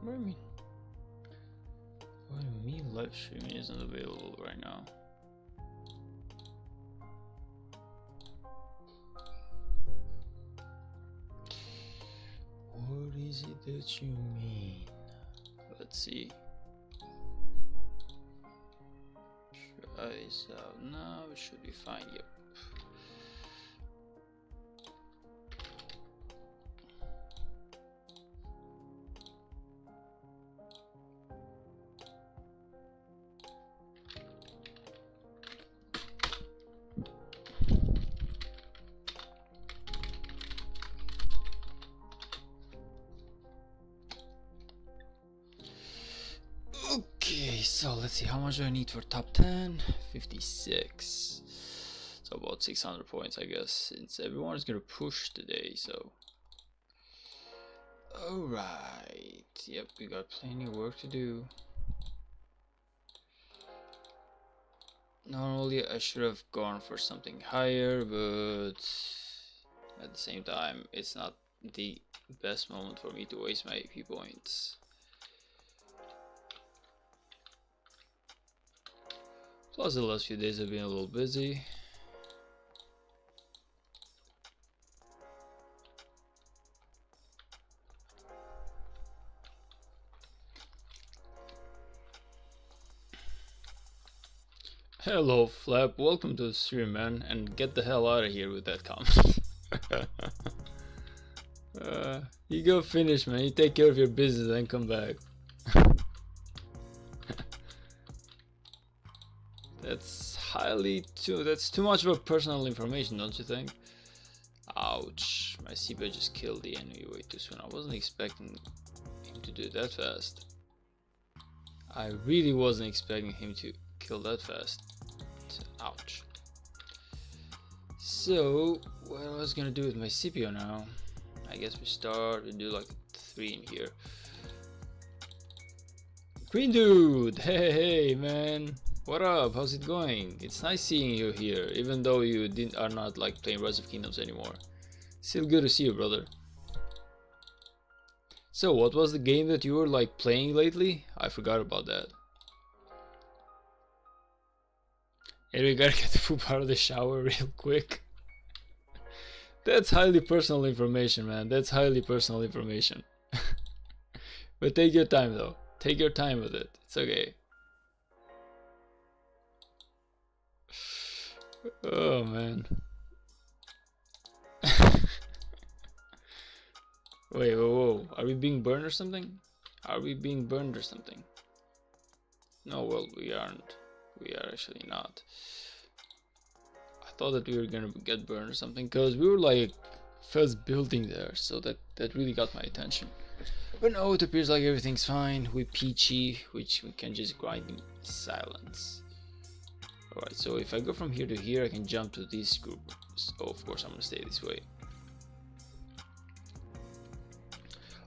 What do you mean? What do you mean live streaming isn't available right now? What is it that you mean? Let's see. Try this out now. It should be fine. Yep. Okay, so let's see, how much do I need for top 10? 56. So about 600 points, I guess, since everyone is gonna push today, so. Alright, yep, we got plenty of work to do. Normally I should have gone for something higher, but at the same time, it's not the best moment for me to waste my AP points. Plus the last few days have been a little busy. Hello Flap, welcome to the stream, man, and get the hell out of here with that comment. You go finish, man, you take care of your business and come back. That's too much of a personal information, don't you think? Ouch, my CP just killed the enemy way too soon. I wasn't expecting him to do it that fast. I really wasn't expecting him to kill that fast. Ouch. So, what I was gonna do with my CPU now? I guess we do like 3 in here. Green dude! Hey man! What up? How's it going? It's nice seeing you here, even though you are not like playing Rise of Kingdoms anymore. Still good to see you, brother. So, what was the game that you were like playing lately? I forgot about that. Hey, we gotta get the poop out of the shower real quick. That's highly personal information, man. That's highly personal information. But take your time though. Take your time with it. It's okay. Oh man. Wait, whoa. Are we being burned or something? Are we being burned or something? No, well, we aren't. We are actually not. I thought that we were gonna get burned or something, because we were like first building there, so that really got my attention. But no, it appears like everything's fine. We peachy, which we can just grind in silence. Alright, so if I go from here to here, I can jump to this group. So of course I'm gonna stay this way.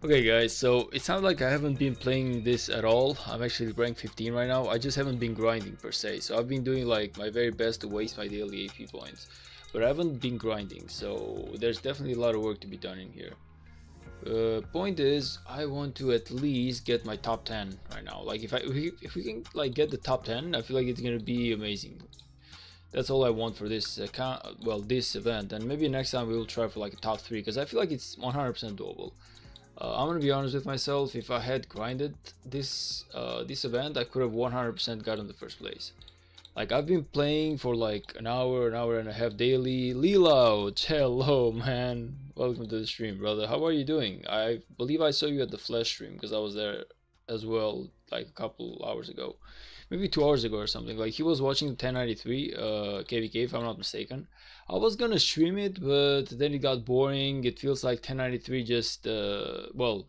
Okay guys, so it sounds like I haven't been playing this at all. I'm actually rank 15 right now. I just haven't been grinding per se. So I've been doing like my very best to waste my daily AP points. But I haven't been grinding, so there's definitely a lot of work to be done in here. Point is, I want to at least get my top 10 right now. Like if we can like get the top 10, I feel like it's gonna be amazing. That's all I want for this this event, and maybe next time we will try for like a top 3, because I feel like it's 100% doable. I'm gonna be honest with myself. If I had grinded this this event, I could have 100% gotten the first place. Like I've been playing for like an hour and a half daily. Leelout, hello man, welcome to the stream, brother. How are you doing? I believe I saw you at the Flash stream, because I was there as well like a couple hours ago, maybe 2 hours ago or something. Like he was watching 1093 KVK if I'm not mistaken. I was gonna stream it, but then it got boring. It feels like 1093 just well,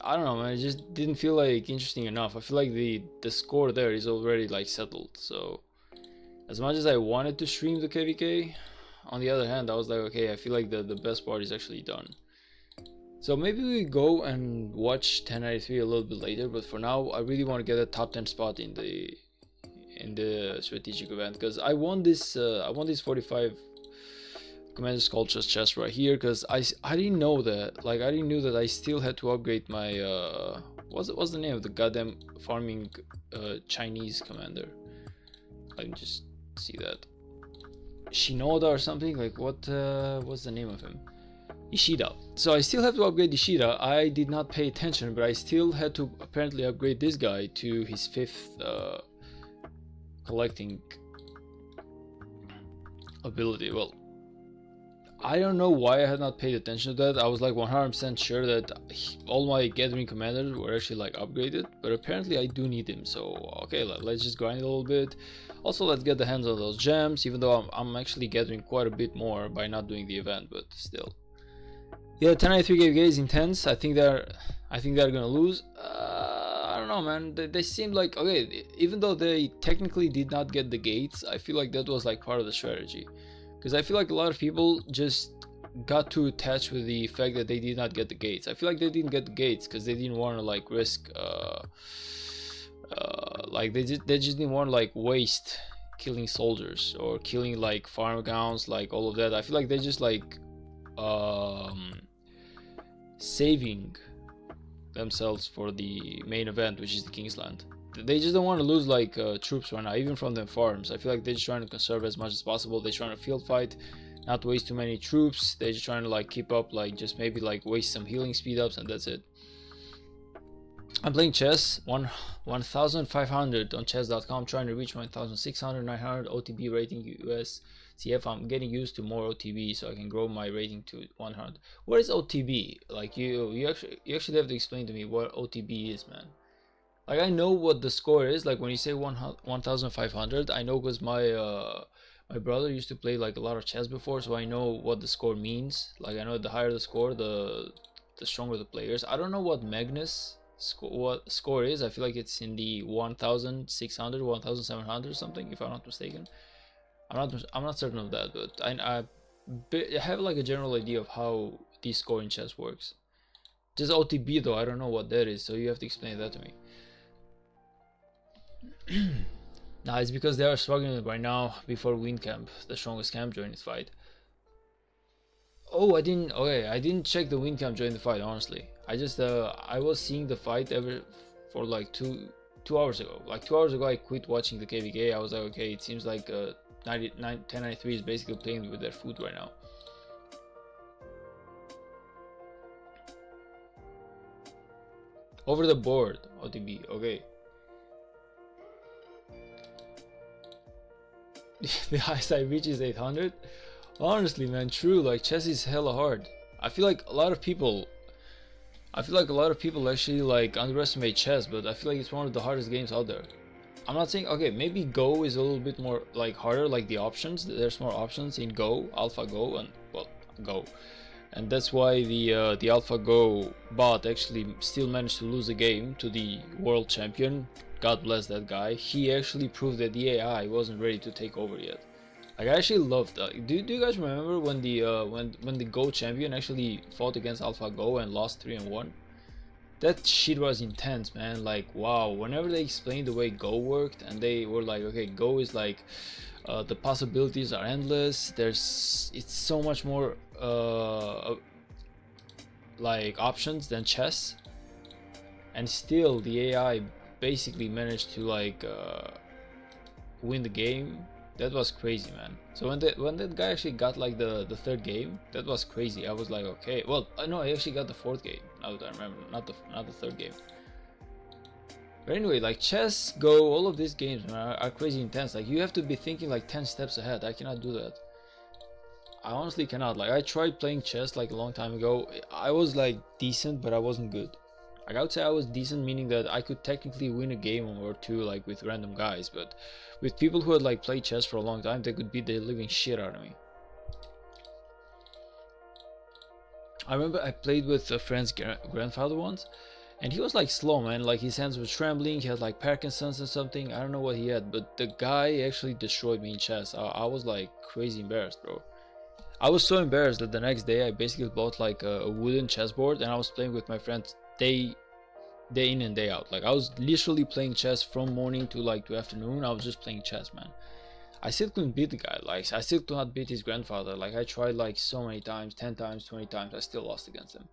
I don't know, man. It just didn't feel like interesting enough. I feel like the score there is already like settled. So as much as I wanted to stream the KVK, on the other hand, I was like, okay, I feel like the best part is actually done. So maybe we go and watch 1093 a little bit later, but for now I really want to get a top 10 spot in the strategic event, because I won this 45 Commander Sculpture's chest right here, because I didn't know that. Like I didn't know that I still had to upgrade my what's the name of the goddamn farming Chinese commander? I can just see that. Shinoda or something, like what's the name of him? Ishida. So I still have to upgrade Ishida. I did not pay attention, but I still had to apparently upgrade this guy to his 5th collecting ability. Well, I don't know why I had not paid attention to that. I was like 100% sure that all my gathering commanders were actually like upgraded, but apparently I do need him. So okay, let's just grind a little bit. Also, let's get the hands on those gems, even though I'm actually gathering quite a bit more by not doing the event, but still. Yeah, 1093 KVK is intense. I think they're gonna lose. I don't know, man. They seem like, okay, even though they technically did not get the gates, I feel like that was like part of the strategy. Because I feel like a lot of people just got too attached with the fact that they did not get the gates. I feel like they didn't get the gates because they didn't want to like risk, like they just didn't want to like waste killing soldiers or killing like farm gowns, like all of that. I feel like they just like saving themselves for the main event, which is the Kingsland. They just don't want to lose like troops right now, even from their farms. I feel like they're just trying to conserve as much as possible. They're trying to field fight, not waste too many troops. They're just trying to like keep up, like just maybe like waste some healing speed ups, and that's it. I'm playing chess, 1,500 on chess.com, trying to reach 1,600, 900 OTB rating US CF. I'm getting used to more OTB so I can grow my rating to 100. What is OTB? Like you actually have to explain to me what OTB is, man. Like I know what the score is. Like when you say 1,500, I know because my brother used to play like a lot of chess before, so I know what the score means. Like I know the higher the score, the stronger the players. I don't know what Magnus score is. I feel like it's in the 1,600, 1,700 or something, if I'm not mistaken. I'm not certain of that, but I have like a general idea of how the score in chess works. Just OTB though, I don't know what that is, so you have to explain that to me. Nah, it's because they are struggling right now before win camp, the strongest camp during this fight. Oh, I didn't check the win camp during the fight, honestly. I just I was seeing the fight for like two hours ago. Like 2 hours ago I quit watching the KVK. I was like, okay, it seems like 1093 is basically playing with their food right now. Over the board, OTB, okay. The highest I reach is 800. Honestly, man, true. Like chess is hella hard. I feel like a lot of people actually like underestimate chess, but I feel like it's one of the hardest games out there. I'm not saying, okay, maybe Go is a little bit more like harder, like the options. There's more options in Go, AlphaGo, and well, Go, and that's why the AlphaGo bot actually still managed to lose the game to the world champion. God bless that guy. He actually proved that the AI wasn't ready to take over yet. Like I actually loved that. Do you guys remember when the when the Go champion actually fought against AlphaGo and lost 3-1? That shit was intense, man. Like wow, whenever they explained the way Go worked and they were like, okay, Go is like the possibilities are endless. It's so much more like options than chess, and still the AI basically managed to like win the game. That was crazy, man. So when that guy actually got like the third game, that was crazy. I was like, okay, well, no, I actually got the fourth game. Now that I remember, not the third game. But anyway, like chess, Go, all of these games, man, are crazy intense. Like you have to be thinking like 10 steps ahead. I cannot do that. I honestly cannot. Like I tried playing chess like a long time ago. I was like decent, but I wasn't good. Like I would say I was decent, meaning that I could technically win a game or two like with random guys, but with people who had like played chess for a long time, they could beat the living shit out of me. I remember I played with a friend's grandfather once, and he was like slow, man. Like his hands were trembling, he had like Parkinson's or something. I don't know what he had, but the guy actually destroyed me in chess. I was like crazy embarrassed, bro. I was so embarrassed that the next day I basically bought like a wooden chessboard and I was playing with my friends day in and day out. Like I was literally playing chess from morning to like to afternoon. I was just playing chess, man. I still couldn't beat the guy. Like, I still could not beat his grandfather. Like, I tried like so many times, 10 times, 20 times. I still lost against him.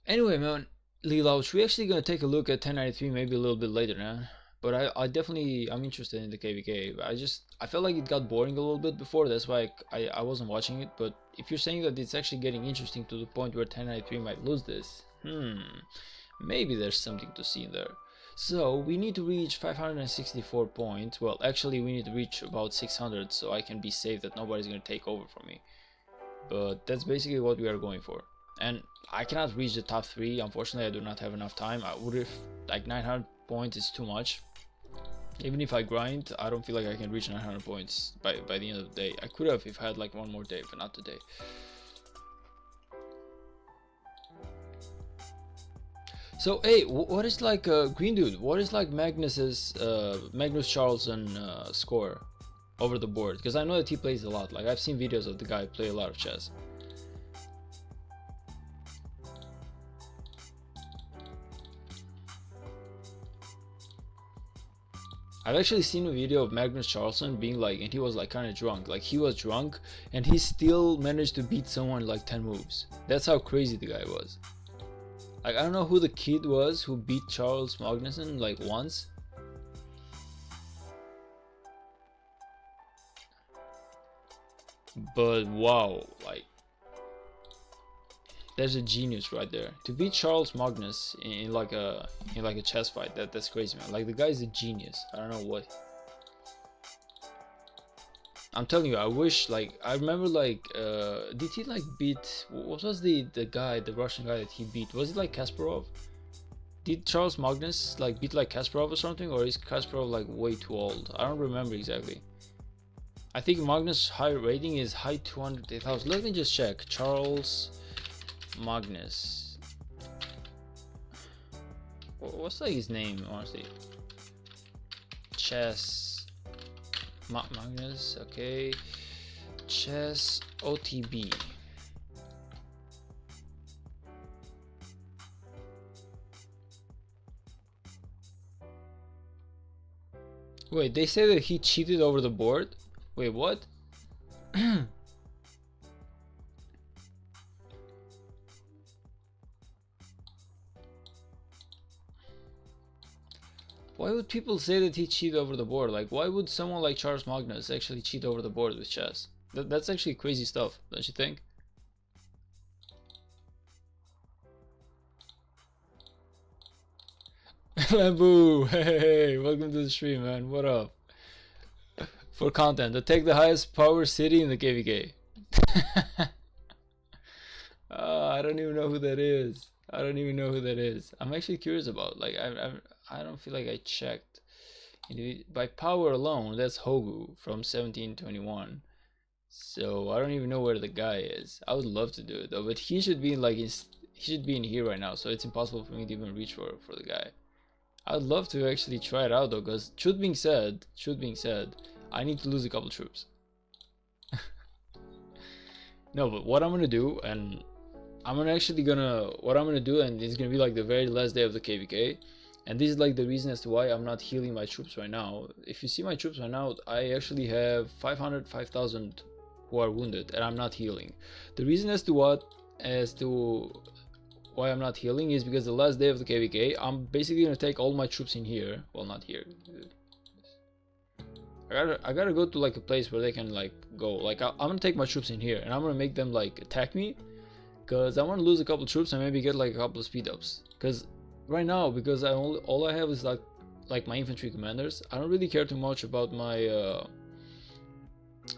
Anyway, man, Lelouch, we're actually gonna take a look at 1093 maybe a little bit later, man. But I definitely, I'm interested in the KVK. I felt like it got boring a little bit before. That's why I wasn't watching it. But if you're saying that it's actually getting interesting to the point where 1093 might lose this, maybe there's something to see in there. So we need to reach 564 points. Well, actually we need to reach about 600 so I can be safe that nobody's gonna take over from me. But that's basically what we are going for. And I cannot reach the top 3. Unfortunately, I do not have enough time. I would have, like, 900 points is too much. Even if I grind, I don't feel like I can reach 900 points by the end of the day. I could have if I had like one more day, but not today. So hey, what is like Green Dude? What is like Magnus Carlsen score over the board? Because I know that he plays a lot. Like, I've seen videos of the guy play a lot of chess. I've actually seen a video of Magnus Carlsen being like, and he was like kind of drunk. Like, he was drunk and he still managed to beat someone like 10 moves. That's how crazy the guy was. Like, I don't know who the kid was who beat Charles Magnussen like once. But wow, like, there's a genius right there. To beat Charles Magnus in like a chess fight, that's crazy, man. Like, the guy's a genius. I don't know what. I'm telling you, I wish, like, I remember, like, did he like beat, what was the Russian guy that he beat? Was it like Kasparov? Did Charles Magnus like beat like Kasparov or something, or is Kasparov like way too old? I don't remember exactly. I think Magnus' high rating is high 200,000. Let me just check. Charles Magnus. What's like his name, honestly? Chess Magnus, okay. Chess OTB. Wait, they say that he cheated over the board? Wait, what? Why would people say that he cheated over the board? Like, why would someone like Charles Magnus actually cheat over the board with chess? That's actually crazy stuff, don't you think? Lambu, hey, welcome to the stream, man. What up? For content, to take the highest power city in the KVK. I don't even know who that is. I don't even know who that is. I'm actually curious about. Like, I don't feel like I checked. By power alone, that's Hogu from 1721. So I don't even know where the guy is. I would love to do it though, but he should be in like he should be in here right now. So it's impossible for me to even reach for the guy. I'd love to actually try it out though, because truth being said, I need to lose a couple troops. No, but what I'm gonna do, and what I'm gonna do, and it's gonna be like the very last day of the KVK, and this is like the reason as to why I'm not healing my troops right now. If you see my troops right now, I actually have 5,000 who are wounded, and I'm not healing. The reason as to why I'm not healing is because the last day of the KVK, I'm basically gonna take all my troops in here. Well, not here. I gotta go to like a place where they can like go. Like, I'm gonna take my troops in here, and I'm gonna make them like attack me, because I want to lose a couple troops and maybe get like a couple of speed ups. Because right now, because all I have is like my infantry commanders, I don't really care too much about my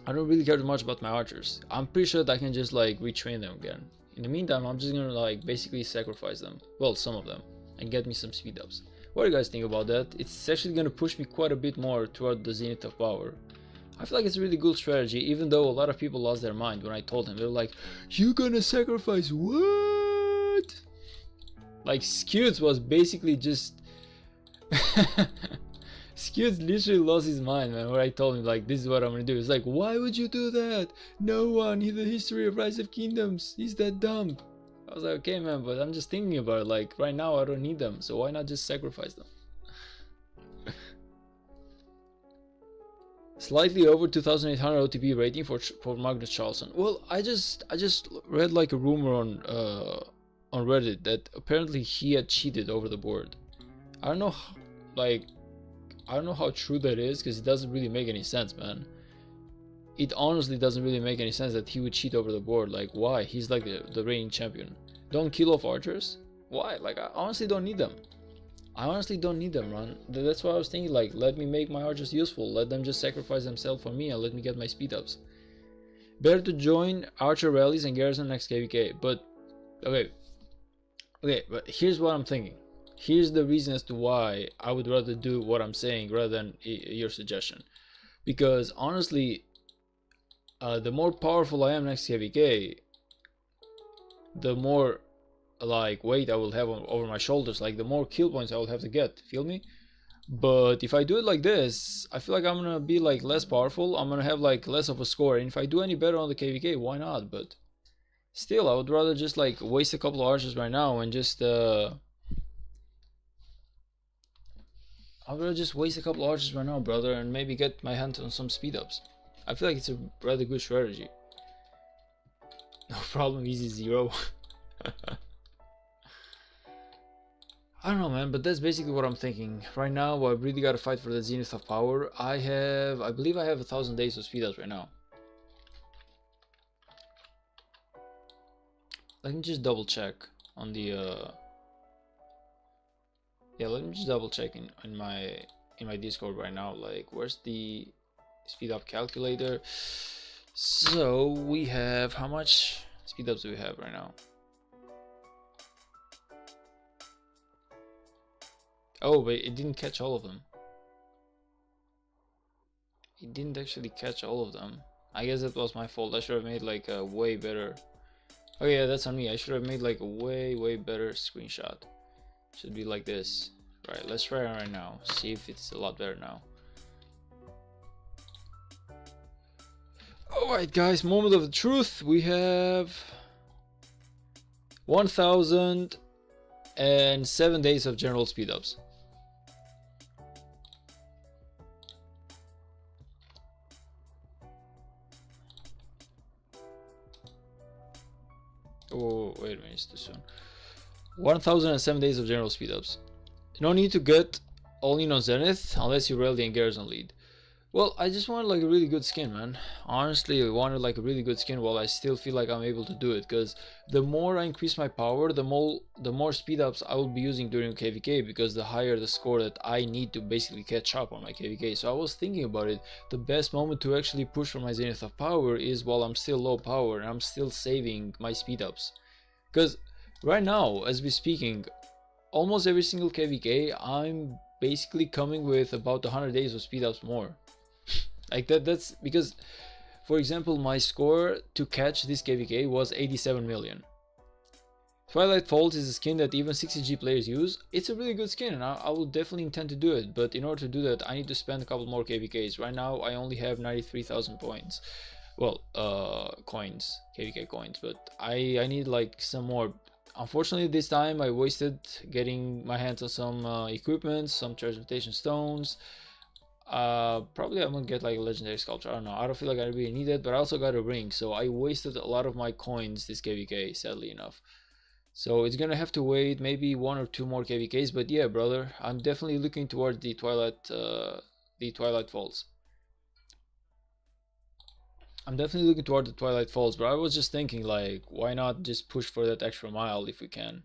archers. I'm pretty sure that I can just like retrain them again. In the meantime, I'm just gonna like basically sacrifice them, well, some of them, and get me some speed ups. What do you guys think about that? It's actually gonna push me quite a bit more toward the zenith of power. I feel like it's a really good strategy, even though a lot of people lost their mind when I told them. They were like, "You gonna sacrifice what?" Like, Skewts was basically just Skewts literally lost his mind, man, when I told him like, this is what I'm gonna do. It's like, why would you do that? No one in the history of Rise of Kingdoms is that dumb. I was like, okay, man, but I'm just thinking about it. Like, right now I don't need them, so why not just sacrifice them? Slightly over 2,800 OTP rating for Magnus Carlsen. Well, I just read like a rumor on Reddit that apparently he had cheated over the board. I don't know, like, I don't know how true that is, because it doesn't really make any sense, man. It honestly doesn't really make any sense that he would cheat over the board. Like, why? He's like the reigning champion. Don't kill off archers? Why? Like, I honestly don't need them. I honestly don't need them, man. That's why I was thinking, like, let me make my archers useful. Let them just sacrifice themselves for me and let me get my speed ups. Better to join archer rallies and garrison next KVK. But, okay, but here's what I'm thinking. Here's the reason as to why I would rather do what I'm saying rather than your suggestion. Because, honestly, the more powerful I am next KVK, the more like weight I will have over my shoulders, like the more kill points I will have to get, feel me? But if I do it like this, I feel like I'm gonna be like less powerful, I'm gonna have like less of a score, and if I do any better on the KVK, why not? But still, I would rather just like waste a couple of archers right now and just I would rather just waste a couple of archers right now, brother, and maybe get my hands on some speed ups. I feel like it's a rather good strategy. No problem, easy 0. I don't know, man, but that's basically what I'm thinking. Right now, I really gotta fight for the zenith of power. I believe I have 1,000 days of speed ups right now. Let me just double check on the yeah, let me just double check in my Discord right now. Like, where's the speed up calculator? So we have, how much speed ups do we have right now? Oh, wait, it didn't catch all of them. It didn't actually catch all of them. I guess that was my fault. I should have made like a way better. Oh yeah, that's on me. I should have made like a way better screenshot. Should be like this. Right, let's try it right now. See if it's a lot better now. Alright guys, moment of the truth. We have 1,007 days of general speed ups. Oh, wait a minute, it's too soon. 1,007 days of general speed ups. No need to get all in on Zenith unless you rally and garrison lead. Well, I just wanted like a really good skin, man. Honestly, I wanted like a really good skin while I still feel like I'm able to do it. Because the more I increase my power, the more speed ups I will be using during KVK. Because the higher the score that I need to basically catch up on my KVK. So I was thinking about it. The best moment to actually push for my zenith of power is while I'm still low power and I'm still saving my speed ups. Because right now, as we're speaking, almost every single KVK, I'm basically coming with about 100 days of speed ups more. Like that's because, for example, my score to catch this KVK was 87 million. Twilight Falls is a skin that even 60G players use. It's a really good skin and I will definitely intend to do it, but in order to do that I need to spend a couple more KVKs. Right now I only have 93,000 points. Well, coins, KVK coins, but I need like some more. Unfortunately, this time I wasted getting my hands on some equipment, some transmutation stones. Probably I'm gonna get like a legendary sculpture. I don't know. I don't feel like I really need it, but I also got a ring, so I wasted a lot of my coins this KVK, sadly enough. So it's gonna have to wait maybe 1 or 2 more KVKs. But yeah, brother, I'm definitely looking towards the Twilight Falls. I'm definitely looking toward the Twilight Falls, but I was just thinking, like, why not just push for that extra mile if we can?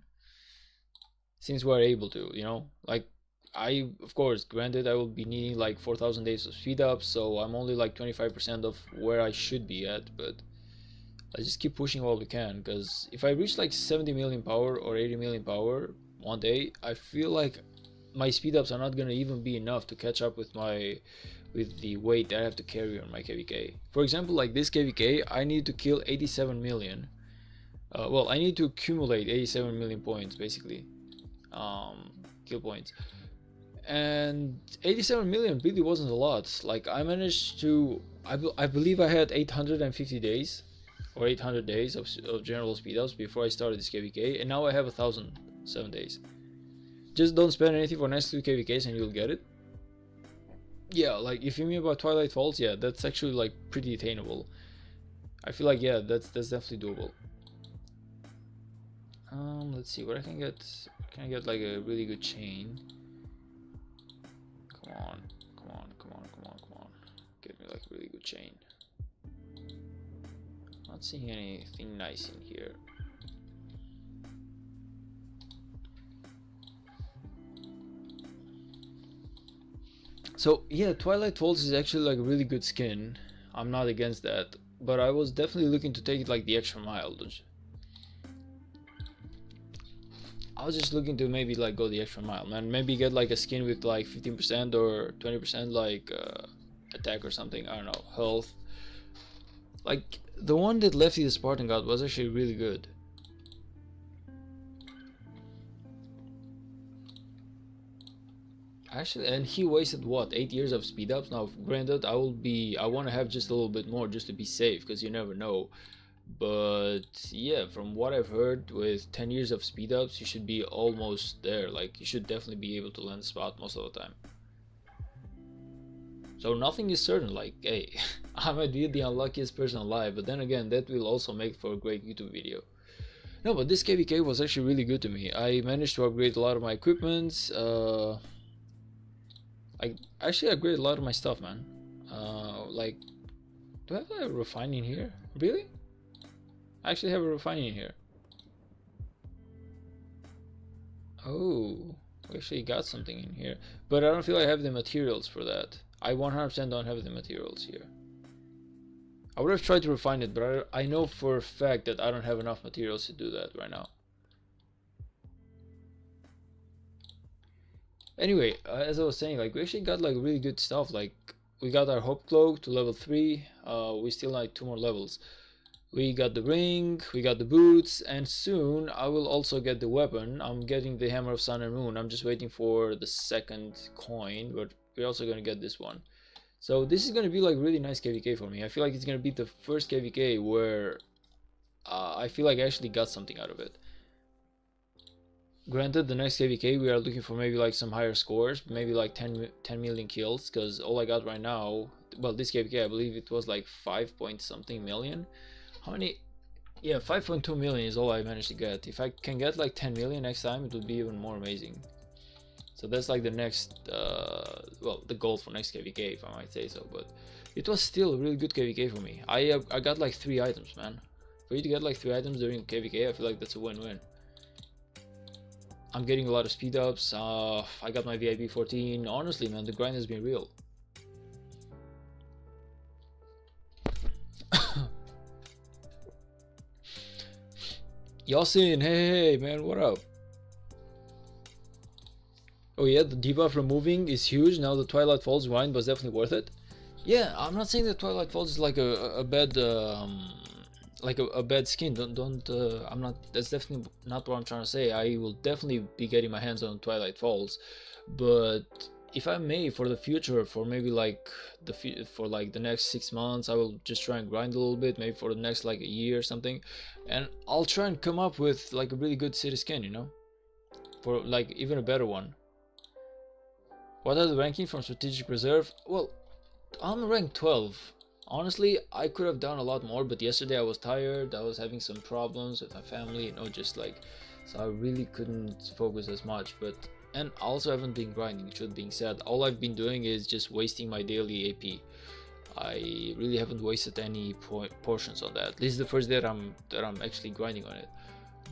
Since we're able to, you know? Like, of course, granted, I will be needing like 4,000 days of speed up, so I'm only like 25% of where I should be at, but I just keep pushing while we can, because if I reach like 70 million power or 80 million power one day, I feel like my speed ups are not gonna even be enough to catch up with the weight that I have to carry on my KVK. For example, like this KVK, I need to kill 87 million. Well, I need to accumulate 87 million points, basically. Kill points. And 87 million really wasn't a lot. Like, I managed to, I believe I had 850 days or 800 days of general speed ups before I started this KVK, and now I have 1,007 days. Just don't spend anything for next 2 KVKs and you'll get it. Yeah, like if you mean about Twilight Falls, yeah, that's actually like pretty attainable. I feel like, yeah, that's definitely doable. Let's see what I can get. Can I get like a really good chain? Come on, come on, come on, come on, come on. Get me like a really good chain. Not seeing anything nice in here. So yeah, Twilight Falls is actually like a really good skin. I'm not against that, but I was definitely looking to take it like the extra mile. I was just looking to maybe like go the extra mile, man. Maybe get like a skin with like 15% or 20% like attack or something. I don't know, health. Like the one that Lefty the Spartan got was actually really good. Actually, and he wasted what, 8 years of speed ups. Now granted, I want to have just a little bit more just to be safe, because you never know. But yeah, from what I've heard, with 10 years of speed ups you should be almost there. Like you should definitely be able to land the spot most of the time. So nothing is certain. Like, hey, I might be the unluckiest person alive, but then again, that will also make for a great YouTube video. No, but this KVK was actually really good to me. I managed to upgrade a lot of my equipment. I actually upgraded a lot of my stuff, man. Like, do I have a refining here? Really? I actually have a refining here. Oh, we actually got something in here, but I don't feel I have the materials for that. I 100% don't have the materials here. I would have tried to refine it, but I know for a fact that I don't have enough materials to do that right now. Anyway, as I was saying, like we actually got like really good stuff. Like we got our Hope Cloak to level 3. We still like 2 more levels. We got the ring, we got the boots, and soon I will also get the weapon. I'm getting the Hammer of Sun and Moon. I'm just waiting for the second coin, but we're also gonna get this one. So this is gonna be like really nice KVK for me. I feel like it's gonna be the first KVK where I feel like I actually got something out of it. Granted, the next KVK we are looking for maybe like some higher scores, maybe like 10 million kills, because all I got right now, well, this KVK I believe it was like 5 point something million. How many? Yeah, 5.2 million is all I managed to get. If I can get like 10 million next time, it would be even more amazing. So that's like the next, well, the goal for next KVK, if I might say so. But it was still a really good KVK for me. I got like 3 items, man. For you to get like 3 items during KVK, I feel like that's a win-win. I'm getting a lot of speed ups. I got my VIP 14. Honestly, man, the grind has been real. Yasin, hey man, what up? Oh yeah, the debuff removing is huge. Now the Twilight Falls grind was definitely worth it. Yeah, I'm not saying that Twilight Falls is like a bad like a bad skin. Don't I'm not, that's definitely not what I'm trying to say. I will definitely be getting my hands on Twilight Falls, but if I may, for the future, for maybe like for like the next 6 months, I will just try and grind a little bit, maybe for the next like a year or something, and I'll try and come up with like a really good city skin, you know, for like even a better one. What are the ranking from Strategic Reserve? Well, I'm ranked 12. Honestly, I could have done a lot more, but yesterday I was tired. I was having some problems with my family, you know, just like, so I really couldn't focus as much. But and I also haven't been grinding, truth being said. All I've been doing is just wasting my daily AP. I really haven't wasted any portions on that. This is the first day that I'm actually grinding on it.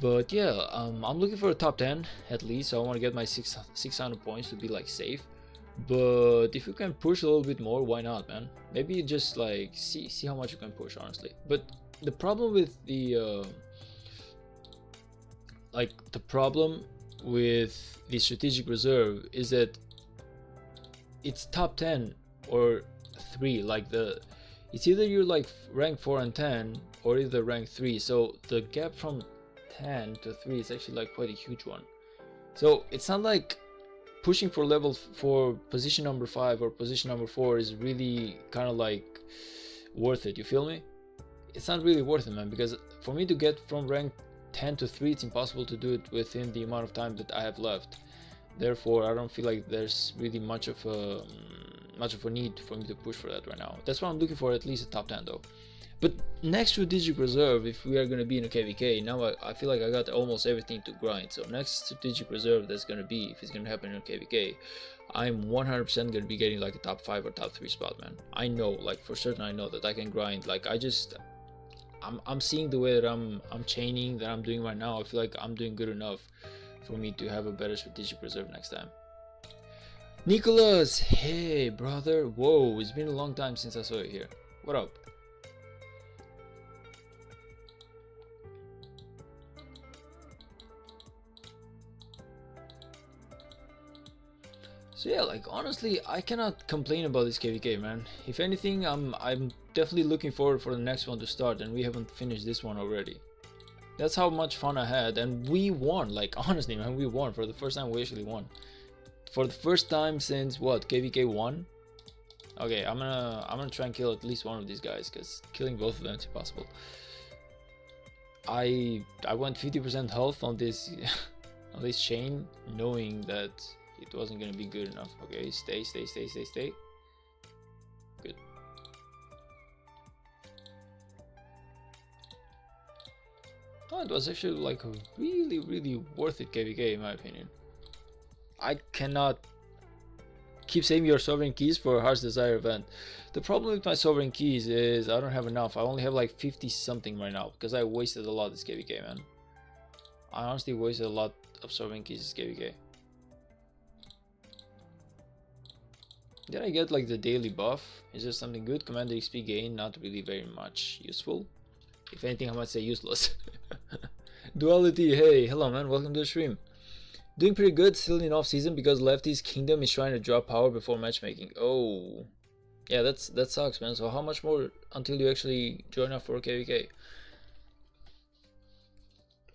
But yeah, I'm looking for a top 10 at least. So I want to get my 600 points to be like safe. But if you can push a little bit more, why not, man? Maybe just like see how much you can push, honestly. But the problem with the strategic reserve is that it's top 10 or 3. Like it's either you're like rank 4 and 10 or either rank 3. So the gap from 10 to 3 is actually like quite a huge one. So it's not like pushing for position number 5 or position number 4 is really kind of like worth it, you feel me? It's not really worth it, man, because for me to get from rank 10 to 3, it's impossible to do it within the amount of time that I have left. Therefore, I don't feel like there's really much of a much of a need for me to push for that right now. That's what I'm looking for, at least a top 10 though. But next strategic reserve, if we are going to be in a KVK, now I feel like I got almost everything to grind. So next strategic reserve that's going to be, if it's going to happen in a KVK, I'm 100% going to be getting like a top 5 or top 3 spot, man. I know, like for certain I know that I can grind. Like I'm seeing the way that I'm chaining, that I'm doing right now. I feel like I'm doing good enough for me to have a better strategic reserve next time. Nicholas, hey brother. Whoa, it's been a long time since I saw you here. What up? So yeah, like honestly, I cannot complain about this KVK, man. If anything, I'm definitely looking forward for the next one to start, and we haven't finished this one already. That's how much fun I had, and we won. Like honestly, man, we won for the first time. We actually won for the first time since what, KVK 1. Okay, I'm gonna try and kill at least one of these guys, because killing both of them is impossible. I went 50% health on this on this chain, knowing that it wasn't gonna be good enough. Okay, stay. Good. Oh, it was actually like a really worth it KVK in my opinion. I cannot keep saving your sovereign keys for a Heart's Desire event. The problem with my sovereign keys is I don't have enough. I only have like 50 something right now because I wasted a lot this KVK, man. I honestly wasted a lot of sovereign keys this KVK. Did I get like the daily buff? Is there something good? Commander XP gain, not really very much useful. If anything, I might say useless. Duality, hey, hello man, welcome to the stream. Doing pretty good, still in off season because Lefty's Kingdom is trying to drop power before matchmaking. Oh, yeah, that sucks, man. So how much more until you actually join up for KVK?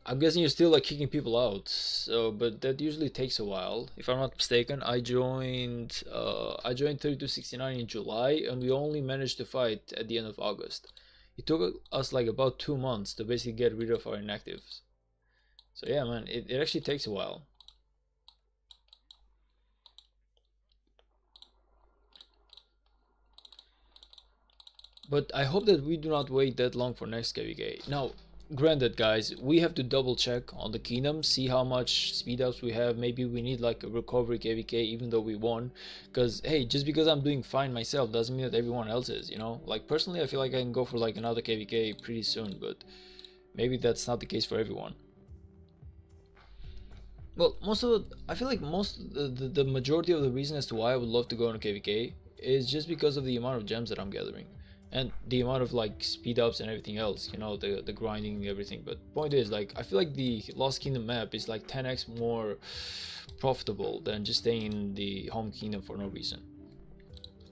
I'm guessing you're still like kicking people out, so but that usually takes a while. If I'm not mistaken, I joined 3269 in July, and we only managed to fight at the end of August. It took us like about 2 months to basically get rid of our inactives. So yeah, man, it actually takes a while. But I hope that we do not wait that long for next KVK. Now, granted guys, we have to double check on the kingdom, see how much speed ups we have. Maybe we need like a recovery KVK even though we won, because hey, just because I'm doing fine myself doesn't mean that everyone else is, you know. Like personally I feel like I can go for like another KVK pretty soon, but maybe that's not the case for everyone. Well, I feel like the majority of the reason as to why I would love to go on a KVK is just because of the amount of gems that I'm gathering and the amount of like speed ups and everything else, you know, the grinding and everything. But point is, like, I feel like the Lost Kingdom map is like 10x more profitable than just staying in the home kingdom for no reason.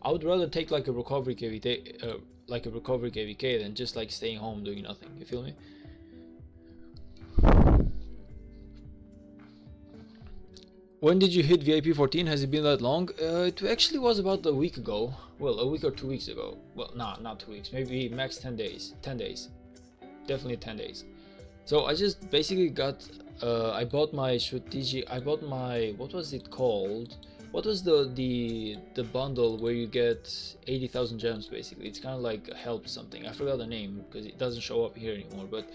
I would rather take like a recovery KVK than just like staying home doing nothing. You feel me? When did you hit VIP 14? Has it been that long? It actually was about a week ago. Well, a week or 2 weeks ago. Well, not 2 weeks. Maybe max 10 days. 10 days. Definitely 10 days. So I just basically got... I bought my strategic... I bought my... What was it called? What was the bundle where you get 80,000 gems basically? It's kind of like help something. I forgot the name because it doesn't show up here anymore. But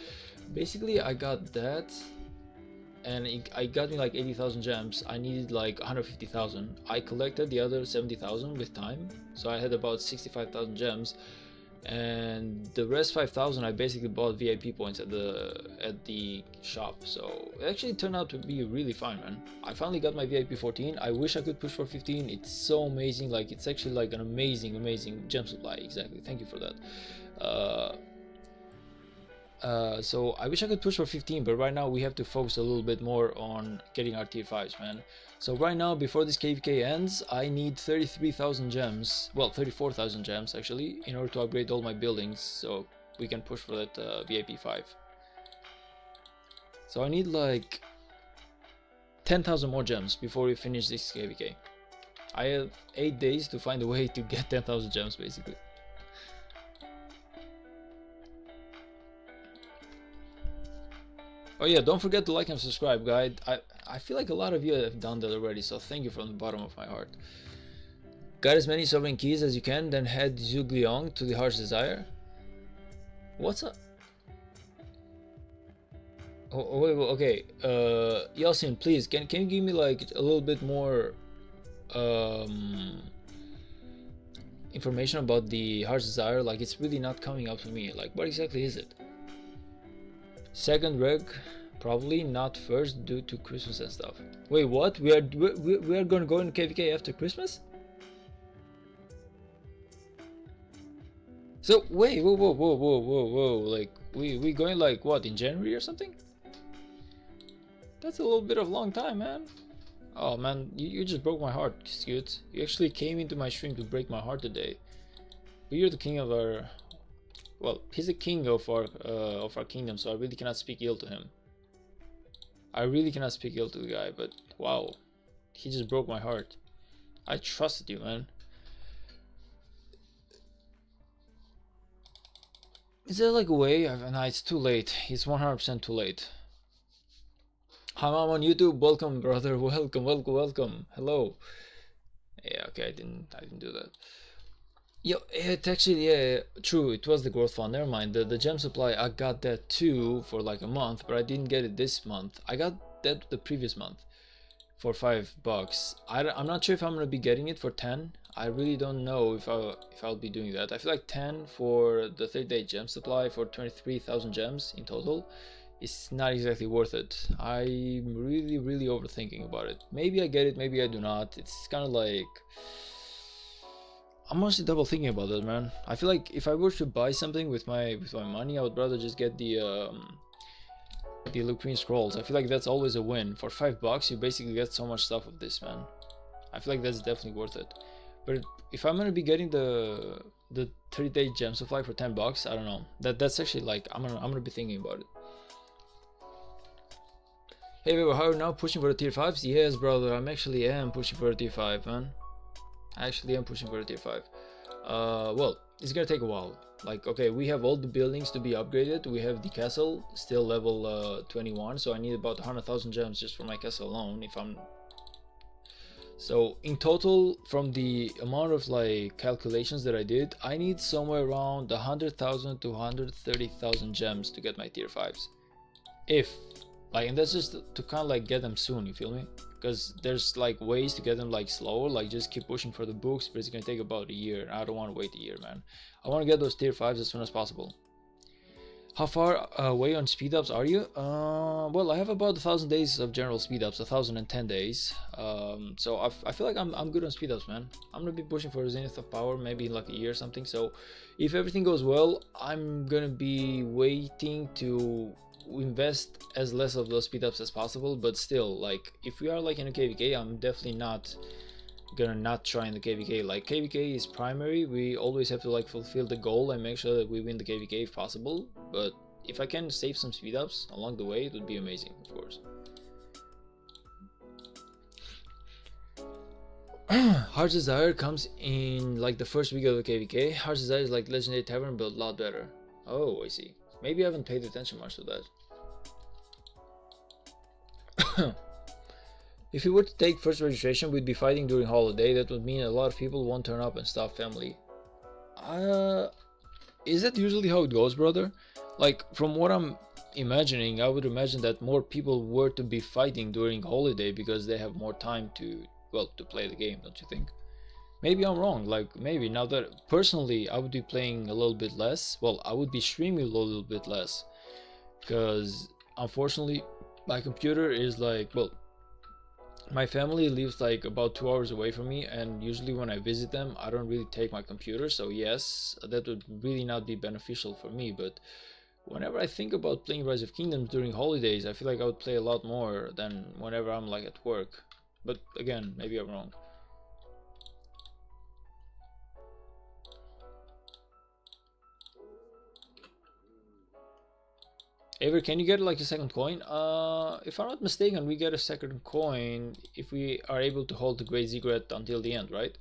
basically I got that. And I got me like 80,000 gems. I needed like 150,000. I collected the other 70,000 with time, so I had about 65,000 gems, and the rest 5,000 I basically bought VIP points at the shop. So it actually turned out to be really fine, man. I finally got my VIP 14. I wish I could push for 15. It's so amazing. Like, it's actually like an amazing gem supply. Exactly, thank you for that. So I wish I could push for 15, but right now we have to focus a little bit more on getting our tier 5s, man. So right now, before this KVK ends, I need 33,000 gems, well 34,000 gems actually, in order to upgrade all my buildings so we can push for that VIP 5. So I need like 10,000 more gems before we finish this KVK. I have 8 days to find a way to get 10,000 gems basically. Oh yeah, don't forget to like and subscribe, guys. I feel like a lot of you have done that already, so thank you from the bottom of my heart. Got as many sovereign keys as you can, then head Zhugliang to the Heart's Desire. What's up? Oh, wait, okay. Yasin, please, can you give me like a little bit more information about the Heart's Desire? Like, it's really not coming up to me. Like, what exactly is it? Second reg, probably not first due to Christmas and stuff. Wait, what? We are gonna go in KVK after Christmas? So wait, whoa, like we going like what, in January or something? That's a little bit of a long time, man. Oh man, you just broke my heart, Scoot. You actually came into my stream to break my heart today. But you're the king of our, well, he's the king of our kingdom, so I really cannot speak ill to him. I really cannot speak ill to the guy, but wow, he just broke my heart. I trusted you, man. Is there like a way? No, it's too late. It's 100% too late. Hi, Mom on YouTube. Welcome, brother. Welcome. Hello. Yeah, okay. I didn't do that. Yo, it actually, yeah, true. It was the growth fund. Never mind. The gem supply, I got that too for like a month, but I didn't get it this month. I got that the previous month for $5. I'm not sure if I'm gonna be getting it for 10. I really don't know if I'll be doing that. I feel like 10 for the 30-day gem supply for 23,000 gems in total is not exactly worth it. I'm really overthinking about it. Maybe I get it, maybe I do not. It's kind of like, I'm honestly double thinking about that, man. I feel like if I were to buy something with my money, I would rather just get the Lucrene Scrolls. I feel like that's always a win. For $5 you basically get so much stuff of this, man. I feel like that's definitely worth it. But if I'm gonna be getting the 30-day gem supply for $10, I don't know. That's actually like, I'm gonna be thinking about it. Hey, how are you now pushing for the tier 5s? Yes, brother, I'm actually pushing for a tier 5, man. I actually am pushing for a tier 5. Well, it's gonna take a while. Like, okay, we have all the buildings to be upgraded. We have the castle still level 21, so I need about 100,000 gems just for my castle alone. So in total, from the amount of like calculations that I did, I need somewhere around 100,000 to 130,000 gems to get my tier 5s. And that's just to kind of like get them soon, you feel me? Because there's like ways to get them like slower, like just keep pushing for the books, but it's gonna take about a year. I don't want to wait a year, man. I want to get those tier 5s as soon as possible. How far away on speed ups are you? Well, I have about 1,000 days of general speed ups, 1,010 days. So I feel like I'm good on speed ups, man. I'm gonna be pushing for Zenith of Power maybe in like a year or something. So if everything goes well, I'm gonna be waiting to invest as less of those speed ups as possible. But still, like if we are like in a KVK, I'm definitely not gonna not try in the KVK. Like KVK is primary, we always have to like fulfill the goal and make sure that we win the KVK if possible, but if I can save some speed ups along the way, it would be amazing, of course. Heart's Desire comes in like the first week of the KVK. Heart's Desire is like Legendary Tavern but a lot better. Oh, I see. Maybe I haven't paid attention much to that. If we were to take first registration, we'd be fighting during holiday. That would mean a lot of people won't turn up and stuff, family. Is that usually how it goes, brother? Like, from what I'm imagining, I would imagine that more people were to be fighting during holiday because they have more time to, well, to play the game, don't you think? Maybe I'm wrong, like, maybe. Now that, personally, I would be playing a little bit less. Well, I would be streaming a little bit less. Because, unfortunately, my computer is like, well, my family lives like about 2 hours away from me, and usually when I visit them I don't really take my computer, so yes, that would really not be beneficial for me. But whenever I think about playing Rise of Kingdoms during holidays, I feel like I would play a lot more than whenever I'm like at work. But again, maybe I'm wrong. Aver, can you get like a second coin? If I'm not mistaken, we get a second coin if we are able to hold the Great Ziggurat until the end, right?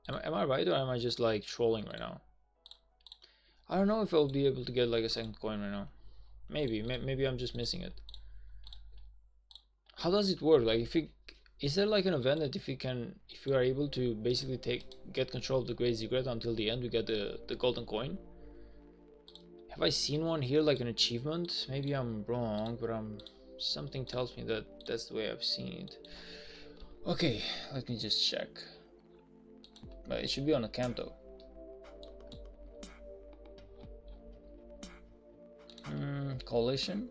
Am I right, or am I just like trolling right now? I don't know if I'll be able to get like a second coin right now. Maybe I'm just missing it. How does it work? Like Is there like an event that if you are able to basically get control of the Great Secret until the end, we get the golden coin? Have I seen one here, like an achievement? Maybe I'm wrong, but something tells me that that's the way I've seen it. Okay, let me just check. But it should be on a camp though. Coalition.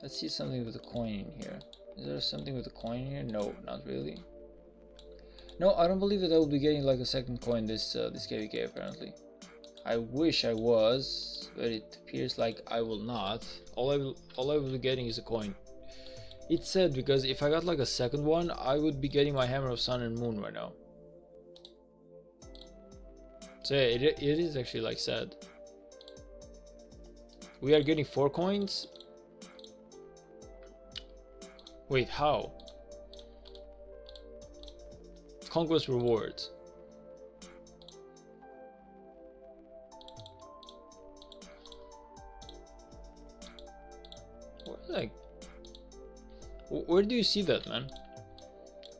Let's see something with a coin in here. Is there something with a coin in here? No, not really. No, I don't believe that I will be getting like a second coin this KVK apparently. I wish I was, but it appears like I will not. All I will be getting is a coin. It's sad because if I got like a second one, I would be getting my Hammer of Sun and Moon right now. So yeah, it is actually like sad. We are getting 4 coins. Wait, how? Conquest rewards. Like, where do you see that, man?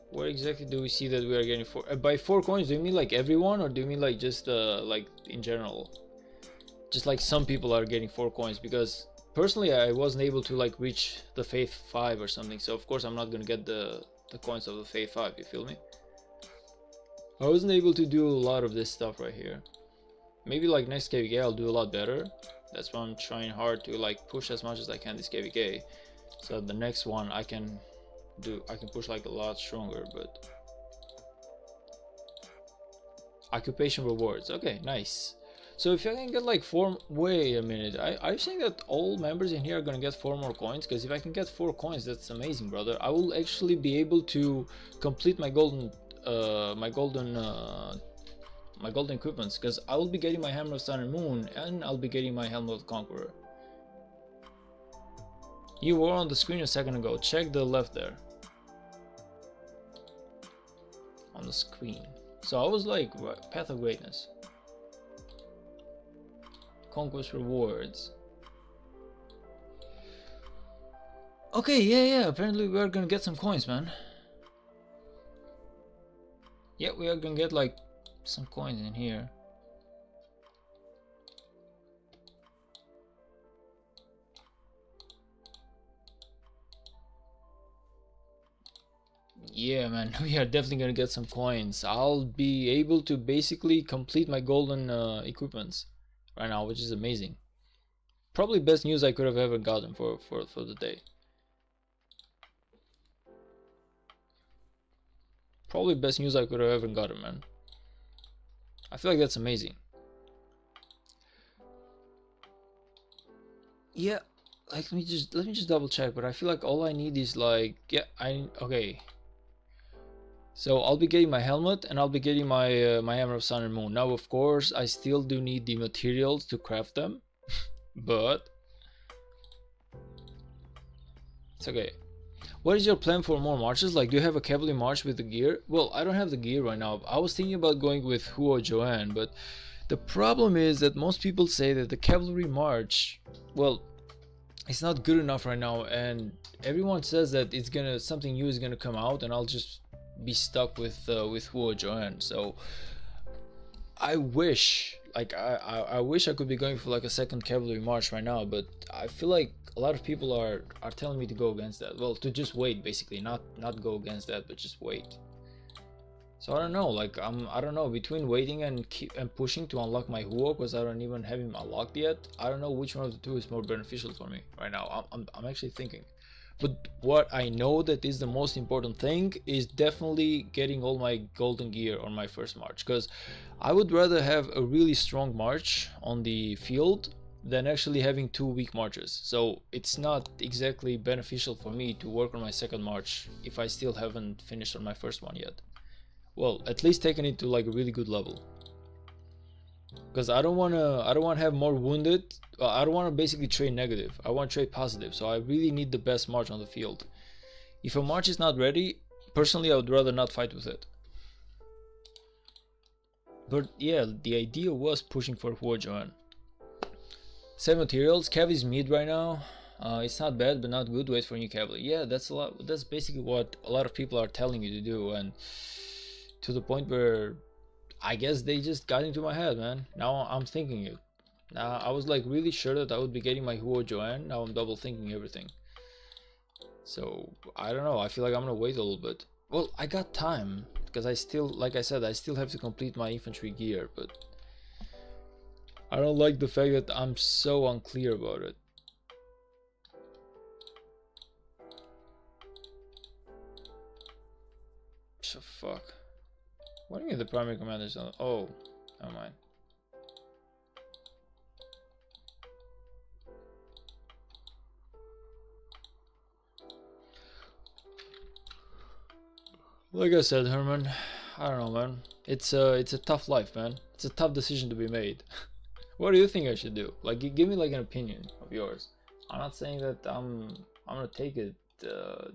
Where exactly do we see that we are getting 4? By 4 coins, do you mean like everyone, or do you mean like just like in general? Just like some people are getting 4 coins, because personally I wasn't able to like reach the Faith 5 or something, so of course I'm not gonna get the coins of the Faith 5, you feel me? I wasn't able to do a lot of this stuff right here. Maybe like next KVK I'll do a lot better. That's why I'm trying hard to like push as much as I can this KVK, so the next one I can push like a lot stronger. But occupation rewards, okay, nice. So if I can get like 4, wait a minute, are you saying that all members in here are gonna get 4 more coins? Because if I can get 4 coins, that's amazing, brother. I will actually be able to complete my golden equipments, because I will be getting my Hammer of Sun and Moon, and I'll be getting my Helmet of the Conqueror. You were on the screen a second ago. Check the left there. On the screen. So I was like, Path of Greatness. Conquest rewards. Okay, yeah, apparently we are gonna get some coins, man. Yeah, we are gonna get like some coins in here. Yeah, man, we are definitely gonna get some coins. I'll be able to basically complete my golden equipments right now, which is amazing. Probably best news I could have ever gotten for the day. Probably best news I could have ever gotten, man. I feel like that's amazing. Yeah, like let me just double check, but I feel like all I need is like, yeah, okay. So I'll be getting my helmet, and I'll be getting my my Hammer of Sun and Moon. Now of course I still do need the materials to craft them, but it's okay. What is your plan for more marches? Like, do you have a cavalry march with the gear? Well, I don't have the gear right now. I was thinking about going with Huo Joanne, but the problem is that most people say that the cavalry march, well, it's not good enough right now, and everyone says that it's gonna, something new is gonna come out, and I'll just be stuck with Huo Joanne. So I wish, like, I wish I could be going for like a second cavalry march right now, but I feel like a lot of people are telling me to go against that. Well, to just wait, basically, not go against that, but just wait. So I don't know, like I don't know, between waiting and pushing to unlock my Huo, because I don't even have him unlocked yet. I don't know which one of the two is more beneficial for me right now. I'm actually thinking. But what I know that is the most important thing is definitely getting all my golden gear on my first march, because I would rather have a really strong march on the field than actually having 2 weak marches. So it's not exactly beneficial for me to work on my second march if I still haven't finished on my first one yet. Well, at least taking it to like a really good level, because I don't want to have more wounded. I don't want to basically trade negative. I want to trade positive. So I really need the best march on the field. If a march is not ready, personally I would rather not fight with it. But yeah, the idea was pushing for Huo Joanne. 7 materials. Cav is mid right now. It's not bad, but not good. Wait for new cavalry. Yeah, that's a lot. That's basically what a lot of people are telling you to do, and to the point where I guess they just got into my head, man. Now I'm thinking it. Now I was like really sure that I would be getting my Huo Joanne. Now I'm double thinking everything. So I don't know. I feel like I'm gonna wait a little bit. Well, I got time because I still, like I said, I still have to complete my infantry gear, but I don't like the fact that I'm so unclear about it. So fuck. What do you mean the primary commander's on? Oh, never mind. Like I said, Herman, I don't know, man. It's a tough life, man. It's a tough decision to be made. What do you think I should do? Like, give me like an opinion of yours. I'm not saying that I'm gonna take it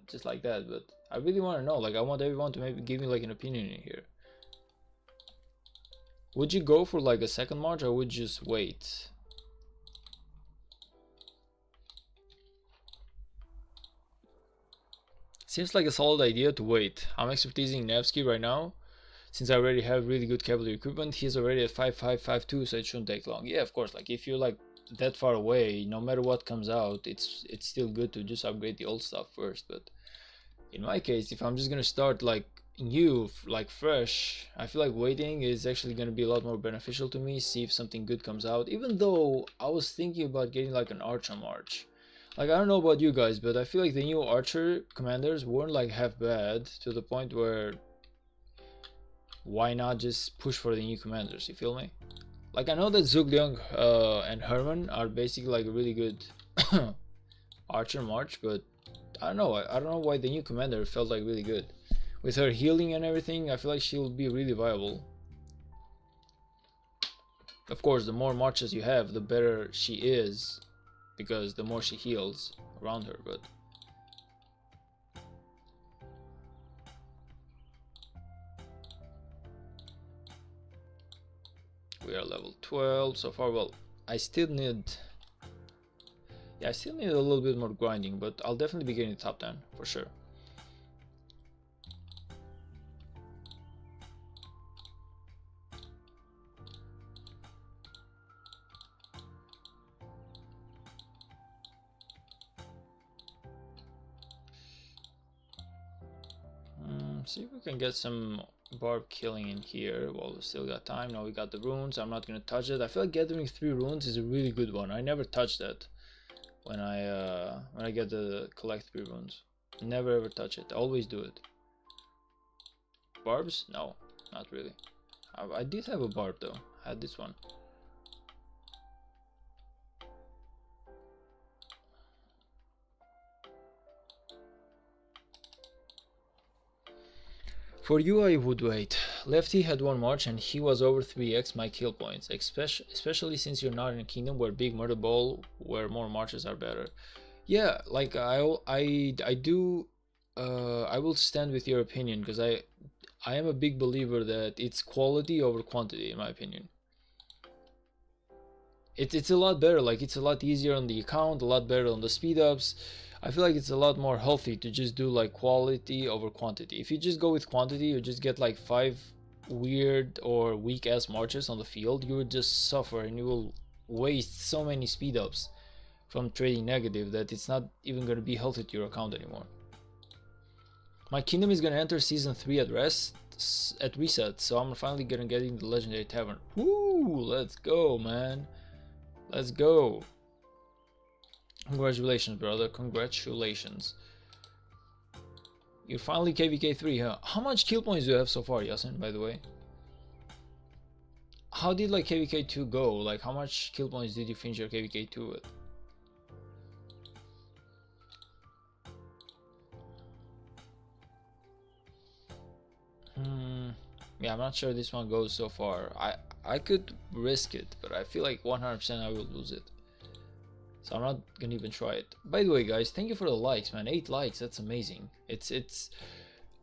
just like that, but I really want to know. Like, I want everyone to maybe give me like an opinion in here. Would you go for like a second march, or would you just wait? Seems like a solid idea to wait. I'm expertising Nevsky right now. Since I already have really good cavalry equipment, he's already at 5552, so it shouldn't take long. Yeah, of course, like if you're like that far away, no matter what comes out, it's still good to just upgrade the old stuff first. But in my case, if I'm just gonna start like new, like fresh, I feel like waiting is actually gonna be a lot more beneficial to me, see if something good comes out, even though I was thinking about getting like an archer march. Like, I don't know about you guys, but I feel like the new archer commanders weren't like half bad, to the point where why not just push for the new commanders, you feel me? Like, I know that Zugliang and Herman are basically like a really good archer march, but I don't know. I don't know why the new commander felt like really good. With her healing and everything, I feel like she'll be really viable. Of course, the more marches you have, the better she is, because the more she heals around her, but we are level 12 so far. Well, I still need, yeah, I still need a little bit more grinding, but I'll definitely be getting the top 10 for sure. See if we can get some barb killing in here while we still got time. Now we got the runes. I'm not gonna touch it. I feel like gathering 3 runes is a really good one. I never touch that when I get the collect 3 runes. Never ever touch it. Always do it. Barbs? No, not really. I did have a barb though. I had this one. For you, I would wait. Lefty had 1 march and he was over 3x my kill points, especially since you're not in a kingdom where big murder ball, where more marches are better. Yeah, like I do, I will stand with your opinion, because I am a big believer that it's quality over quantity, in my opinion. It's a lot better, like it's a lot easier on the account, a lot better on the speed ups. I feel like it's a lot more healthy to just do like quality over quantity. If you just go with quantity, you just get like 5 weird or weak ass marches on the field, you would just suffer and you will waste so many speed ups from trading negative that it's not even going to be healthy to your account anymore. My kingdom is going to enter season 3 at reset, so I'm finally going to get in the legendary tavern. Woo, let's go, man. Let's go. Congratulations, brother. Congratulations. You're finally KVK 3, huh? How much kill points do you have so far, Yasin, by the way? How did like KVK 2 go? Like, how much kill points did you finish your KVK 2 with? Yeah, I'm not sure this one goes so far. I could risk it, but I feel like 100% I will lose it. So I'm not gonna even try it. By the way, guys, thank you for the likes, man. 8 likes, that's amazing. It's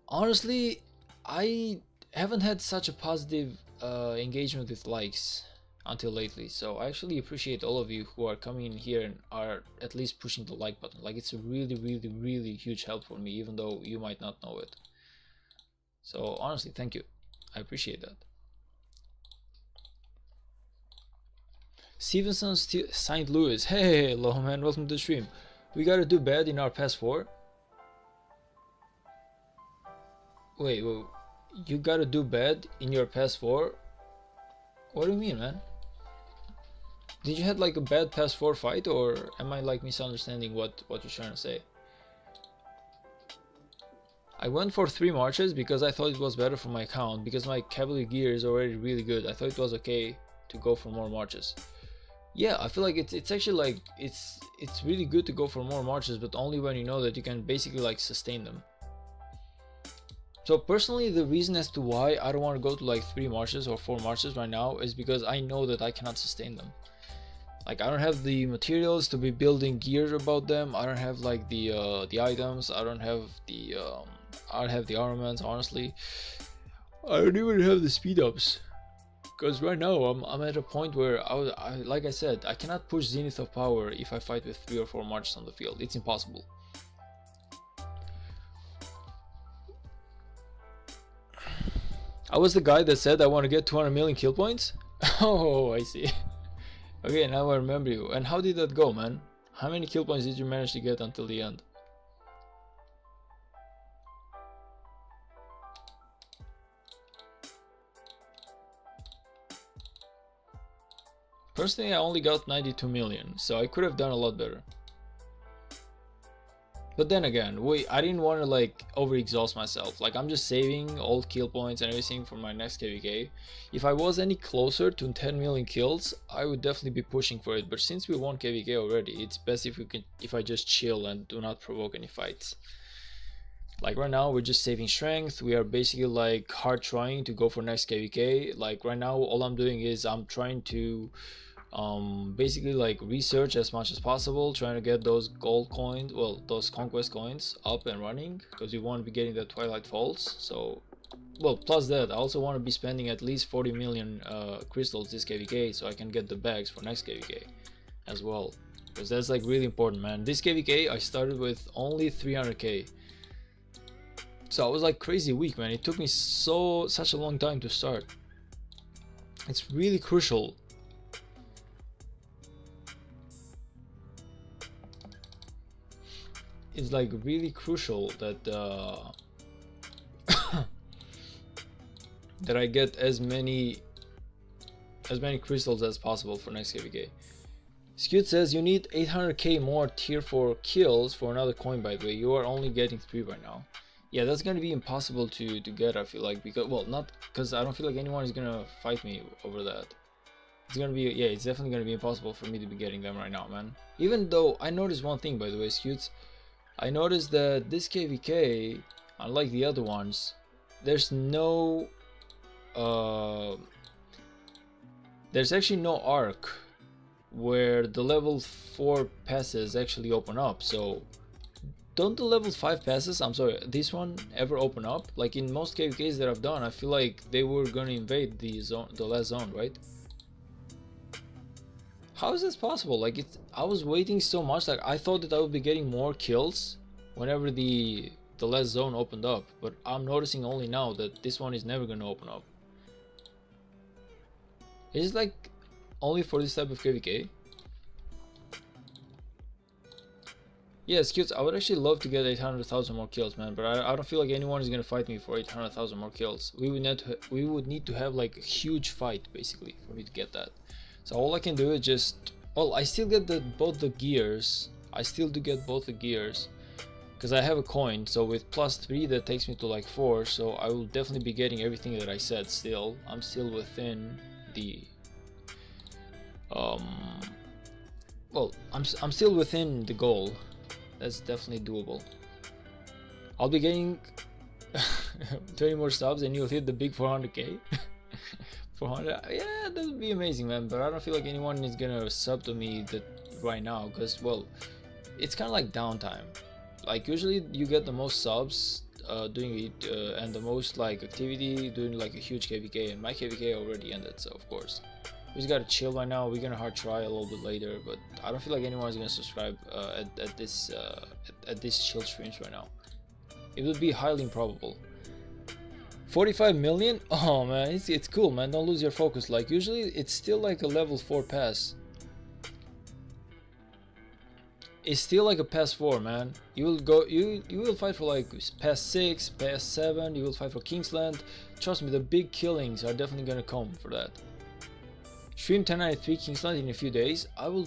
honestly, I haven't had such a positive engagement with likes until lately. So I actually appreciate all of you who are coming in here and are at least pushing the like button. Like, it's a really huge help for me, even though you might not know it. So honestly, thank you. I appreciate that. Stevenson St. Louis. Hey, hello man, welcome to the stream. We gotta do bad in our past 4. Wait, you gotta do bad in your past 4? What do you mean, man? Did you have like a bad past 4 fight, or am I like misunderstanding what you're trying to say? I went for 3 marches because I thought it was better for my account, because my cavalry gear is already really good. I thought it was okay to go for more marches. Yeah, I feel like it's actually like it's really good to go for more marches, but only when you know that you can basically like sustain them. So personally, the reason as to why I don't want to go to like 3 marches or 4 marches right now is because I know that I cannot sustain them. Like, I don't have the materials to be building gear about them. I don't have like the items. I don't have the armaments. Honestly, I don't even have the speed ups. Because right now I'm at a point where like I said, I cannot push zenith of power if I fight with 3 or 4 marches on the field. It's impossible. I was the guy that said I want to get 200 million kill points. Oh, I see. Okay, now I remember you. And how did that go, man? How many kill points did you manage to get until the end? Personally, I only got 92 million, so I could have done a lot better. But then again, I didn't want to like overexhaust myself. Like, I'm just saving all kill points and everything for my next KVK. If I was any closer to 10 million kills, I would definitely be pushing for it. But since we won KVK already, it's best if I just chill and do not provoke any fights. Like right now, we're just saving strength. We are basically like hard trying to go for next KVK. Like right now, all I'm doing is I'm trying to basically like research as much as possible, trying to get those gold coins, well, those conquest coins up and running, because we want to be getting the Twilight Falls. So, well, plus that, I also want to be spending at least 40 million crystals this KVK, so I can get the bags for next KVK as well, because that's like really important, man. This KVK I started with only 300k, so I was like crazy weak, man. It took me such a long time to start. It's really crucial. It's like really crucial that that I get as many crystals as possible for next KVK. Skewed says you need 800k more tier 4 kills for another coin. By the way, you are only getting 3 right now. Yeah, that's gonna be impossible to get, I feel like, because, well, not because I don't feel like anyone is gonna fight me over that. It's gonna be, yeah, it's definitely gonna be impossible for me to be getting them right now, man. Even though I noticed one thing, by the way, Skewed, I noticed that this KVK, unlike the other ones, there's no there's actually no arc where the level 4 passes actually open up. So don't the level 5 passes, I'm sorry, this one ever open up? Like in most KVKs that I've done, I feel like they were gonna invade the zone, the last zone, right? How is this possible? Like, I was waiting so much, like I thought that I would be getting more kills whenever the last zone opened up, but I'm noticing only now that this one is never gonna open up. Is it like only for this type of KVK? Yes, kills. I would actually love to get 800,000 more kills, man, but I don't feel like anyone is gonna fight me for 800,000 more kills. We would need to have like a huge fight basically for me to get that. So all I can do is just, well, I still get both the gears. I still do get both the gears because I have a coin. So with +3 that takes me to like 4. So I will definitely be getting everything that I said. Still, I'm still within the well, I'm still within the goal. That's definitely doable. I'll be getting 20 more subs and you'll hit the big 400k. 400, yeah, that would be amazing, man, but I don't feel like anyone is gonna sub to me that right now, because, well, it's kind of like downtime. Like usually you get the most subs doing it and the most like activity doing like a huge KVK, and my KVK already ended, so of course. We just gotta chill right now. We're gonna hard try a little bit later, but I don't feel like anyone's gonna subscribe at this chill streams right now. It would be highly improbable. 45 million? Oh man, it's cool, man. Don't lose your focus. Like usually it's still like a level 4 pass. It's still like a pass 4, man. You will fight for like pass 6, pass 7, you will fight for Kingsland. Trust me, the big killings are definitely gonna come for that. Stream 1093 Kingsland in a few days. I'll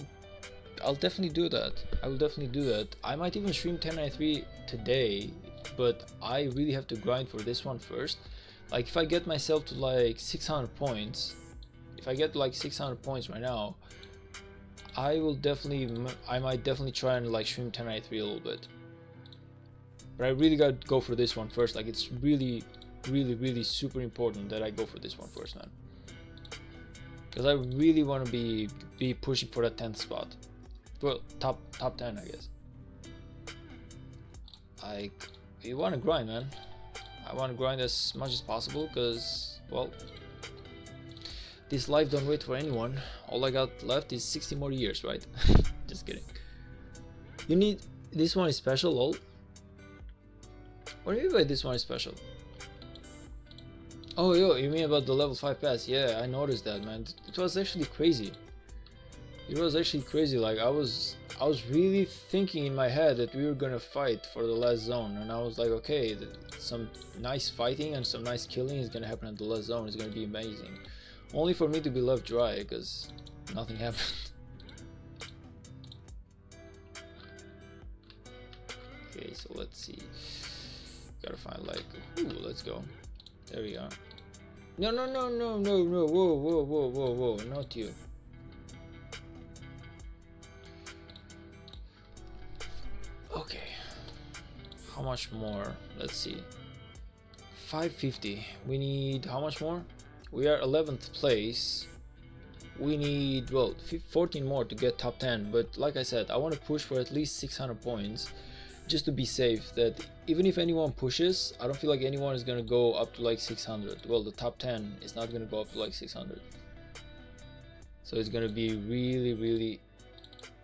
definitely do that. I will definitely do that. I might even stream 1093 today, but I really have to grind for this one first. Like if I get myself to like 600 points, if I get like 600 points right now, I might definitely try and like stream 1093 a little bit. But I really gotta go for this one first. Like it's really super important that I go for this one first, man. Because I really want to be pushing for that 10th spot. Well, top 10, I guess. Like, you want to grind, man. I want to grind as much as possible because, well, this life don't wait for anyone. All I got left is 60 more years, right? Just kidding. You need... This one is special, lol. What do you mean by this one is special? Oh, yo, you mean about the level 5 pass? Yeah, I noticed that, man. It was actually crazy. It was actually crazy. Like, I was really thinking in my head that we were gonna fight for the last zone, and I was like, okay, some nice fighting and some nice killing is gonna happen at the last zone. It's gonna be amazing. Only for me to be left dry, because nothing happened. Okay, so let's see. Gotta find like, ooh, let's go. There we are. No, whoa, not you. Okay. How much more? Let's see. 550. We need how much more? We are 11th place. We need, well, 14 more to get top 10, but like I said, I want to push for at least 600 points just to be safe, that even if anyone pushes, I don't feel like anyone is gonna go up to like 600. Well, the top 10 is not gonna go up to like 600, so it's gonna be really,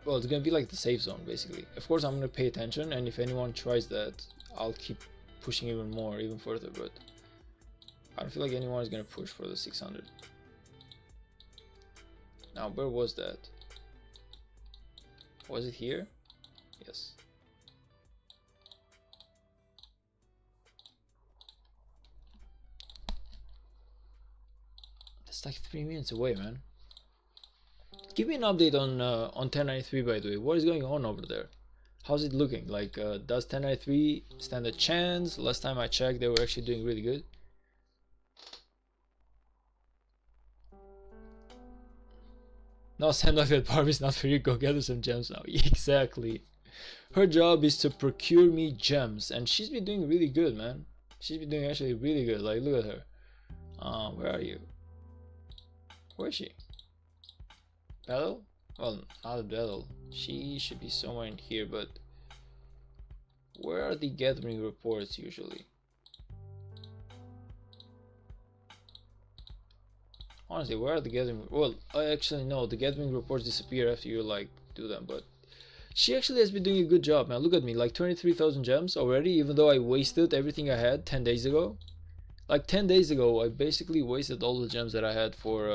well, it's gonna be like the safe zone basically. Of course I'm gonna pay attention, and if anyone tries that, I'll keep pushing even more, even further, but I don't feel like anyone is gonna push for the 600. Now, where was that? Was it here? Yes. It's like 3 minutes away, man. Give me an update on 1093, by the way. What is going on over there? How's it looking? Like, does 1093 stand a chance? Last time I checked, they were actually doing really good. No, send off at Barbie's not for you. Go gather some gems now. Exactly. Her job is to procure me gems, and she's been doing really good, man. She's been doing actually really good. Like, look at her. Where are you? Where is she? Battle? Well, not a battle. She should be somewhere in here, but where are the gathering reports usually? Honestly, where are the gathering? Well, I actually know the gathering reports disappear after you like do them, but she actually has been doing a good job, man. Look at me, like 23,000 gems already, even though I wasted everything I had 10 days ago. Like 10 days ago, I basically wasted all the gems that I had for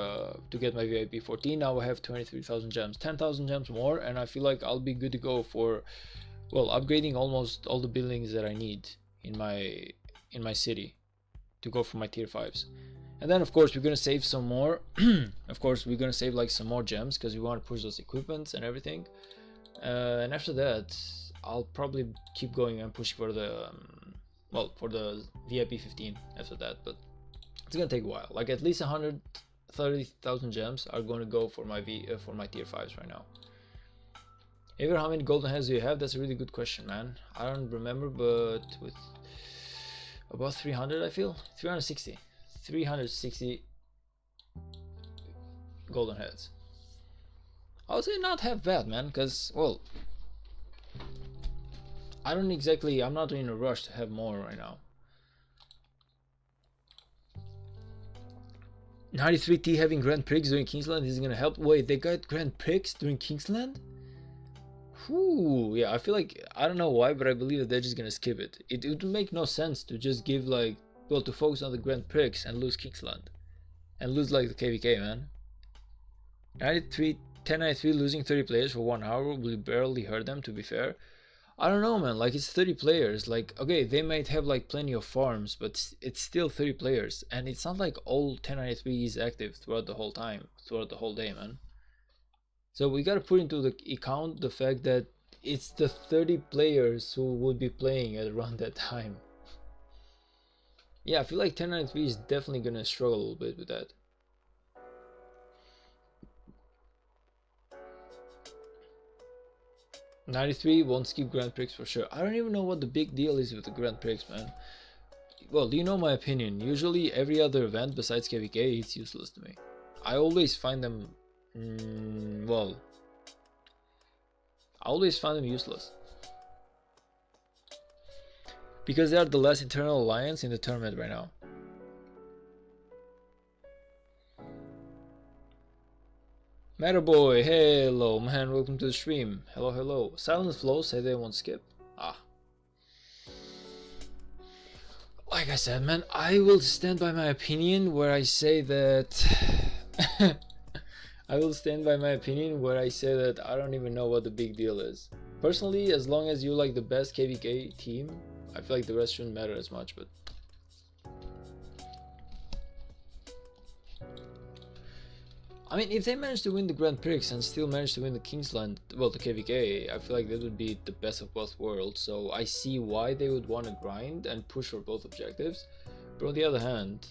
to get my VIP 14. Now I have 23,000 gems, 10,000 gems more, and I feel like I'll be good to go for, well, upgrading almost all the buildings that I need in my city to go for my tier 5s. And then of course we're gonna save some more. Of course we're gonna save like some more gems because we want to push those equipments and everything. And after that, I'll probably keep going and push for the well, for the VIP 15 after that, but it's gonna take a while. Like at least 130,000 gems are going to go for my tier 5s right now. Ever, how many golden heads do you have? That's a really good question, man. I don't remember, but with about 300, I feel 360 golden heads. I would say not half bad, man, because, well, I'm not in a rush to have more right now. 93T having Grand Prix during Kingsland is gonna help. Wait, they got Grand Prix during Kingsland? Whew, yeah, I feel like, I don't know why, but I believe that they're just gonna skip it. It would make no sense to just give like, well, to focus on the Grand Prix and lose Kingsland. And lose like the KVK, man. 1093 losing 30 players for 1 hour will barely hurt them, to be fair. I don't know, man, like it's 30 players, like, okay, they might have like plenty of farms, but it's still 30 players, and it's not like all 1093 is active throughout the whole time, throughout the whole day, man. So we gotta put into the account the fact that it's the 30 players who would be playing at around that time. Yeah, I feel like 1093 is definitely gonna struggle a little bit with that. '93 won't skip Grand Prix for sure. I don't even know what the big deal is with the Grand Prix, man. Well, do you know my opinion? Usually every other event besides KVK, it's useless to me. I always find them, well, I always find them useless. Because they are the last internal alliance in the tournament right now. Metaboy, hello man, welcome to the stream. Hello, hello. Silent Flow say they won't skip. Ah. Like I said, man, I will stand by my opinion where I say that I will stand by my opinion where I say that I don't even know what the big deal is. Personally, as long as you like the best KVK team, I feel like the rest shouldn't matter as much, but I mean, if they manage to win the Grand Prix and still manage to win the Kingsland, well, the KVK, I feel like that would be the best of both worlds. So I see why they would want to grind and push for both objectives. But on the other hand,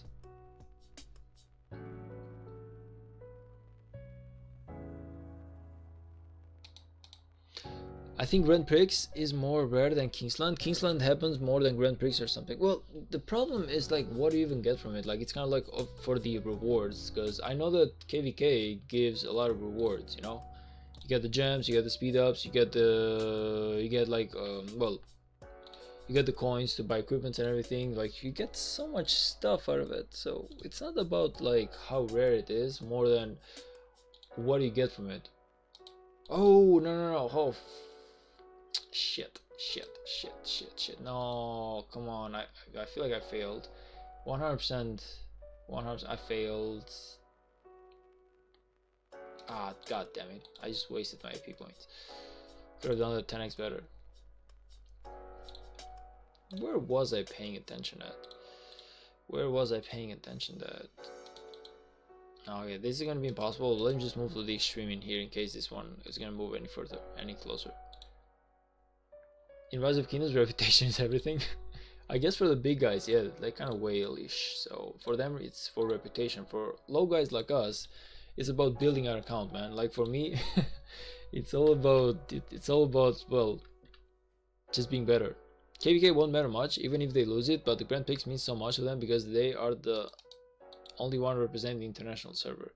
I think Grand Prix is more rare than Kingsland. Kingsland happens more than Grand Prix or something. Well, the problem is like, what do you even get from it? Like, it's kind of like for the rewards, because I know that KVK gives a lot of rewards. You know, you get the gems, you get the speed ups, you get like well, you get the coins to buy equipment and everything. Like, you get so much stuff out of it. So it's not about like how rare it is, more than what do you get from it. Oh no! Oh. Shit. No, come on. I feel like I failed. 100%. I failed. Ah, god damn it. I just wasted my AP points. Could have done the 10x better. Where was I paying attention at? Okay, this is gonna be impossible. Let me just move to the extreme in here in case this one is gonna move any further, any closer. In Rise of Kingdoms, reputation is everything. I guess for the big guys, yeah, they're kind of whale-ish. So for them, it's for reputation. For low guys like us, it's about building our account, man. Like for me, it's all about well, just being better. KVK won't matter much, even if they lose it. But the Grand Prix means so much to them because they are the only one representing the international server.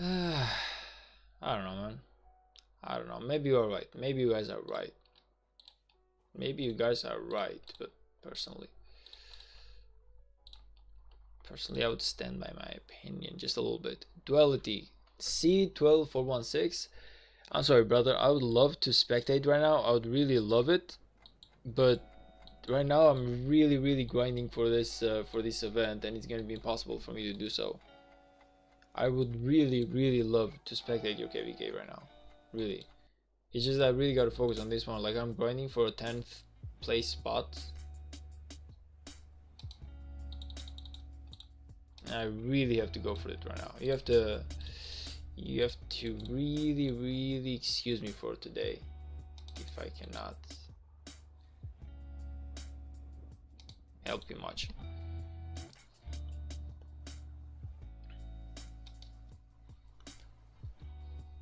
I don't know, man. I don't know. Maybe you're right. Maybe you guys are right. But personally, I would stand by my opinion just a little bit. Duality C12403. I'm sorry, brother. I would love to spectate right now. I would really love it, but right now I'm really grinding for this event, and it's gonna be impossible for me to do so. I would really love to spectate your KVK right now. Really. It's just that I really gotta focus on this one. Like, I'm grinding for a 10th place spot. And I really have to go for it right now. You have to really excuse me for today if I cannot help you much.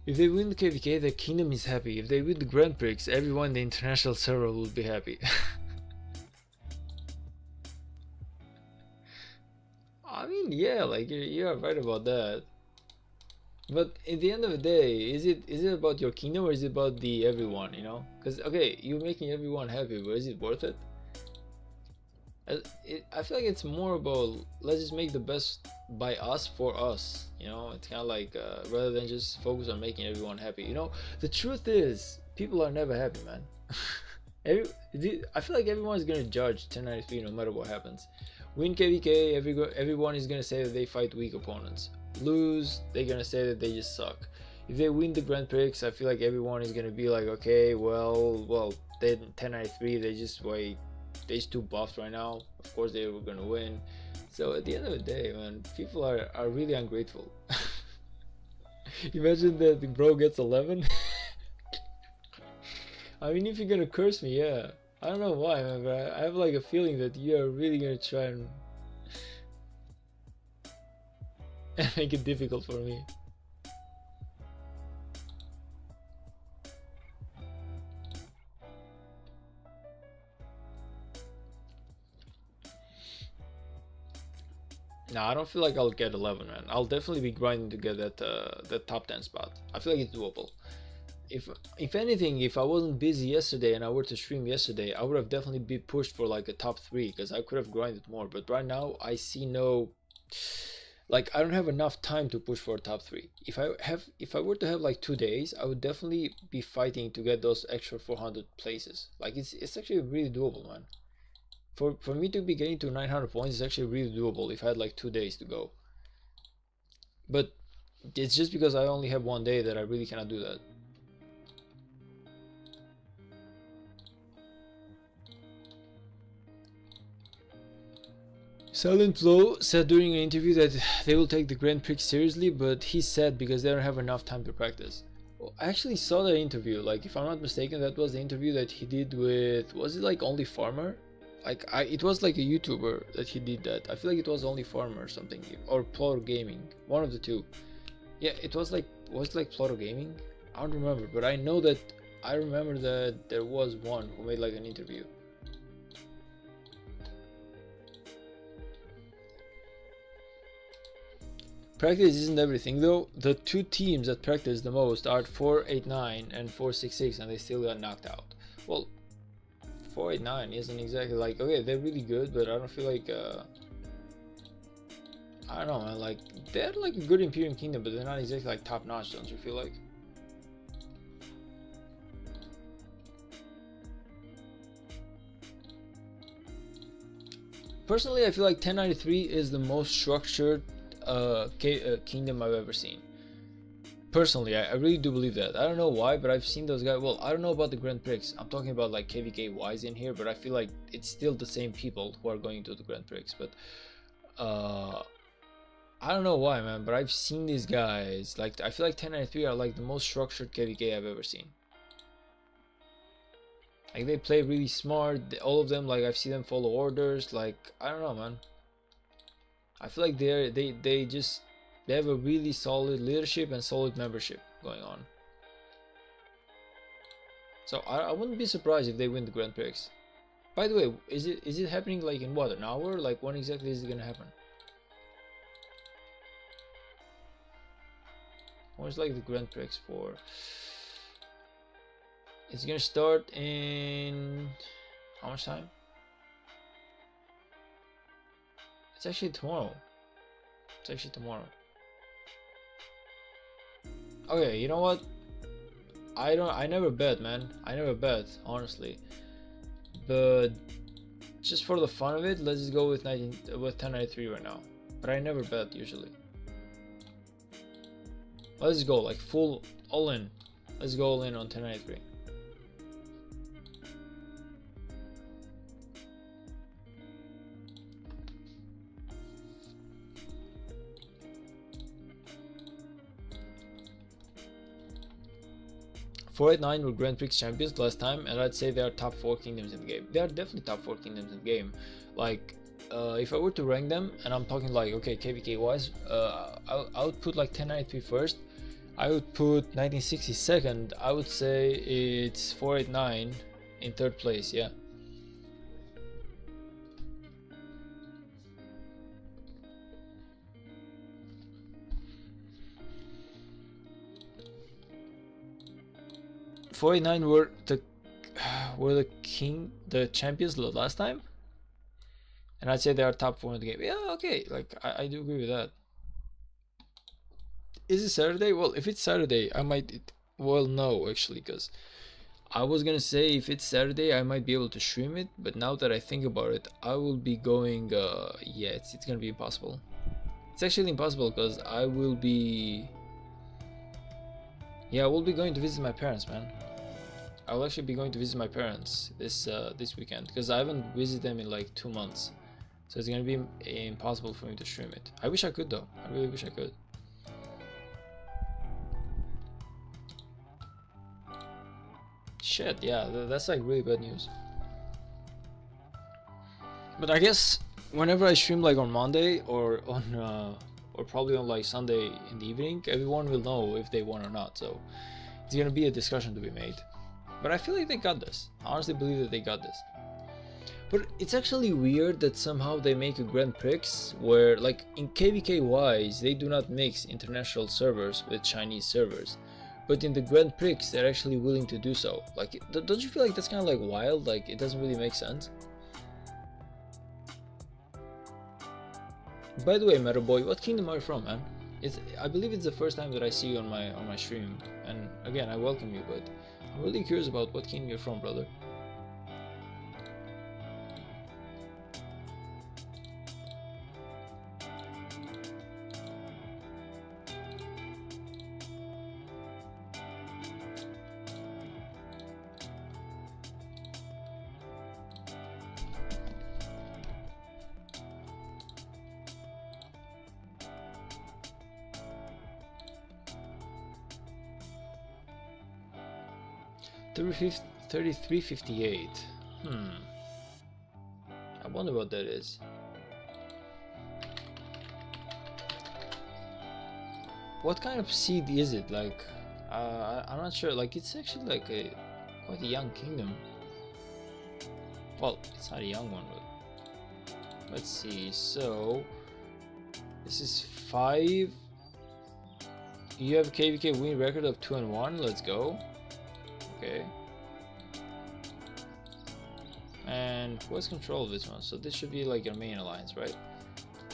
If they win the KVK, the kingdom is happy. If they win the Grand Prix, everyone in the international server will be happy. I mean, yeah, like you're right about that. But at the end of the day, is it about your kingdom or is it about the everyone? You know, because okay, you're making everyone happy, but is it worth it? I feel like it's more about let's just make the best by us for us. You know, it's kind of like rather than just focus on making everyone happy. You know, the truth is people are never happy, man. Every, I feel like everyone is gonna judge 1093 no matter what happens. Win KVK, everyone is gonna say that they fight weak opponents. Lose, they're gonna say that they just suck. If they win the Grand Prix, I feel like everyone is gonna be like, okay, well, then 1093, they just too buffed right now. Of course, they were gonna win. So at the end of the day, man, people are really ungrateful. Imagine that the bro gets 11. I mean, if you're gonna curse me, yeah. I don't know why, man, but I have like a feeling that you are really gonna try and make it difficult for me. Nah, I don't feel like I'll get 11, man. I'll definitely be grinding to get that top 10 spot. I feel like it's doable. If if anything, if I wasn't busy yesterday and I were to stream yesterday, I would have definitely been pushed for like a top 3 because I could have grinded more. But right now, I see no, like I don't have enough time to push for a top 3. If I were to have like 2 days, I would definitely be fighting to get those extra 400 places. Like it's actually really doable, man. For me to be getting to 900 points is actually really doable if I had like 2 days to go. But it's just because I only have 1 day that I really cannot do that. Silent Flow said during an interview that they will take the Grand Prix seriously, but he's sad because they don't have enough time to practice. Well, I actually saw that interview. Like, if I'm not mistaken, that was the interview that he did with, was it like Only Farmer? It was like a YouTuber that he did that. I feel like it was Only Farmer or something, or Pluto Gaming, one of the two. Yeah, it was like Pluto Gaming. I don't remember, but I remember that there was one who made like an interview. Practice isn't everything though. The two teams that practice the most are 489 and 466, and they still got knocked out. Well, 489 isn't exactly like, okay, they're really good, but I don't feel like I don't know, man, like they're like a good Imperium Kingdom, but they're not exactly like top notch, don't you feel like? Personally, I feel like 1093 is the most structured kingdom I've ever seen. Personally, I really do believe that. I don't know why, but I've seen those guys. Well, I don't know about the Grand Prix. I'm talking about like KVK Wise in here, but I feel like it's still the same people who are going to the Grand Prix. But I don't know why, man. But I've seen these guys. Like I feel like 1093 are like the most structured KVK I've ever seen. Like they play really smart. All of them, like I've seen them follow orders. Like I don't know, man. I feel like they have a really solid leadership and solid membership going on. So I wouldn't be surprised if they win the Grand Prix. By the way, is it happening like in what, an hour? Like when exactly is it gonna happen? What's like the Grand Prix for? It's gonna start in how much time? It's actually tomorrow. It's actually tomorrow. Okay, you know what? I never bet, man. I never bet, honestly. But just for the fun of it, let's just go with 1093 right now. But I never bet usually. Let's go like full all in. Let's go all in on 1093. 489 were Grand Prix champions last time, and I'd say they are top 4 kingdoms in the game. They are definitely top 4 kingdoms in the game. Like, if I were to rank them, and I'm talking like, okay, KVK wise, I would put like 1093 first. I would put 1960 second. I would say it's 489 in third place, yeah. 49 were the champions the last time, and I'd say they are top 4 in the game. Yeah, okay, like I do agree with that. Is it Saturday? Well, if it's Saturday, I might. Well, no, actually, because I was gonna say if it's Saturday, I might be able to stream it, but now that I think about it, I will be going. Yeah, it's gonna be impossible. It's actually impossible because I will be. Yeah, I will be going to visit my parents, man. I will actually be going to visit my parents this weekend because I haven't visited them in like 2 months, so it's gonna be impossible for me to stream it. I wish I could though. I really wish I could. Shit, yeah, that's like really bad news. But I guess whenever I stream like on Monday or probably on like Sunday in the evening, everyone will know if they won or not. So it's gonna be a discussion to be made. But I feel like they got this. I honestly believe that they got this. But it's actually weird that somehow they make a Grand Prix where, like, in KVK wise, they do not mix international servers with Chinese servers. But in the Grand Prix, they're actually willing to do so. Like, don't you feel like that's kind of like wild? Like, it doesn't really make sense. By the way, Meta Boy, what kingdom are you from, man? I believe it's the first time that I see you on my stream, and again, I welcome you. But I'm really curious about what kingdom you're from, brother. 3358. I wonder what that is. What kind of seed is it? Like, I'm not sure. Like, it's actually like quite a young kingdom. Well, it's not a young one, but let's see. So this is 5. You have a KVK win record of 2-1. Let's go. Okay. And who has control of this one? So this should be like your main alliance, right?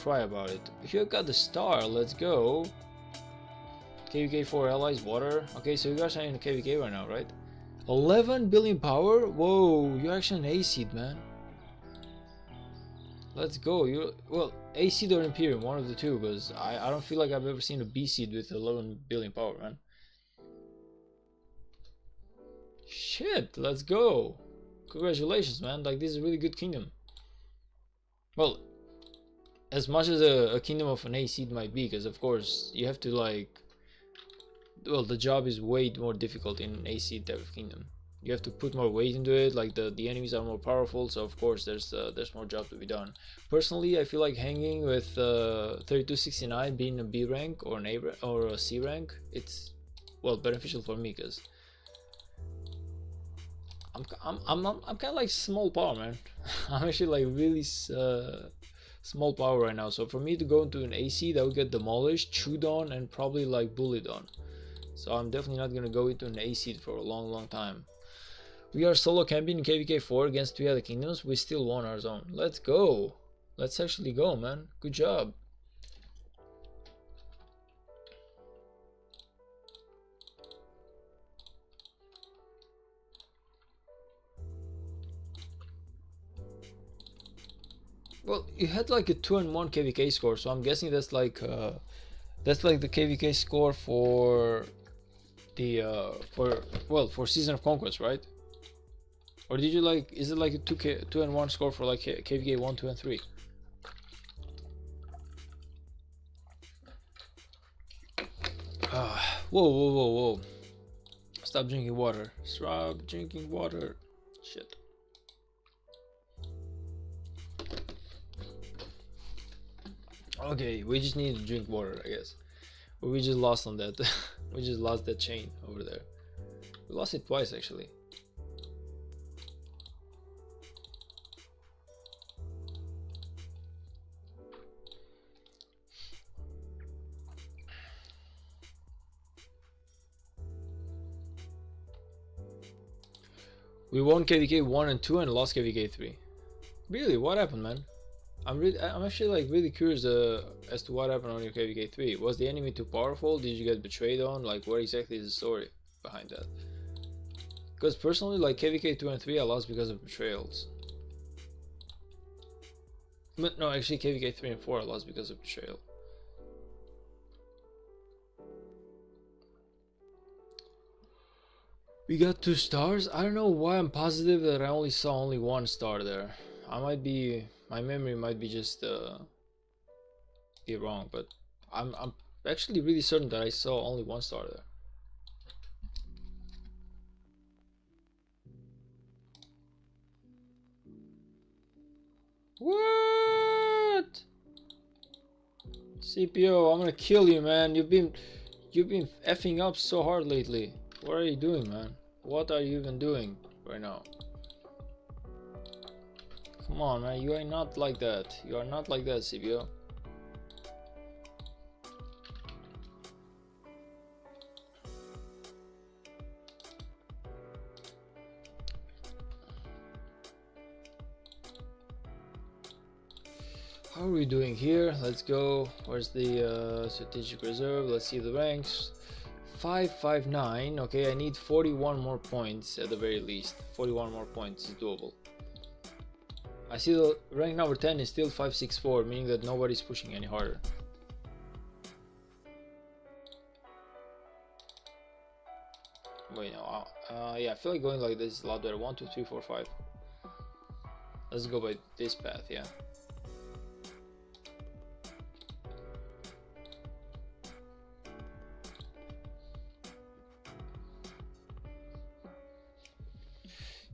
Cry about it. If you got the star, let's go. KVK 4 allies, water. Okay, so you guys are in the KVK right now, right? 11 billion power? Whoa, you're actually an A seed, man. Let's go. Well, A seed or Imperium, one of the two, because I don't feel like I've ever seen a B seed with 11 billion power, man. Shit, let's go. Congratulations, man. Like, this is a really good kingdom. Well, as much as a kingdom of an A seed might be, because of course you have to like, well, the job is way more difficult in an A seed type of kingdom. You have to put more weight into it. Like the enemies are more powerful, so of course there's more job to be done. Personally, I feel like hanging with 3269 being a B rank or an A or a C rank, it's, well, beneficial for me because I'm kind of like small power, man. I'm actually like really small power right now. So for me to go into an AC, that would get demolished, chewed on, and probably like bullied on. So I'm definitely not gonna go into an AC for a long time. We are solo camping in KVK 4 against 3 other kingdoms. We still won our zone. Let's go. Let's actually go, man. Good job. Well, you had like a 2-1 KVK score, so I'm guessing that's like the KVK score for the for Season of Conquest, right? Or did you like, is it like a 2-1 score for like KVK 1, 2, and 3? Whoa. Stop drinking water. Stop drinking water. Shit. Okay, we just need to drink water, I guess. But we just lost on that. We just lost that chain over there. We lost it twice, actually. We won KVK 1 and 2 and lost KVK 3. Really, what happened, man? I'm actually like really curious as to what happened on your KVK 3. Was the enemy too powerful? Did you get betrayed on? Like, what exactly is the story behind that? Because personally, like KVK 2 and 3 I lost because of betrayals. But no, actually KVK 3 and 4 I lost because of betrayal. We got 2 stars. I don't know why I'm positive that I only saw only 1 star there. I might be, my memory might be just be wrong, but I'm actually really certain that I saw only 1 star there. What? CPO, I'm gonna kill you, man. You've been effing up so hard lately. What are you doing, man? What are you even doing right now? Come on, man. You are not like that. You are not like that, CPO. How are we doing here? Let's go. Where's the strategic reserve? Let's see the ranks. 559. Okay, I need 41 more points at the very least. 41 more points is doable. I see the rank number 10 is still 564, meaning that nobody's pushing any harder. Wait, no. Yeah, I feel like going like this is a lot better. 1, 2, 3, 4, 5. Let's go by this path, yeah.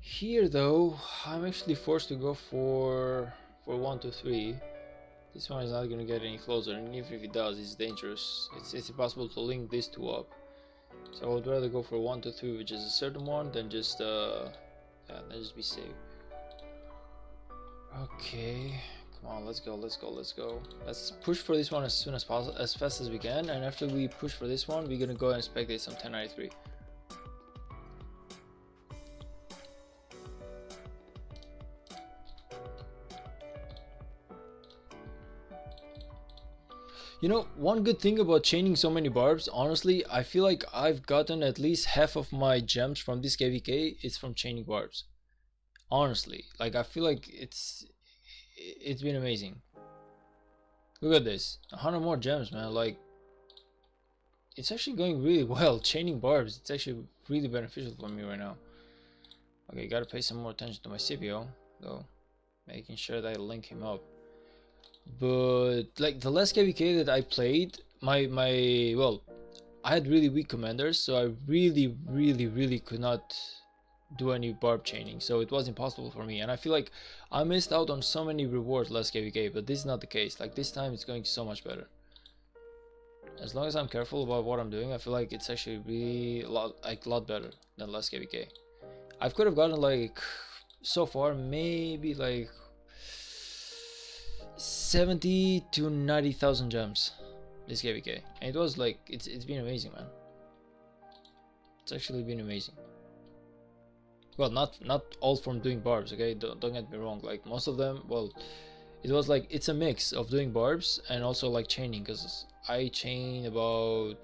Here though, I'm actually forced to go for 1, 2, 3. This one is not gonna get any closer, and even if it does, it's dangerous. It's impossible to link these two up. So I would rather go for 1, 2, 3, which is a certain one, than just yeah, let's just be safe. Okay, come on, let's go, let's go, let's go. Let's push for this one as soon as possible, as fast as we can, and after we push for this one, we're gonna go and spectate some 1093. You know, one good thing about chaining so many barbs, honestly, I feel like I've gotten at least half of my gems from this KVK, it's from chaining barbs. Honestly, like I feel like it's been amazing. Look at this, 100 more gems, man. Like, it's actually going really well. Chaining barbs, it's actually really beneficial for me right now. Okay, gotta pay some more attention to my CPO, though, making sure that I link him up. But like the last KVK that I played, well, I had really weak commanders, so I really could not do any barb chaining, so it was impossible for me, and I feel like I missed out on so many rewards last KVK, but this is not the case. Like this time it's going so much better. As long as I'm careful about what I'm doing, I feel like it's actually really a lot better than last KVK. I could have gotten like so far maybe like 70 to 90,000 gems this KVK, and it was like it's been amazing, man. It's actually been amazing. Well, not all from doing barbs, okay, don't get me wrong. Like most of them, well, it was like it's a mix of doing barbs and also like chaining, because I chain about,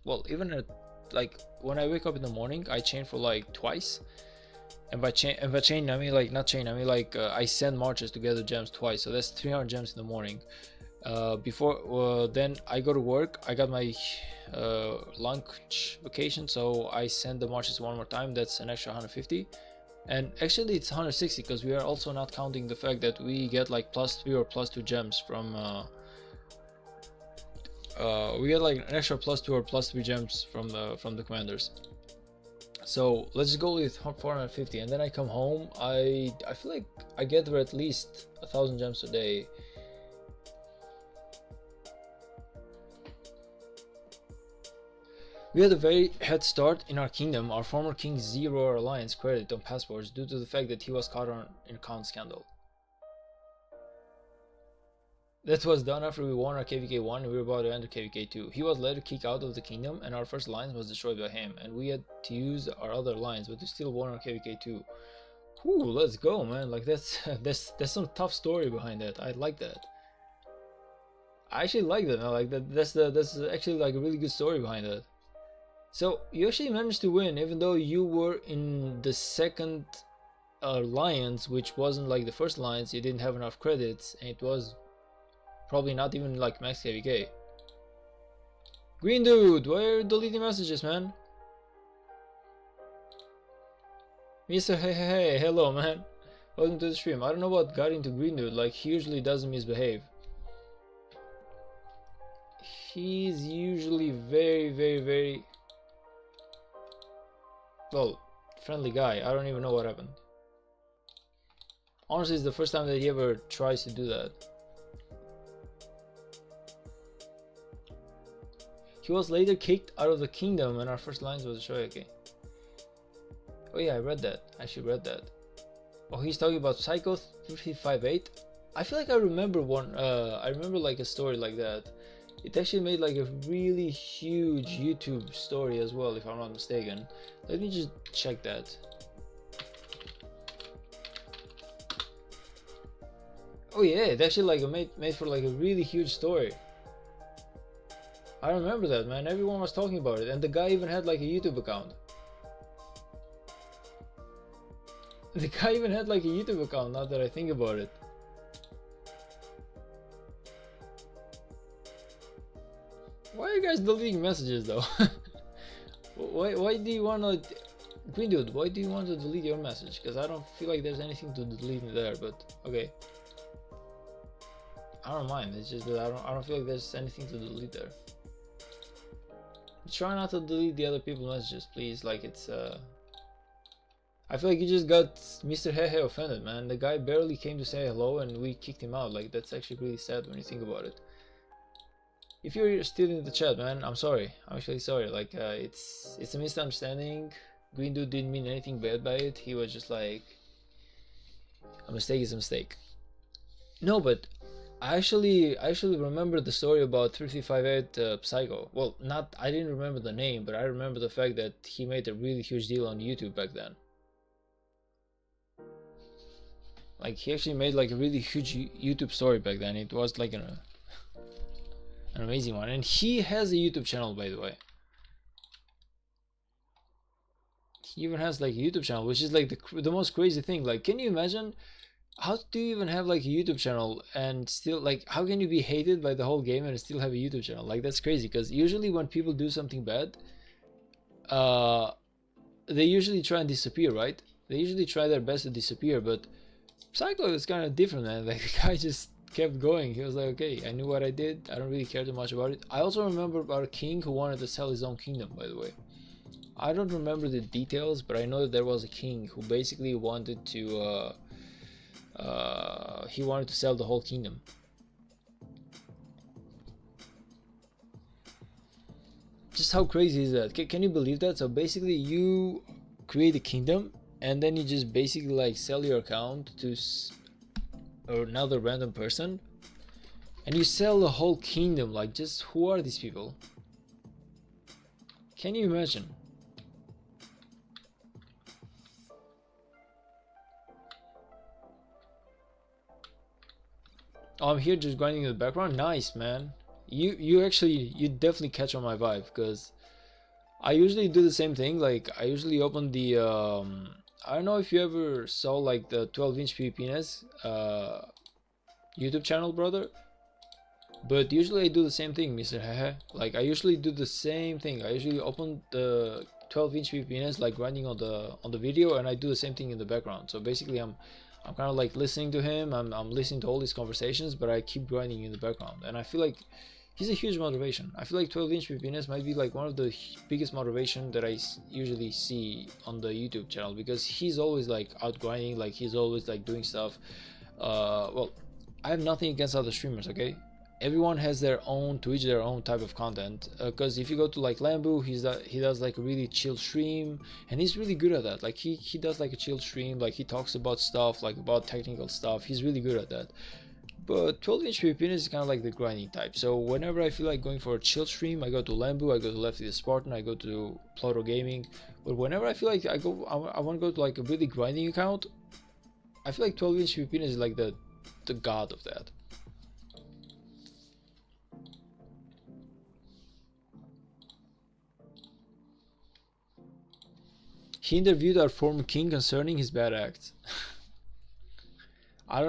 well, even at like when I wake up in the morning I chain for like twice. And by chain I mean like not chain, I mean like I send marches to gather gems twice, so that's 300 gems in the morning. Before then I go to work, I got my lunch vacation, so I send the marches one more time, that's an extra 150. And actually it's 160 because we are also not counting the fact that we get like +3 or +2 gems from we get like an extra +2 or +3 gems from the commanders. So let's just go with 450, and then I come home. I feel like I get at least 1,000 gems a day. We had a very head start in our kingdom. Our former king zero our alliance credit on passports due to the fact that he was caught in a con scandal. That was done after we won our KVK 1 and we were about to enter KVK 2. He was later kicked out of the kingdom and our first alliance was destroyed by him, and we had to use our other alliance, but we still won our KVK 2. Ooh, let's go, man. Like that's that's some tough story behind that. I like that. I actually like that. I like that. That's actually like a really good story behind that. So you actually managed to win, even though you were in the second alliance, which wasn't like the first alliance. You didn't have enough credits, and it was probably not even like max KVK. Green dude, why are you deleting messages, man? Mr. Hey, hello, man. Welcome to the stream. I don't know what got into Green dude. Like, he usually doesn't misbehave. He's usually very well, friendly guy. I don't even know what happened. Honestly, it's the first time that he ever tries to do that. He was later kicked out of the kingdom and our first alliance was destroyed. Okay. Oh yeah, I read that. I actually read that. Oh, he's talking about Psycho 358. I feel like I remember one. I remember like a story like that. It actually made like a really huge YouTube story as well, if I'm not mistaken. Let me just check that. Oh yeah, it actually like made for like a really huge story. I remember that, man. Everyone was talking about it, and the guy even had like a YouTube account. The guy even had like a YouTube account, now that I think about it. Why are you guys deleting messages though? why do you want to... Green dude, why do you want to delete your message? Because I don't feel like there's anything to delete in there, but okay. I don't mind, it's just that I don't feel like there's anything to delete there. Try not to delete the other people's messages, please. Like, it's I feel like you just got Mr. Hehe offended, man. The guy barely came to say hello and we kicked him out. Like, that's actually really sad when you think about it. If you're still in the chat, man, I'm sorry. I'm actually sorry. Like, it's a misunderstanding. Green dude didn't mean anything bad by it. He was just like, a mistake is a mistake. No, but I actually remember the story about 3358 Psycho. Well, I didn't remember the name, but I remember the fact that he made a really huge deal on YouTube back then. Like, he actually made like a really huge YouTube story back then. It was like an amazing one, and he has a YouTube channel, by the way. He even has like a YouTube channel, which is like the most crazy thing. Like, can you imagine? How do you even have like a YouTube channel and still, like, how can you be hated by the whole game and still have a YouTube channel? Like, that's crazy, because usually when people do something bad, they usually try and disappear, right? They usually try their best to disappear, but Psycho is kind of different, man. Like, the guy just kept going. He was like, okay, I knew what I did. I don't really care too much about it. I also remember about a king who wanted to sell his own kingdom, by the way. I don't remember the details, but I know that there was a king who basically wanted to he wanted to sell the whole kingdom. Just how crazy is that? Can you believe that? So basically you create a kingdom and then you just basically like sell your account to another random person and you sell the whole kingdom. Like, just who are these people? Can you imagine? Oh, I'm here just grinding in the background. Nice, man. You definitely catch on my vibe, because I usually do the same thing. Like, I usually open the I don't know if you ever saw like the 12-inch PvPness YouTube channel, brother, but usually I do the same thing, Mr. Hehe. Like, I usually do the same thing. I usually open the 12-inch PvPness, like grinding on the video, and I do the same thing in the background. So basically I'm kind of like listening to him. I'm listening to all these conversations, but I keep grinding in the background, and I feel like he's a huge motivation. I feel like 12-inch PvPness might be like one of the biggest motivation that I usually see on the YouTube channel, because he's always like out grinding. Like, he's always like doing stuff. Well, I have nothing against other streamers, okay? Everyone has their own, to each their own type of content, because if you go to like Lambu, he does like a really chill stream, and he's really good at that. Like, he does like a chill stream, like he talks about stuff, like about technical stuff. He's really good at that. But 12-inch Philippines is kind of like the grinding type. So whenever I feel like going for a chill stream, I go to Lambu, I go to Lefty the Spartan, I go to Pluto Gaming. But whenever I feel like I want to go to like a really grinding account, I feel like 12-inch Philippines is like the god of that. He interviewed our former king concerning his bad acts. I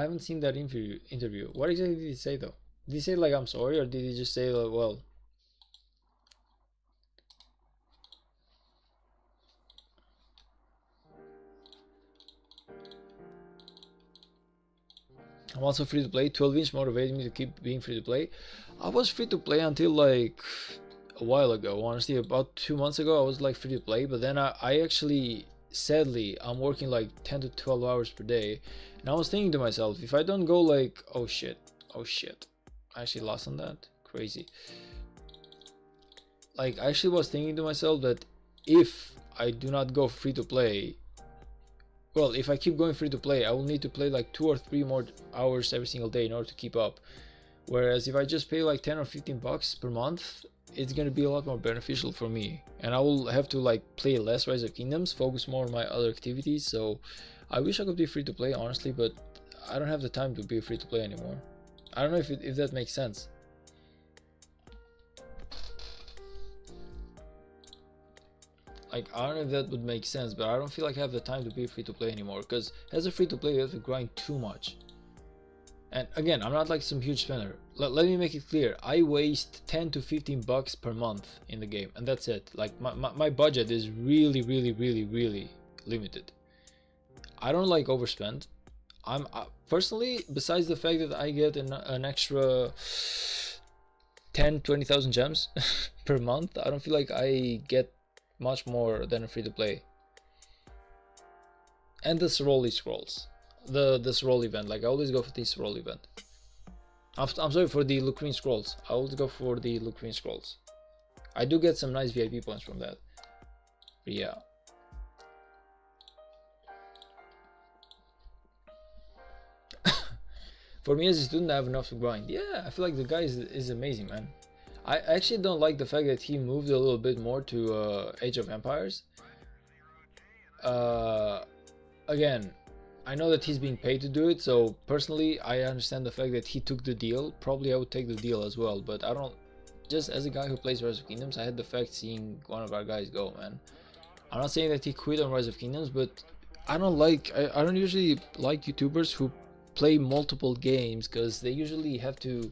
haven't seen that interview. What exactly did he say though? Did he say like I'm sorry, or did he just say like, well? I'm also free to play. 12-inch motivated me to keep being free to play. I was free to play until like a while ago. Honestly, about 2 months ago, I was like free to play. But then I actually, sadly, I'm working like 10 to 12 hours per day, and I was thinking to myself, if I don't go like, oh shit, I actually lost on that. Crazy. Like I actually was thinking to myself that if I do not go free to play, well, if I keep going free to play, I will need to play like 2 or 3 more hours every single day in order to keep up. Whereas if I just pay like 10 or 15 bucks per month, it's gonna be a lot more beneficial for me, and I will have to like play less Rise of Kingdoms, focus more on my other activities. So I wish I could be free to play, honestly, but I don't have the time to be free to play anymore. I don't know if that makes sense. Like, I don't know if that would make sense, but I don't feel like I have the time to be free to play anymore, because as a free to play you have to grind too much. And again, I'm not like some huge spender. Let me make it clear, I waste 10 to 15 bucks per month in the game, and that's it. Like my budget is really limited. I don't like overspend. I'm personally, besides the fact that I get an extra 10-20,000 gems per month, I don't feel like I get much more than a free to play. And the Soroli scrolls, the scroll event, like I always go for the scroll event. I'm sorry, for the Lucrine scrolls. I always go for the Lucrine scrolls. I do get some nice VIP points from that. But yeah. For me as a student, I have enough to grind. Yeah, I feel like the guy is amazing, man. I actually don't like the fact that he moved a little bit more to Age of Empires. Again, I know that he's being paid to do it, so personally I understand the fact that he took the deal. Probably I would take the deal as well, but I don't, just as a guy who plays Rise of Kingdoms, I had the fact seeing one of our guys go, man. I'm not saying that he quit on Rise of Kingdoms, but I don't usually like YouTubers who play multiple games, because they usually have to,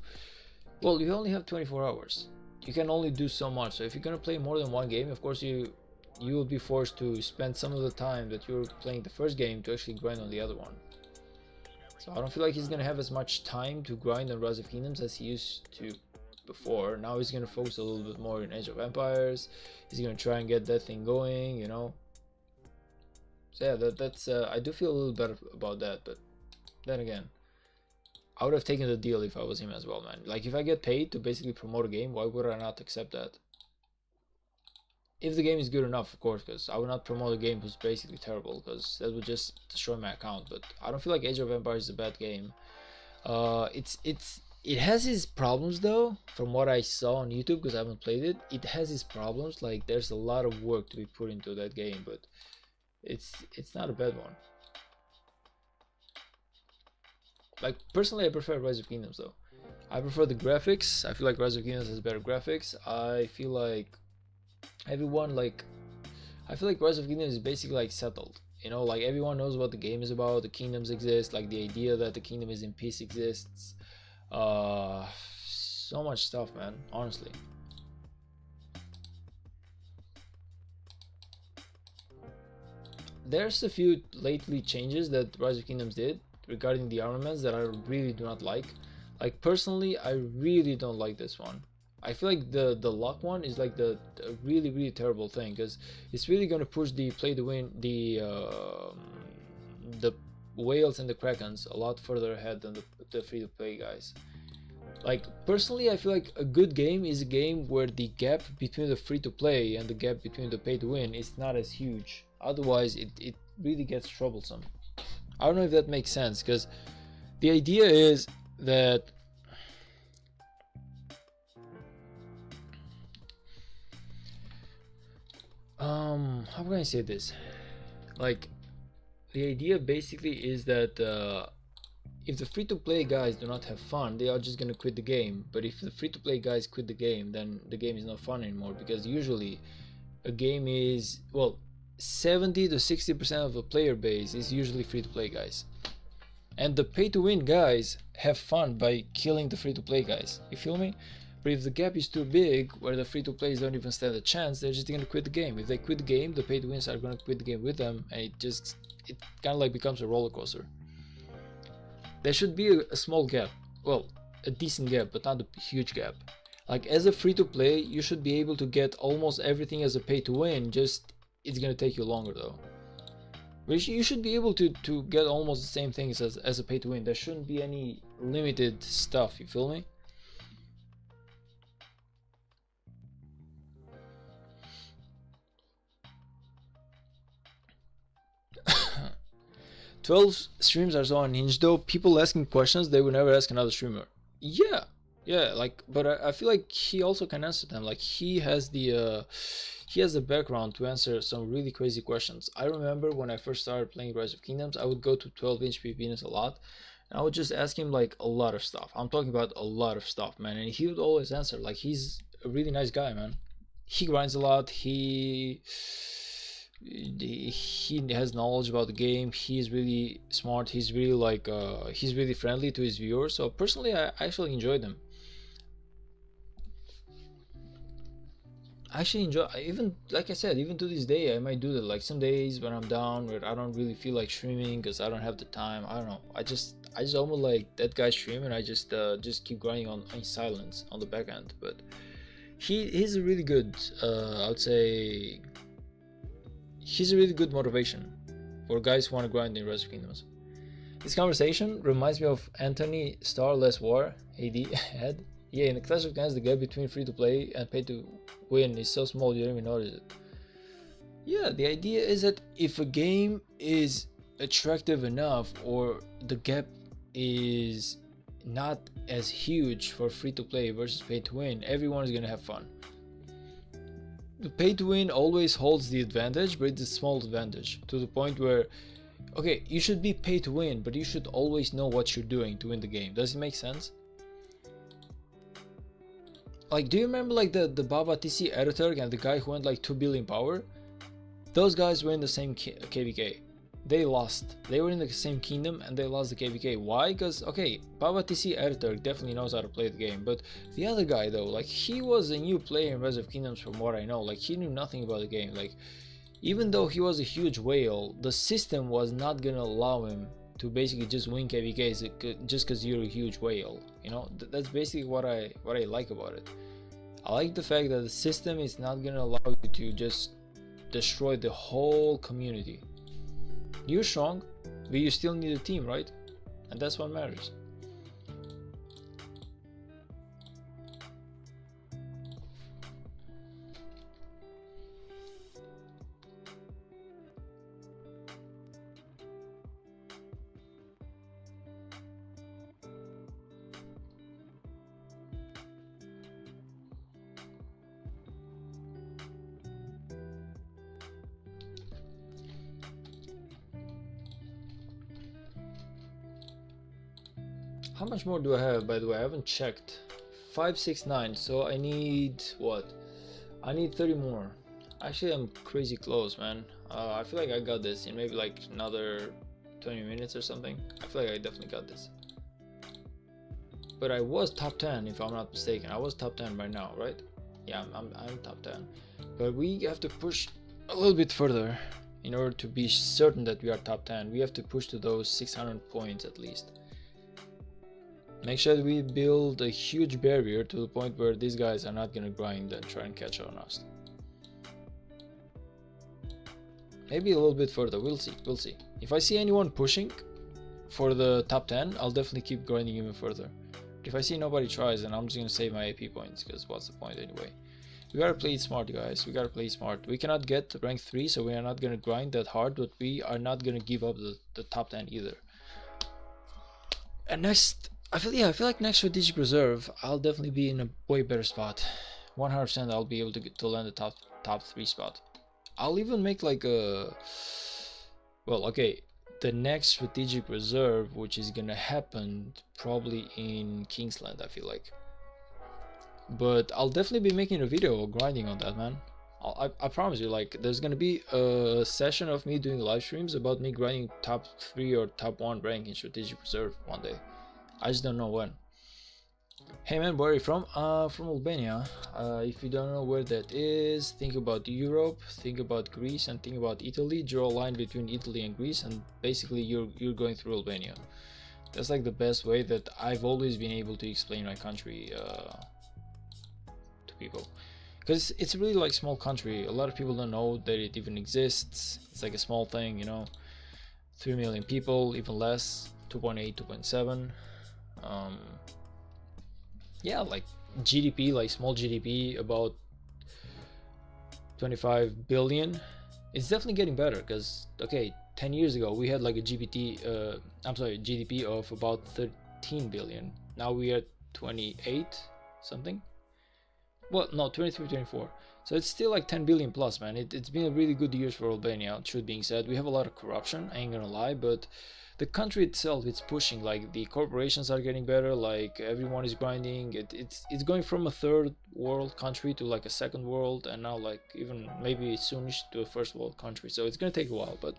well, you only have 24 hours. You can only do so much. So if you're gonna play more than one game, of course you will be forced to spend some of the time that you're playing the first game to actually grind on the other one. So I don't feel like he's gonna have as much time to grind on Rise of Kingdoms as he used to before. Now he's gonna focus a little bit more in Age of Empires. He's gonna try and get that thing going, you know. So yeah, that's I do feel a little better about that, but then again, I would have taken the deal if I was him as well, man. Like, if I get paid to basically promote a game, why would I not accept that? If the game is good enough, of course, because I would not promote a game who's basically terrible, because that would just destroy my account. But I don't feel like Age of Empires is a bad game. It has its problems though, from what I saw on YouTube, because I haven't played it. It has its problems, like there's a lot of work to be put into that game, but it's not a bad one. Like, personally I prefer Rise of Kingdoms though. I prefer the graphics. I feel like Rise of Kingdoms has better graphics. I feel like everyone, like, I feel like Rise of Kingdoms is basically like settled. You know, like everyone knows what the game is about. The kingdoms exist. Like the idea that the kingdom is in peace exists. So much stuff, man. Honestly. There's a few lately changes that Rise of Kingdoms did regarding the armaments that I really do not like. Like, personally, I really don't like this one. I feel like the luck one is like the really terrible thing, because it's really going to push the play to win, the whales and the krakens a lot further ahead than the free to play guys. Like, personally, I feel like a good game is a game where the gap between the free to play and the gap between the pay to win is not as huge. Otherwise it really gets troublesome. I don't know if that makes sense, because the idea is, that how can I say this? Like, the idea basically is that if the free-to-play guys do not have fun, they are just gonna quit the game. But if the free-to-play guys quit the game, then the game is not fun anymore, because usually a game is, well, 70 to 60% of the player base is usually free-to-play guys, and the pay-to-win guys have fun by killing the free-to-play guys. You feel me? But if the gap is too big, where the free-to-plays don't even stand a chance, they're just gonna quit the game. If they quit the game, the pay-to-wins are gonna quit the game with them, and it kind of like becomes a roller coaster. There should be a small gap, well, a decent gap, but not a huge gap. Like, as a free-to-play, you should be able to get almost everything as a pay-to-win, just it's gonna take you longer though. But you should be able to get almost the same things as a pay-to-win. There shouldn't be any limited stuff, you feel me? 12 streams are so unhinged though. People asking questions they would never ask another streamer. Yeah, like, but I feel like he also can answer them. Like, he has the background to answer some really crazy questions. I remember when I first started playing Rise of Kingdoms, I would go to 12-inch PvPness a lot, and I would just ask him like a lot of stuff. I'm talking about a lot of stuff, man, and he would always answer. Like, he's a really nice guy, man. He grinds a lot. He has knowledge about the game. He's really smart. He's really like he's really friendly to his viewers. So personally, I actually enjoyed him. I actually enjoy, even like I said, even to this day I might do that. Like, some days when I'm down, where I don't really feel like streaming because I don't have the time, I don't know, I just almost like that guy stream, and I just keep grinding on in silence on the back end. But he's a really good I would say he's a really good motivation for guys who want to grind in Rise of Kingdoms. This conversation reminds me of Anthony Star Less War AD head. Yeah, in the Clash of Clans, the gap between free to play and pay to win is so small you don't even notice it. Yeah, the idea is that if a game is attractive enough, or the gap is not as huge for free to play versus pay to win, everyone is gonna have fun. The pay to win always holds the advantage, but it's a small advantage, to the point where, okay, you should be pay to win, but you should always know what you're doing to win the game. Does it make sense? Like, do you remember like the Baba TC editor and the guy who went like 2 billion power? Those guys were in the same KVK. They lost. They were in the same kingdom and they lost the KVK. Why? Because, okay, Baba TC editor definitely knows how to play the game, but the other guy though, like, he was a new player in Rise of Kingdoms from what I know. Like, he knew nothing about the game. Like, even though he was a huge whale, the system was not gonna allow him to basically just win KVKs just because you're a huge whale. You know, that's basically what I like about it. I like the fact that the system is not gonna allow you to just destroy the whole community. You're strong, but you still need a team, right? And that's what matters. How much more do I have, by the way? I haven't checked. 569, so I need what? I need 30 more. Actually, I'm crazy close, man. I feel like I got this in maybe like another 20 minutes or something. I feel like I definitely got this. But I was top 10 if I'm not mistaken. I was top 10 right now, right? Yeah, I'm top 10. But we have to push a little bit further in order to be certain that we are top 10. We have to push to those 600 points at least. Make sure that we build a huge barrier to the point where these guys are not gonna grind and try and catch on us. Maybe a little bit further, we'll see. If I see anyone pushing for the top 10, I'll definitely keep grinding even further. But if I see nobody tries, then I'm just gonna save my AP points, because what's the point anyway? We gotta play it smart, guys. We gotta play it smart. We cannot get rank 3, so we are not gonna grind that hard, but we are not gonna give up the top 10 either. And next, I feel like next strategic reserve, I'll definitely be in a way better spot. 100% I'll be able to get to land the top 3 spot. I'll even make like a, well, okay, the next strategic reserve, which is gonna happen probably in Kingsland, I feel like. But I'll definitely be making a video grinding on that, man. I promise you, like, there's gonna be a session of me doing live streams about me grinding top 3 or top 1 rank in strategic reserve one day. I just don't know when. Hey man, where are you from? From Albania. If you don't know where that is, think about Europe, think about Greece, and think about Italy. Draw a line between Italy and Greece, and basically you're going through Albania. That's like the best way that I've always been able to explain my country to people, because it's really like small country. A lot of people don't know that it even exists. It's like a small thing, you know. 3 million people, even less, 2.8, 2.7. Yeah, like GDP, like small GDP, about 25 billion. It's definitely getting better, because okay, 10 years ago we had like a GDP of about 13 billion. Now we are 28 something. Well, no, 23, 24. So it's still like 10 billion plus, man. It's been a really good years for Albania, truth being said. We have a lot of corruption, I ain't gonna lie, but the country itself, it's pushing. Like, the corporations are getting better, like everyone is grinding. It's going from a third world country to like a second world, and now like even maybe soonish to a first world country. So it's gonna take a while, but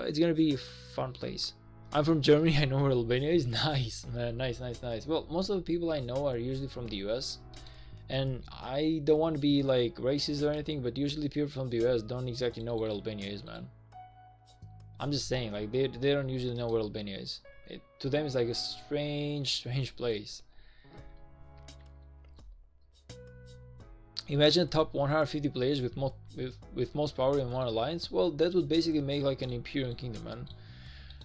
it's gonna be a fun place. I'm from Germany. I know where Albania is. Nice, man. Nice. Well, most of the people I know are usually from the US, and I don't want to be like racist or anything, but usually people from the US don't exactly know where Albania is, man. I'm just saying, like, they don't usually know where Albania is. To them it's like a strange place. Imagine top 150 players with most power in one alliance. Well, that would basically make like an Imperium Kingdom, man.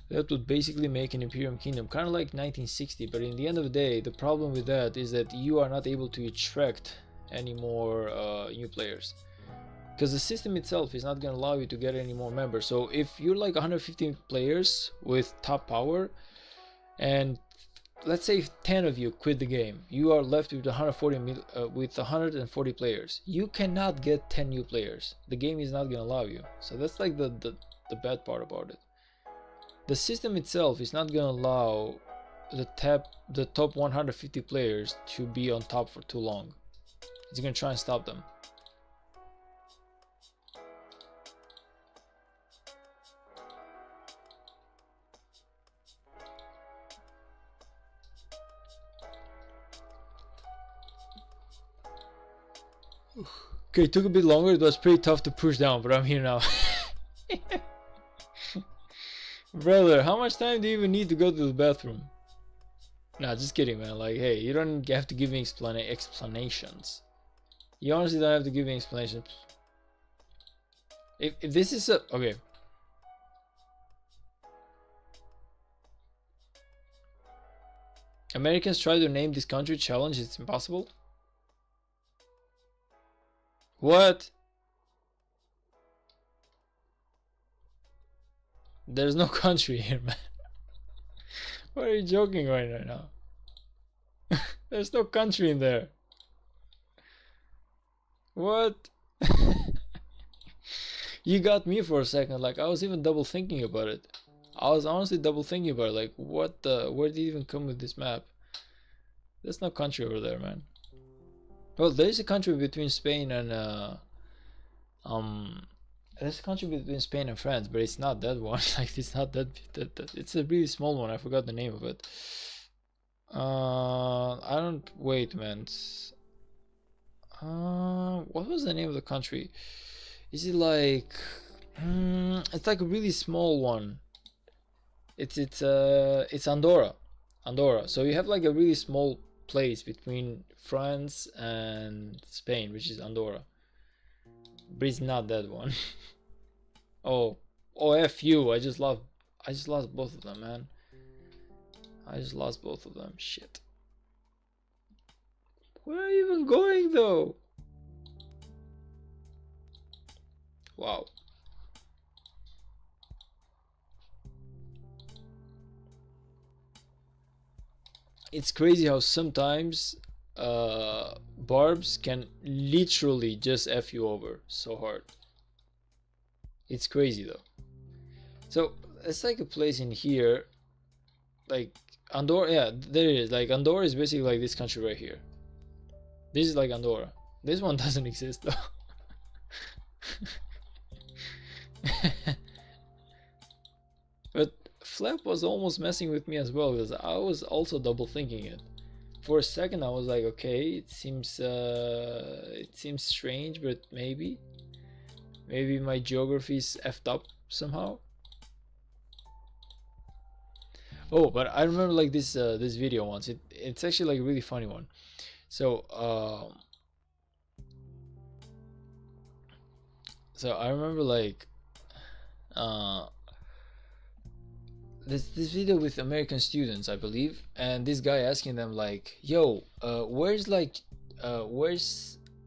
That would basically make an Imperium Kingdom, kind of like 1960. But in the end of the day, the problem with that is that you are not able to attract any more new players, because the system itself is not going to allow you to get any more members. So if you're like 115 players with top power, and let's say 10 of you quit the game, you are left with 140 players. You cannot get 10 new players. The game is not going to allow you. So that's like the bad part about it. The system itself is not going to allow the top 150 players to be on top for too long. It's going to try and stop them. Okay, it took a bit longer. It was pretty tough to push down, but I'm here now. Brother, how much time do you even need to go to the bathroom? Nah, just kidding, man. Like, hey, you don't have to give me explanations. You honestly don't have to give me explanations. If this is a... Okay. Americans try to name this country challenge. It's impossible. What? There's no country here, man. What are you joking right now? There's no country in there. What? You got me for a second. Like, I was even double thinking about it. I was honestly double thinking about it. Like, what the... Where did you even come with this map? There's no country over there, man. Well, there's a country between Spain and there's a country between Spain and France, but it's not that one. Like, it's not that it's a really small one. I forgot the name of it. I don't... Wait, man. What was the name of the country? Is it like... it's like a really small one. It's Andorra. So you have like a really small place between France and Spain, which is Andorra. But it's not that one. oh F you. I just lost both of them, man. I just lost both of them. Shit. Where are you even going though? Wow. It's crazy how sometimes barbs can literally just f you over so hard. It's crazy though. So it's like a place in here, like Andorra. Yeah, there it is. Like Andorra is basically like this country right here. This is like Andorra. This one doesn't exist though. But Flap was almost messing with me as well because I was also double thinking it. For a second, I was like, okay, it seems strange, but maybe my geography's effed up somehow. Oh, but I remember like this video once. It's actually like a really funny one. So so I remember like uh this video with American students, I believe, and this guy asking them like, "Yo, where's?" I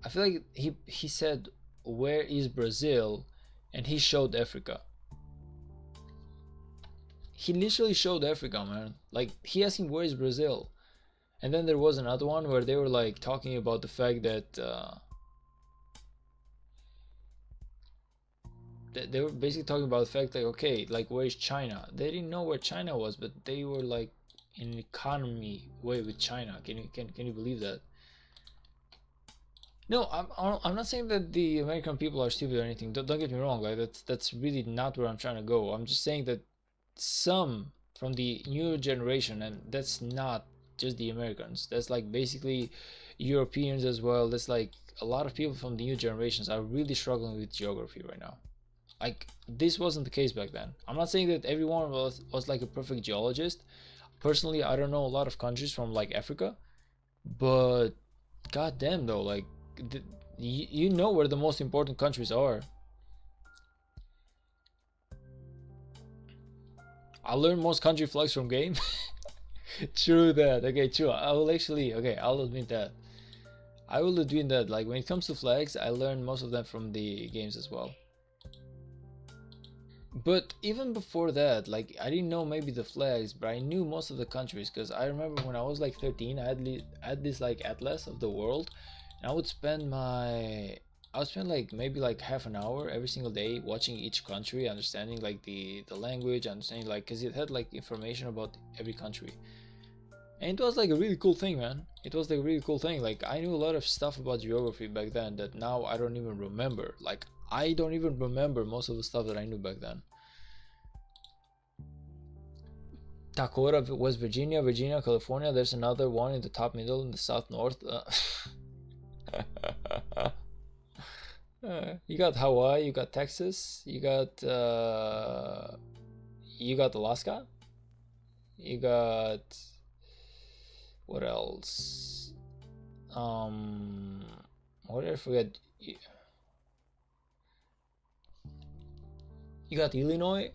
feel like he said, "Where is Brazil?" and he showed Africa. He literally showed Africa, man. Like he asking, "Where is Brazil?" And then there was another one where they were like talking about the fact that they were basically talking about the fact like, okay, like where's China? They didn't know where China was, but they were like in an economy way with China. Can you believe that? No, I'm not saying that the American people are stupid or anything. Don't get me wrong. Like that's really not where I'm trying to go. I'm just saying that some from the new generation, and that's not just the Americans. That's like basically Europeans as well. That's like a lot of people from the new generations are really struggling with geography right now. Like this wasn't the case back then. I'm not saying that everyone was like a perfect geologist. Personally, I don't know a lot of countries from like Africa, but goddamn though, like you know where the most important countries are. I learned most country flags from game. True that. Okay, true. I will actually. Okay, I'll admit that. I will admit that. Like when it comes to flags, I learned most of them from the games as well. But even before that, like I didn't know maybe the flags, but I knew most of the countries because I remember when I was like 13, I had this like atlas of the world, and I would spend like maybe like half an hour every single day watching each country, understanding like the language, understanding like because it had like information about every country, and it was like a really cool thing, man. It was like a really cool thing. Like I knew a lot of stuff about geography back then that now I don't even remember. Like I don't even remember most of the stuff that I knew back then. Takora, West Virginia, Virginia, California. There's another one in the top middle in the south north. You got Hawaii, you got Texas, you got Alaska, you got what else? Um, what did I forget? You got Illinois.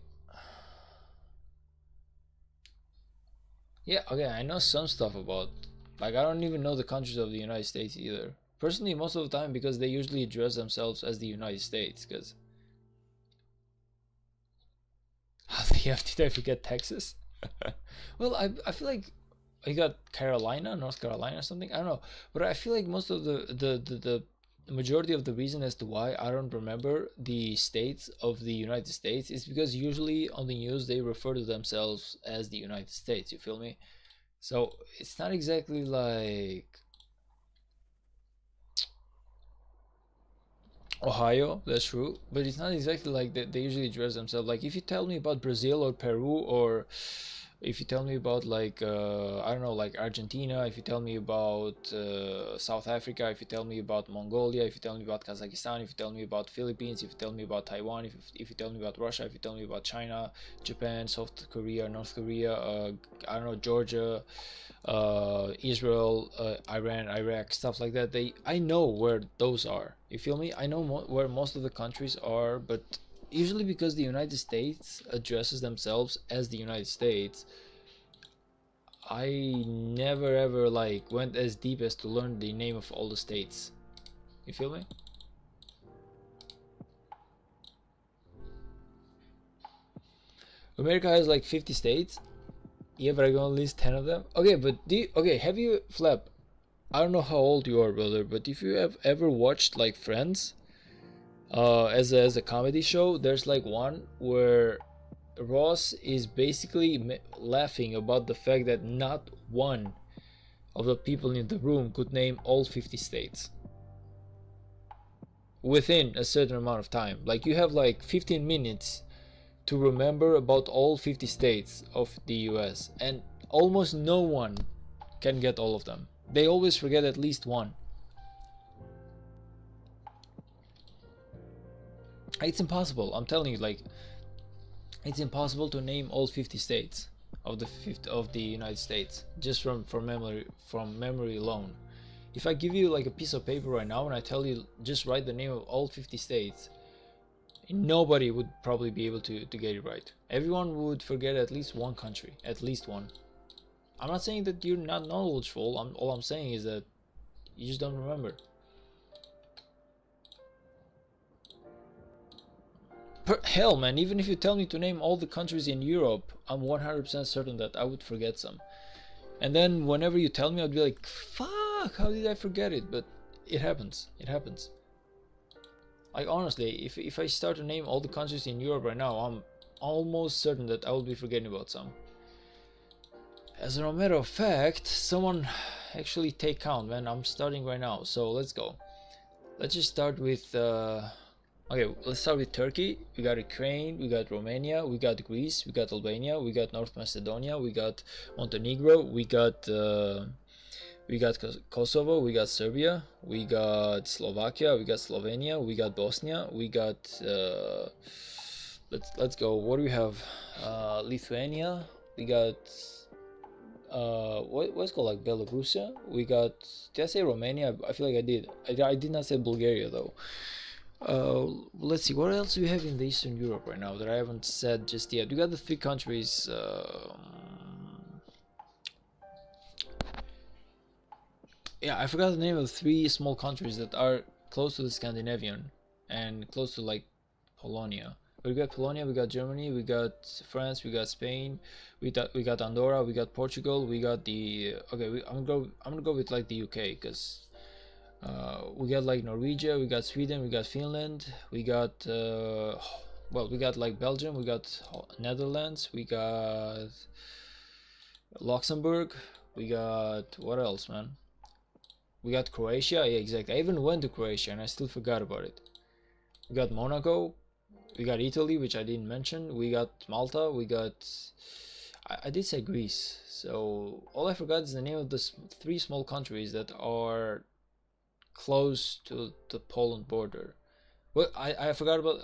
Yeah, okay, I know some stuff about. Like, I don't even know the countries of the United States either. Personally, most of the time, because they usually address themselves as the United States. Because how the F did I forget Texas? Well, I feel like you got Carolina, North Carolina, or something. I don't know, but I feel like most of the majority of the reason as to why I don't remember the states of the United States is because usually on the news they refer to themselves as the United States. You feel me? So it's not exactly like Ohio, that's true, but it's not exactly like that they usually dress themselves. Like if you tell me about Brazil or Peru, or if you tell me about like I don't know, like Argentina, if you tell me about South Africa, if you tell me about Mongolia, if you tell me about Kazakhstan, if you tell me about Philippines, if you tell me about Taiwan, if you tell me about Russia, if you tell me about China, Japan, South Korea, North Korea, I don't know, Georgia, Israel, Iran, Iraq, stuff like that. I know where those are. You feel me? I know where most of the countries are, but usually because the United States addresses themselves as the United States, I never ever like went as deep as to learn the name of all the states. You feel me? America has like 50 states. Yeah, but I can only list 10 of them. Okay, but okay, have you, Flap, I don't know how old you are, brother, but if you have ever watched like Friends, as a comedy show, there's like one where Ross is basically laughing about the fact that not one of the people in the room could name all 50 states within a certain amount of time. Like you have like 15 minutes to remember about all 50 states of the US, and almost no one can get all of them. They always forget at least one. It's impossible. I'm telling you, like, it's impossible to name all 50 states of the United States just from memory alone. If I give you like a piece of paper right now and I tell you just write the name of all 50 states, nobody would probably be able to get it right. Everyone would forget at least one country, at least one. I'm not saying that you're not knowledgeable. All I'm saying is that you just don't remember. Hell, man, even if you tell me to name all the countries in Europe, I'm 100% certain that I would forget some. And then whenever you tell me, I'd be like, fuck, how did I forget it? But it happens. It happens. Like, honestly, if I start to name all the countries in Europe right now, I'm almost certain that I will be forgetting about some. As a matter of fact, someone actually take count, man. I'm starting right now, so let's go. Let's just start with okay, let's start with Turkey. We got Ukraine, we got Romania, we got Greece, we got Albania, we got North Macedonia, we got Montenegro, we got Kosovo, we got Serbia, we got Slovakia, we got Slovenia, we got Bosnia, we got let's go. What do we have? Lithuania, we got what's called like Belarusia. We got, did I say Romania? I feel like I did. I did not say Bulgaria though. Let's see, what else do we have in the Eastern Europe right now that I haven't said just yet? We got the three countries. Yeah, I forgot the name of the three small countries that are close to the Scandinavian and close to like Polonia. We got Polonia, we got Germany, we got France, we got Spain, we got Andorra, we got Portugal, we got the okay. I'm gonna go with like the UK because we got like Norwegia, we got Sweden, we got Finland, we got well, we got like Belgium, we got Netherlands, we got Luxembourg, we got what else, man? We got Croatia, yeah, exactly. I even went to Croatia and I still forgot about it. We got Monaco, we got Italy, which I didn't mention. We got Malta, we got. I did say Greece, so all I forgot is the name of the three small countries that are close to the Poland border. Well, I forgot about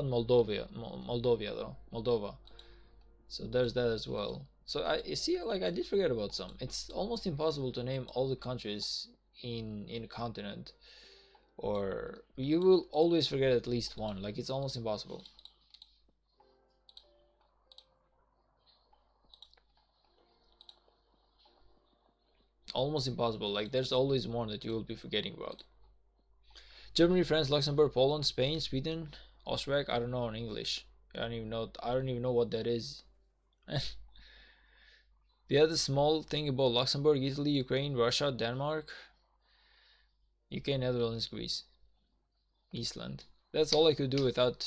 Moldova though, Moldova. So there's that as well. So you see, like I did forget about some. It's almost impossible to name all the countries in a continent, or you will always forget at least one. Like it's almost impossible. Almost impossible. Like there's always one that you will be forgetting about. Germany, France, Luxembourg, Poland, Spain, Sweden, Austria. I don't know in English. I don't even know. I don't even know what that is. The other small thing about Luxembourg, Italy, Ukraine, Russia, Denmark, UK, Netherlands, Greece, Iceland. That's all I could do without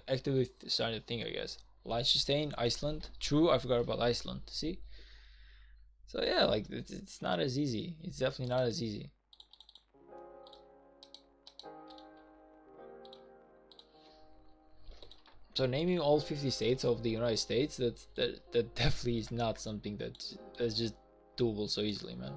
actively starting to think, I guess. Liechtenstein, Iceland. True, I forgot about Iceland. See? So yeah, like it's not as easy. It's definitely not as easy. So naming all 50 states of the United States, that definitely is not something that's just doable so easily, man.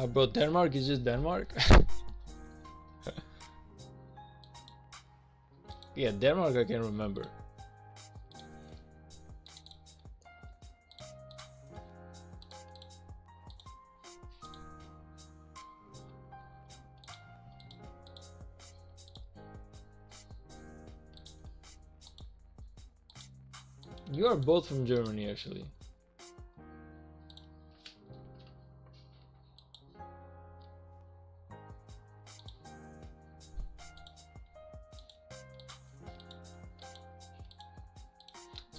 Bro, Denmark is just Denmark. Yeah, Denmark I can remember. You are both from Germany, actually.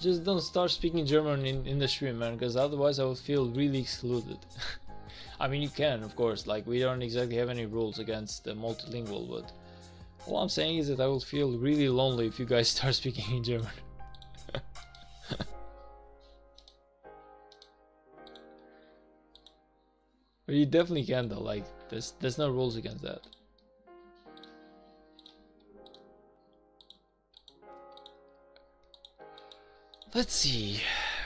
Just don't start speaking German in the stream, man, because otherwise I will feel really excluded. I mean, you can, of course, like, we don't exactly have any rules against the multilingual, but all I'm saying is that I will feel really lonely if you guys start speaking in German. But you definitely can, though, like, there's no rules against that. Let's see,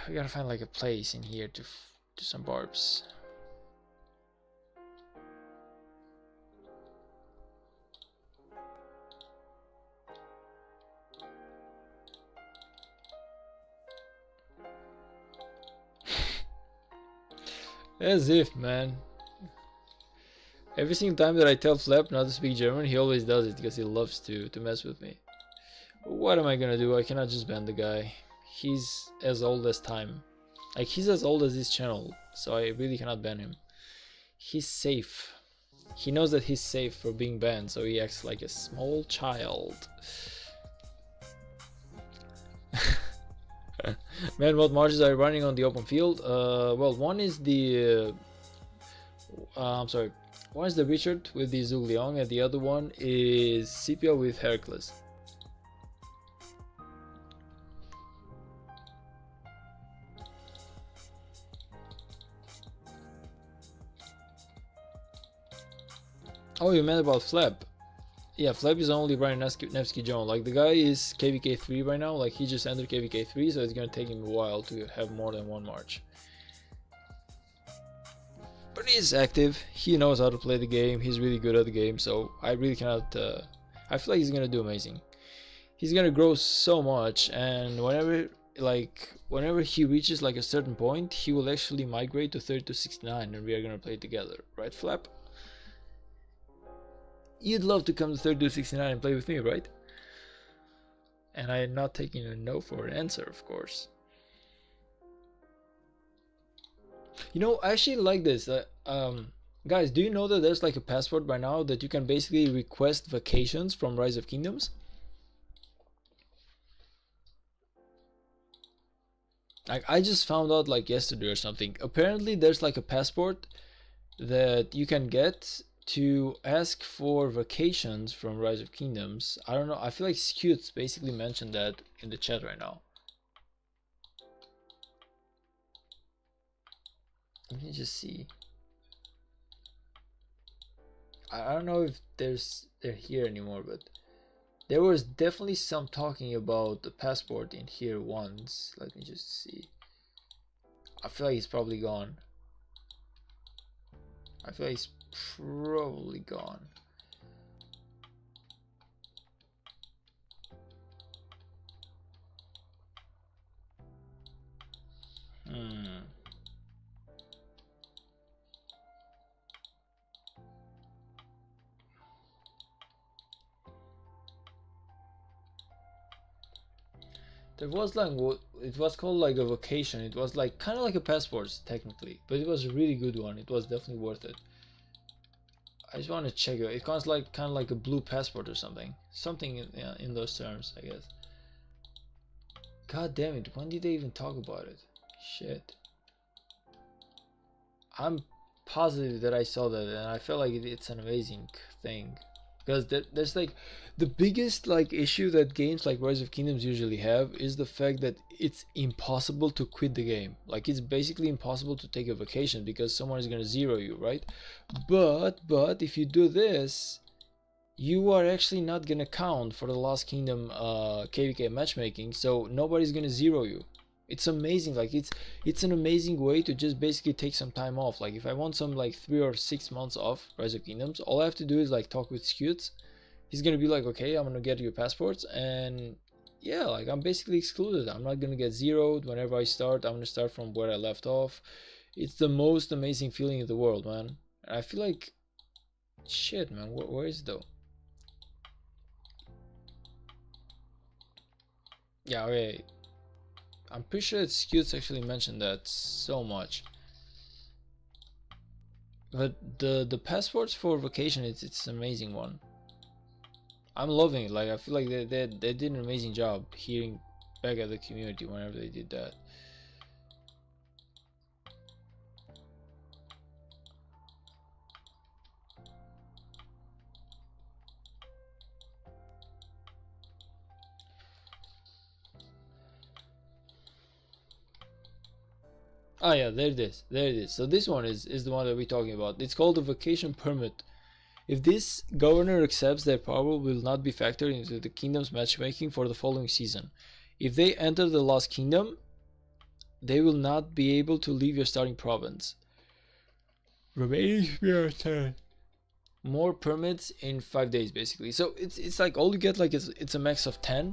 we gotta find like a place in here to do some barbs. As if, man. Every single time that I tell Flap not to speak German, he always does it because he loves to mess with me. What am I gonna do? I cannot just ban the guy. He's as old as time. Like, he's as old as this channel, so I really cannot ban him. He's safe. He knows that he's safe for being banned, so he acts like a small child. Man, what marches are you running on the open field? Well, one is the I'm sorry, one is the Richard with the Zugliong, and the other one is Scipio with Hercules. Oh, you meant about Flap? Yeah, Flap is only running Nevsky Jones. Like, the guy is KVK 3 right now. Like, he just entered KVK 3, so it's gonna take him a while to have more than one march. But he's active. He knows how to play the game. He's really good at the game. So I really cannot. I feel like he's gonna do amazing. He's gonna grow so much, and whenever he reaches like a certain point, he will actually migrate to 3269, and we are gonna play together, right, Flap? You'd love to come to 3269 and play with me, right? And I am not taking a no for an answer, of course. You know, I actually like this. Guys, do you know that there's like a passport right now that you can basically request vacations from Rise of Kingdoms? Like, I just found out like yesterday or something. Apparently there's like a passport that you can get to ask for vacations from Rise of Kingdoms. I don't know, I feel like Scutes basically mentioned that in the chat right now. Let me just see. I don't know if they're here anymore, but there was definitely some talking about the passport in here once. Let me just see. I feel like he's probably gone. I feel like he's probably gone. There was like what it was called, like a vacation. It was like kind of like a passport technically, but it was a really good one. It was definitely worth it. I just want to check it. It comes like kind of like a blue passport or something, in those terms, I guess. God damn it! When did they even talk about it? Shit. I'm positive that I saw that, and I felt like it's an amazing thing. Because there's like the biggest like issue that games like Rise of Kingdoms usually have is the fact that it's impossible to quit the game. Like, it's basically impossible to take a vacation because someone is gonna zero you, right? But if you do this, you are actually not gonna count for the Lost Kingdom KVK matchmaking, so nobody's gonna zero you. It's amazing. Like it's an amazing way to just basically take some time off. Like if I want some like 3 or 6 months off Rise of Kingdoms, all I have to do is like talk with Scutes. He's gonna be like, okay, I'm gonna get your passports, and yeah, like I'm basically excluded. I'm not gonna get zeroed whenever I start. I'm gonna start from where I left off. It's the most amazing feeling in the world, man. And I feel like shit, man. Where is it though? Yeah, okay. I'm pretty sure that Scutes actually mentioned that so much. But the passports for vacation, it's an amazing one. I'm loving it. Like I feel like they did an amazing job hearing back at the community whenever they did that. Ah yeah, there it is. There it is. So this one is the one that we're talking about. It's called the vacation permit. If this governor accepts their power will not be factored into the kingdom's matchmaking for the following season. If they enter the Lost Kingdom, they will not be able to leave your starting province. Remaining more permits in 5 days basically. So it's like all you get like it's a max of 10,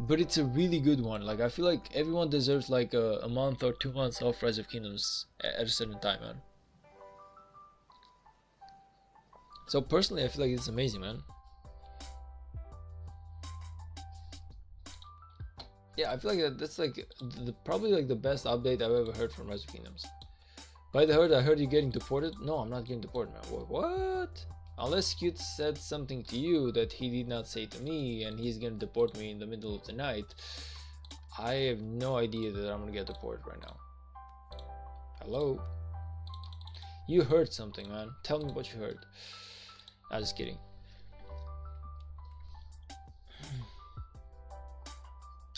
but it's a really good one. Like I feel like everyone deserves like a month or 2 months off Rise of Kingdoms at a certain time, man. So personally, I feel like it's amazing, man. Yeah, I feel like that's like probably like the best update I've ever heard from Rise of Kingdoms. By the herd, I heard you're getting deported. No, I'm not getting deported, man. What? Unless Cute said something to you that he did not say to me, and he's gonna deport me in the middle of the night, I have no idea that I'm gonna get deported right now. Hello? You heard something, man. Tell me what you heard. I'm just kidding.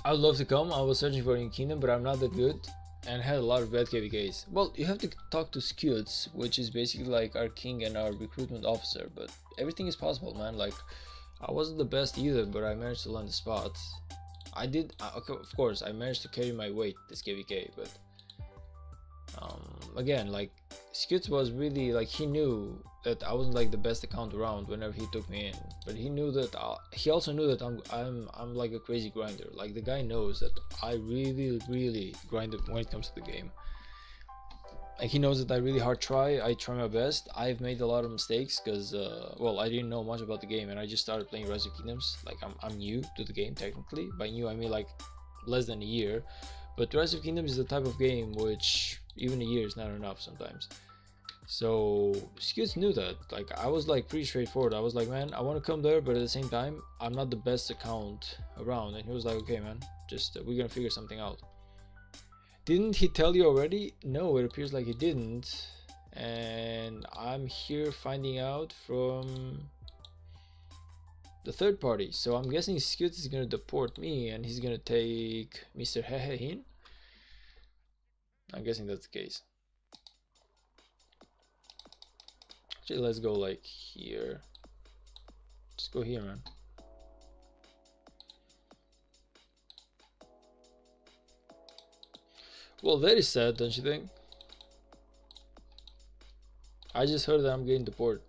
I would love to come. I was searching for a new kingdom, but I'm not that good and had a lot of bad KVKs. Well, you have to talk to Scutes, which is basically like our king and our recruitment officer, but everything is possible, man. Like, I wasn't the best either, but I managed to land the spot. I did, okay, of course, I managed to carry my weight this KVK, but again, like Scutes was really like, he knew that I wasn't like the best account around whenever he took me in, but he knew that he also knew that I'm like a crazy grinder. Like the guy knows that I really grind it when it comes to the game. Like he knows that I really hard try. I try my best. I've made a lot of mistakes because well, I didn't know much about the game and I just started playing Rise of Kingdoms. Like I'm new to the game technically. By new I mean like less than a year. But Rise of Kingdoms is the type of game which even a year is not enough sometimes. So Scutes knew that. Like I was like pretty straightforward. I was like, man, I want to come there, but at the same time, I'm not the best account around. And he was like, okay, man, just we're gonna figure something out. Didn't he tell you already? No, it appears like he didn't. And I'm here finding out from the third party. So I'm guessing Scutes is gonna deport me and he's gonna take Mr. Hehe in. I'm guessing that's the case. Actually, let's go like here. Just go here, man. Well, that is sad, don't you think? I just heard that I'm getting deported.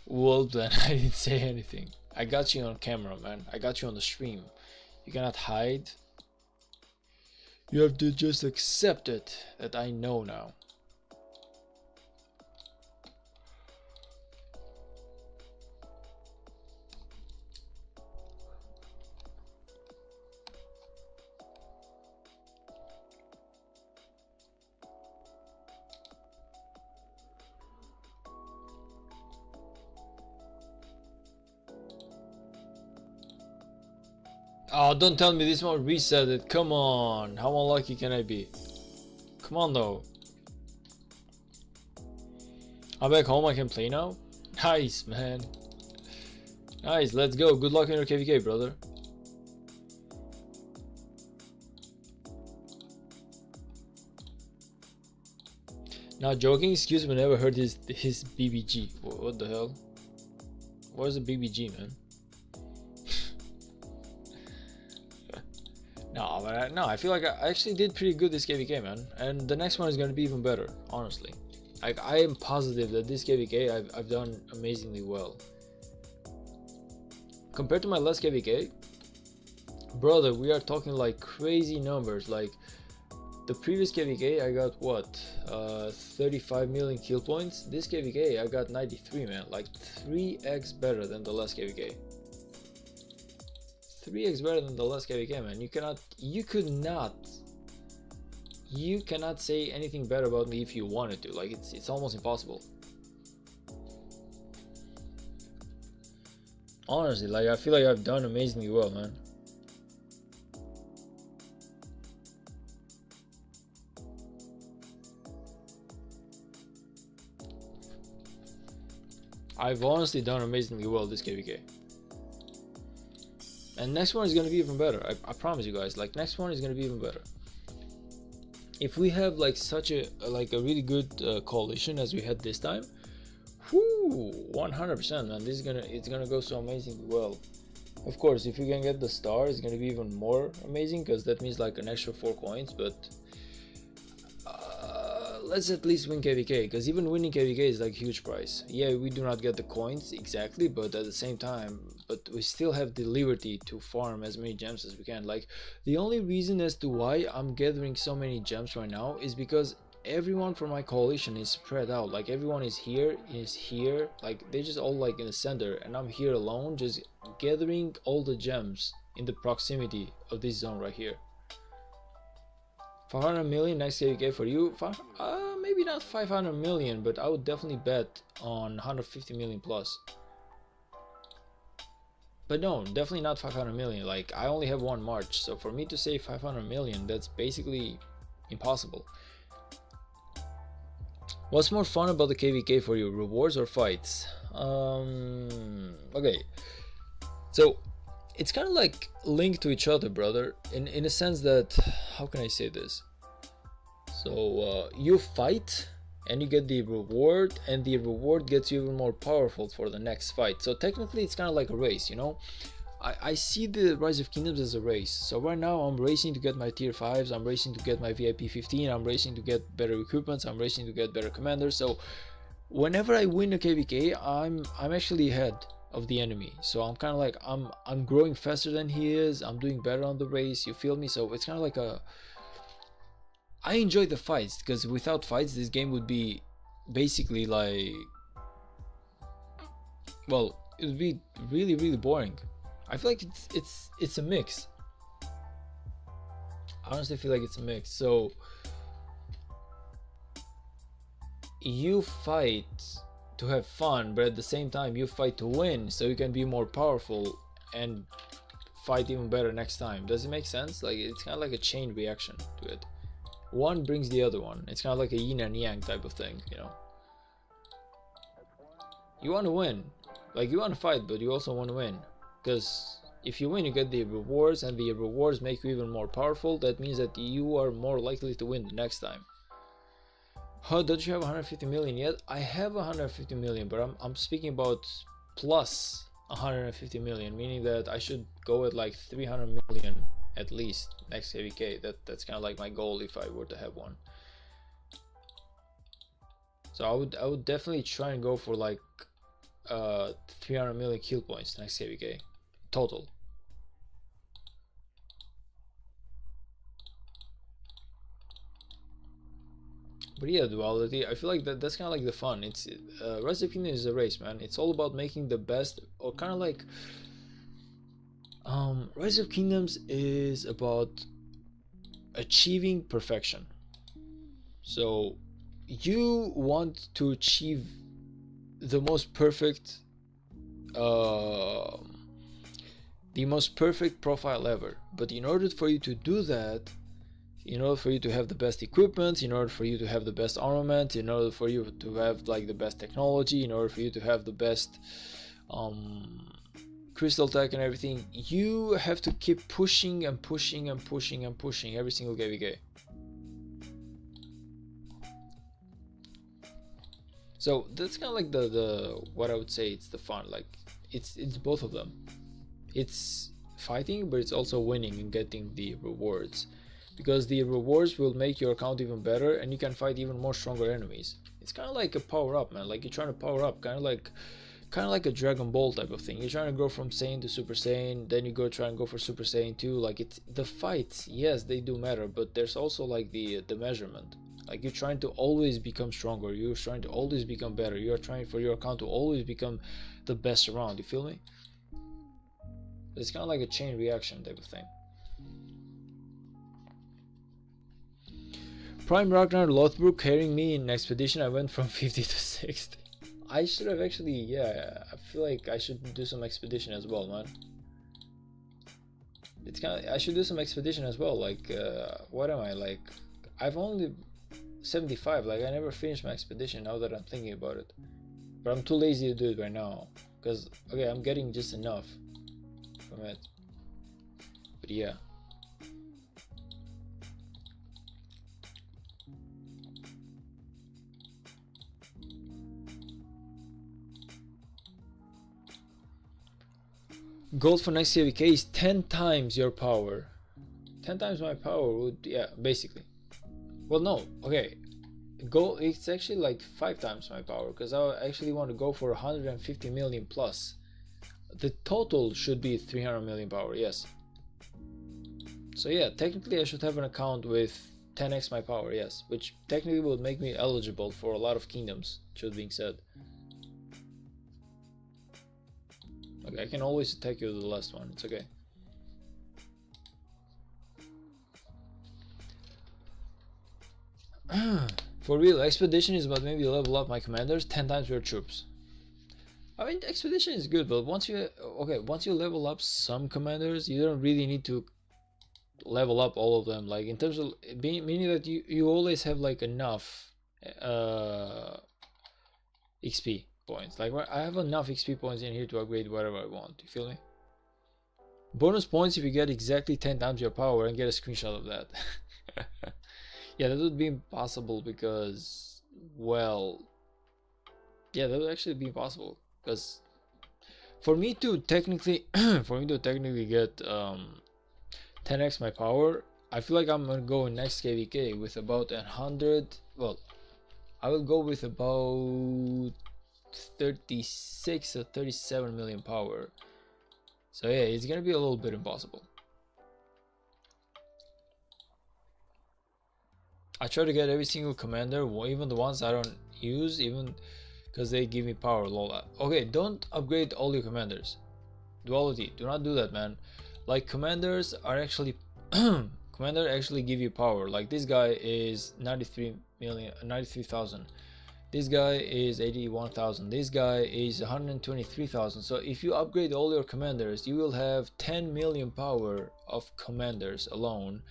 Well then, I didn't say anything. I got you on camera, man. I got you on the stream. You cannot hide. You have to just accept it that I know now. Oh, don't tell me this one reset it. Come on. How unlucky can I be? Come on, though. I'm back home. I can play now. Nice, man. Nice. Let's go. Good luck in your KVK, brother. Not joking. Excuse me. Never heard his BBG. What the hell? What is a BBG, man? No, but I feel like I actually did pretty good this KVK, man, and the next one is going to be even better, honestly. Like, I am positive that this KVK I've done amazingly well. Compared to my last KVK, brother, we are talking like crazy numbers. Like, the previous KVK I got what, 35 million kill points. This KVK I got 93, man. Like 3x better than the last KVK. 3x better than the last KVK, man. You cannot say anything bad about me if you wanted to. Like, it's almost impossible. Honestly, like, I feel like I've done amazingly well, man. I've honestly done amazingly well this KVK. And next one is going to be even better. I promise you guys. Like, next one is going to be even better. If we have like such a really good coalition as we had this time, whoo, 100%, man. It's gonna go so amazingly well. Of course, if you can get the star, it's gonna be even more amazing, because that means like an extra 4 coins. But let's at least win KVK, because even winning KVK is like a huge price. Yeah, we do not get the coins exactly, but at the same time, but we still have the liberty to farm as many gems as we can. Like, the only reason as to why I'm gathering so many gems right now is because everyone from my coalition is spread out. Like, everyone is here, like they're just all like in the center, and I'm here alone just gathering all the gems in the proximity of this zone right here. 500 million next KVK for you. Maybe not 500 million, but I would definitely bet on 150 million plus. But no, definitely not 500 million. Like, I only have one March, so for me to say 500 million, that's basically impossible. What's more fun about the KVK for you, rewards or fights? Okay, so it's kind of like linked to each other, brother, in a sense that, how can I say this? So you fight and you get the reward, and the reward gets you even more powerful for the next fight. So technically it's kind of like a race, you know. I see the Rise of Kingdoms as a race. So right now I'm racing to get my tier 5s, I'm racing to get my VIP 15, I'm racing to get better equipments, I'm racing to get better commanders. So whenever I win a KVK, I'm actually ahead of the enemy. So I'm kind of like, I'm growing faster than he is, I'm doing better on the race, you feel me? So it's kind of like I enjoy the fights, because without fights this game would be basically like, well, it would be really, really boring. I feel like it's a mix. I honestly feel like it's a mix. So you fight to have fun, but at the same time you fight to win, so you can be more powerful and fight even better next time. Does it make sense? Like, it's kind of like a chain reaction to it. One brings the other one. It's kind of like a yin and yang type of thing, you know. You want to win, like, you want to fight, but you also want to win, because if you win you get the rewards, and the rewards make you even more powerful. That means that you are more likely to win the next time. Huh, don't you have 150 million yet? I have 150 million, but I'm speaking about plus 150 million, meaning that I should go at like 300 million at least next KVK. That's kind of like my goal if I were to have one. So I would definitely try and go for like 300 million kill points next KVK total. But yeah, duality, I feel like that's kind of like the fun. It's Rise of Kingdoms is a race, man. It's all about making the best, or kind of like Rise of Kingdoms is about achieving perfection. So you want to achieve the most perfect profile ever, but in order for you to do that, in order for you to have the best equipment, in order for you to have the best armament, in order for you to have like the best technology, in order for you to have the best crystal tech and everything, you have to keep pushing and pushing and pushing and pushing every single KVK. So that's kind of like the what I would say it's the fun. Like, it's both of them. It's fighting, but it's also winning and getting the rewards, because the rewards will make your account even better and you can fight even more stronger enemies. It's kind of like a power up, man. Like you're trying to power up, kind of like a Dragon Ball type of thing. You're trying to go from Saiyan to Super Saiyan, then you go try and go for Super Saiyan 2. Like it's the fights, yes, they do matter, but there's also like the measurement. Like you're trying to always become stronger, you're trying to always become better, you're trying for your account to always become the best around. You feel me? It's kind of like a chain reaction type of thing. Prime Ragnar Lothbrok carrying me in expedition. I went from 50 to 60. I should have actually, yeah, I feel like I should do some expedition as well, man. It's kind of, I should do some expedition as well. Like, what am I, like, I've only 75, like I never finished my expedition now that I'm thinking about it. But I'm too lazy to do it right now, because, okay, I'm getting just enough from it. But yeah. Gold for next KVK is 10 times your power. 10 times my power would, yeah, basically. Well, no, okay. Gold, it's actually like 5 times my power, because I actually want to go for 150 million plus. The total should be 300 million power, yes. So yeah, technically I should have an account with 10x my power, yes. Which technically would make me eligible for a lot of kingdoms, should being said. Okay, I can always attack you with the last one, it's okay. For real, expedition is about maybe level up my commanders 10 times your troops. I mean, expedition is good, but once you level up some commanders, you don't really need to level up all of them. Like in terms of meaning that you always have like enough XP points. Like I have enough XP points in here to upgrade whatever I want. You feel me? Bonus points if you get exactly 10 times your power, and get a screenshot of that. Yeah, that would be impossible because, well, yeah, that would actually be impossible because for me to technically get 10x my power, I feel like I'm gonna go in next KVK with about 100. Well, I will go with about 36 or 37 million power. So yeah, it's gonna be a little bit impossible. I try to get every single commander, even the ones I don't use, even because they give me power. Lol. Okay, don't upgrade all your commanders. Duality, do not do that, man. Like commanders are actually commander actually give you power. Like this guy is 93,000. This guy is 81,000. This guy is 123,000. So if you upgrade all your commanders, you will have 10 million power of commanders alone,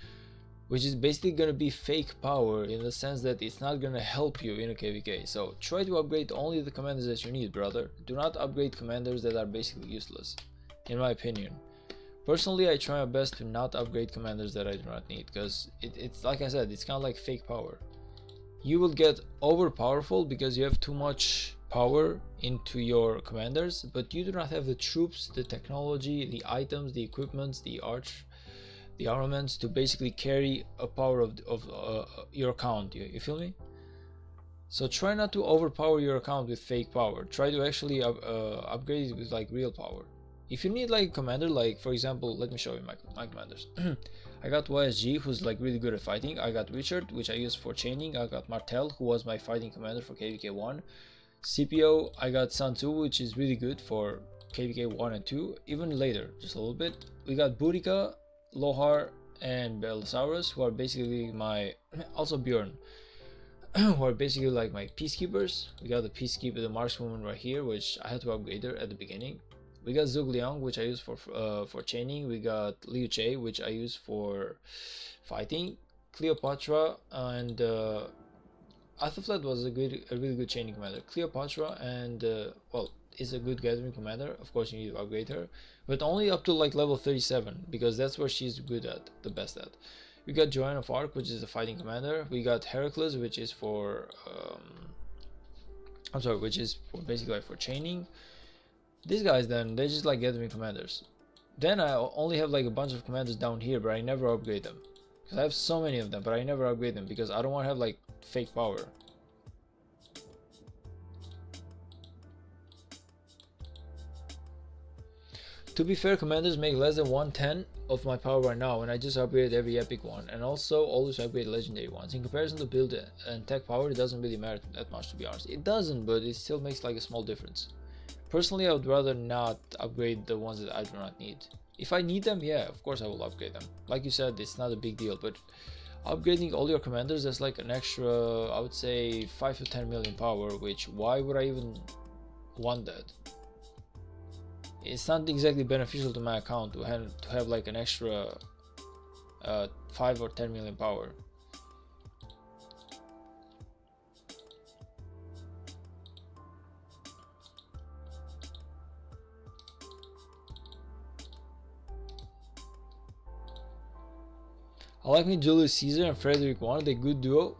which is basically gonna be fake power in the sense that it's not gonna help you in a KVK. So try to upgrade only the commanders that you need, brother. Do not upgrade commanders that are basically useless, in my opinion. Personally, I try my best to not upgrade commanders that I do not need, because it's like I said, it's kind of like fake power. You will get overpowerful because you have too much power into your commanders, but you do not have the troops, the technology, the items, the equipments, the armaments to basically carry a power of your account. You feel me? So try not to overpower your account with fake power. Try to actually upgrade it with like real power. If you need like a commander, like for example, let me show you my commanders. I got YSG, who's like really good at fighting. I got Richard, which I use for chaining. I got Martel, who was my fighting commander for KVK 1. CPO, I got Sun Tzu, which is really good for KVK 1 and 2, even later, just a little bit. We got Boudica, Lohar, and Belisarius, who are basically my, also Bjorn, who are basically like my peacekeepers. We got the peacekeeper, the markswoman right here, which I had to upgrade her at the beginning. We got Zhuge Liang, which I use for chaining. We got Liu Che, which I use for fighting. Cleopatra and Athaflet was a really good chaining commander. Cleopatra and well, is a good gathering commander. Of course, you need to upgrade her, but only up to like level 37 because that's where she's good at, the best at. We got Joanne of Arc, which is a fighting commander. We got Heracles, which is for which is for basically like for chaining. These guys then, they're just like gathering commanders. Then I only have like a bunch of commanders down here, but I never upgrade them. Because I have so many of them, but I never upgrade them because I don't want to have like fake power. To be fair, commanders make less than 1/10 of my power right now, and I just upgraded every epic one, and also always upgrade legendary ones. In comparison to build and tech power, it doesn't really matter that much, to be honest. It doesn't, but it still makes like a small difference. Personally, I would rather not upgrade the ones that I do not need. If I need them, yeah, of course I will upgrade them. Like you said, it's not a big deal, but upgrading all your commanders, that's like an extra, I would say, 5 to 10 million power, which why would I even want that? It's not exactly beneficial to my account to have like an extra 5 or 10 million power. I like me Julius Caesar and Frederick I, they good duo.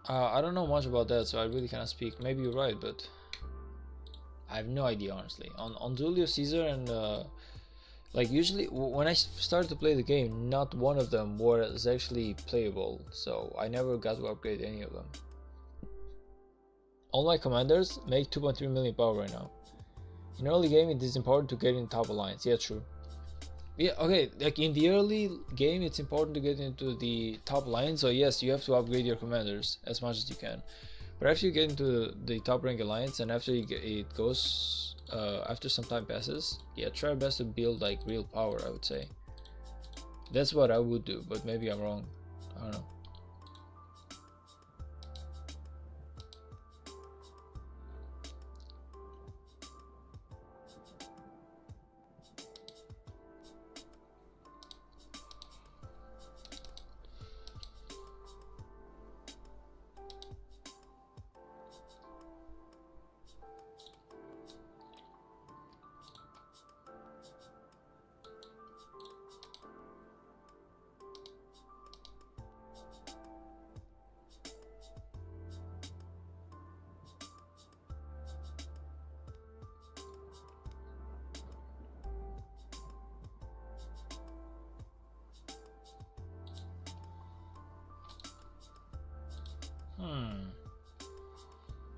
I don't know much about that, so I really cannot speak. Maybe you're right, but I have no idea, honestly. On Julius Caesar and like usually when I started to play the game, not one of them was actually playable, so I never got to upgrade any of them. All my commanders make 2.3 million power right now. In early game, it is important to get in top alliance. Yeah, true. Yeah, okay, like in the early game it's important to get into the top line, so yes, you have to upgrade your commanders as much as you can. But after you get into the top rank alliance and after it goes after some time passes, yeah, try your best to build like real power, I would say. That's what I would do, but maybe I'm wrong. I don't know.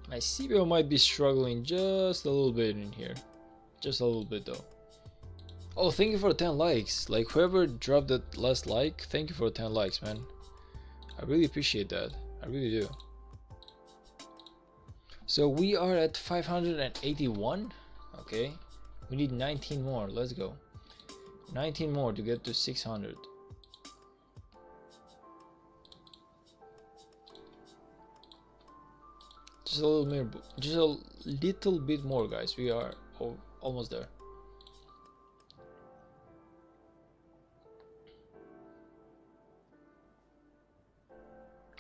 My CBO might be struggling just a little bit in here. Just a little bit though. Oh, thank you for 10 likes. Like whoever dropped that last like, thank you for 10 likes, man. I really appreciate that. I really do. So we are at 581. Okay. We need 19 more. Let's go. 19 more to get to 600. Just a little bit more, guys. We are almost there.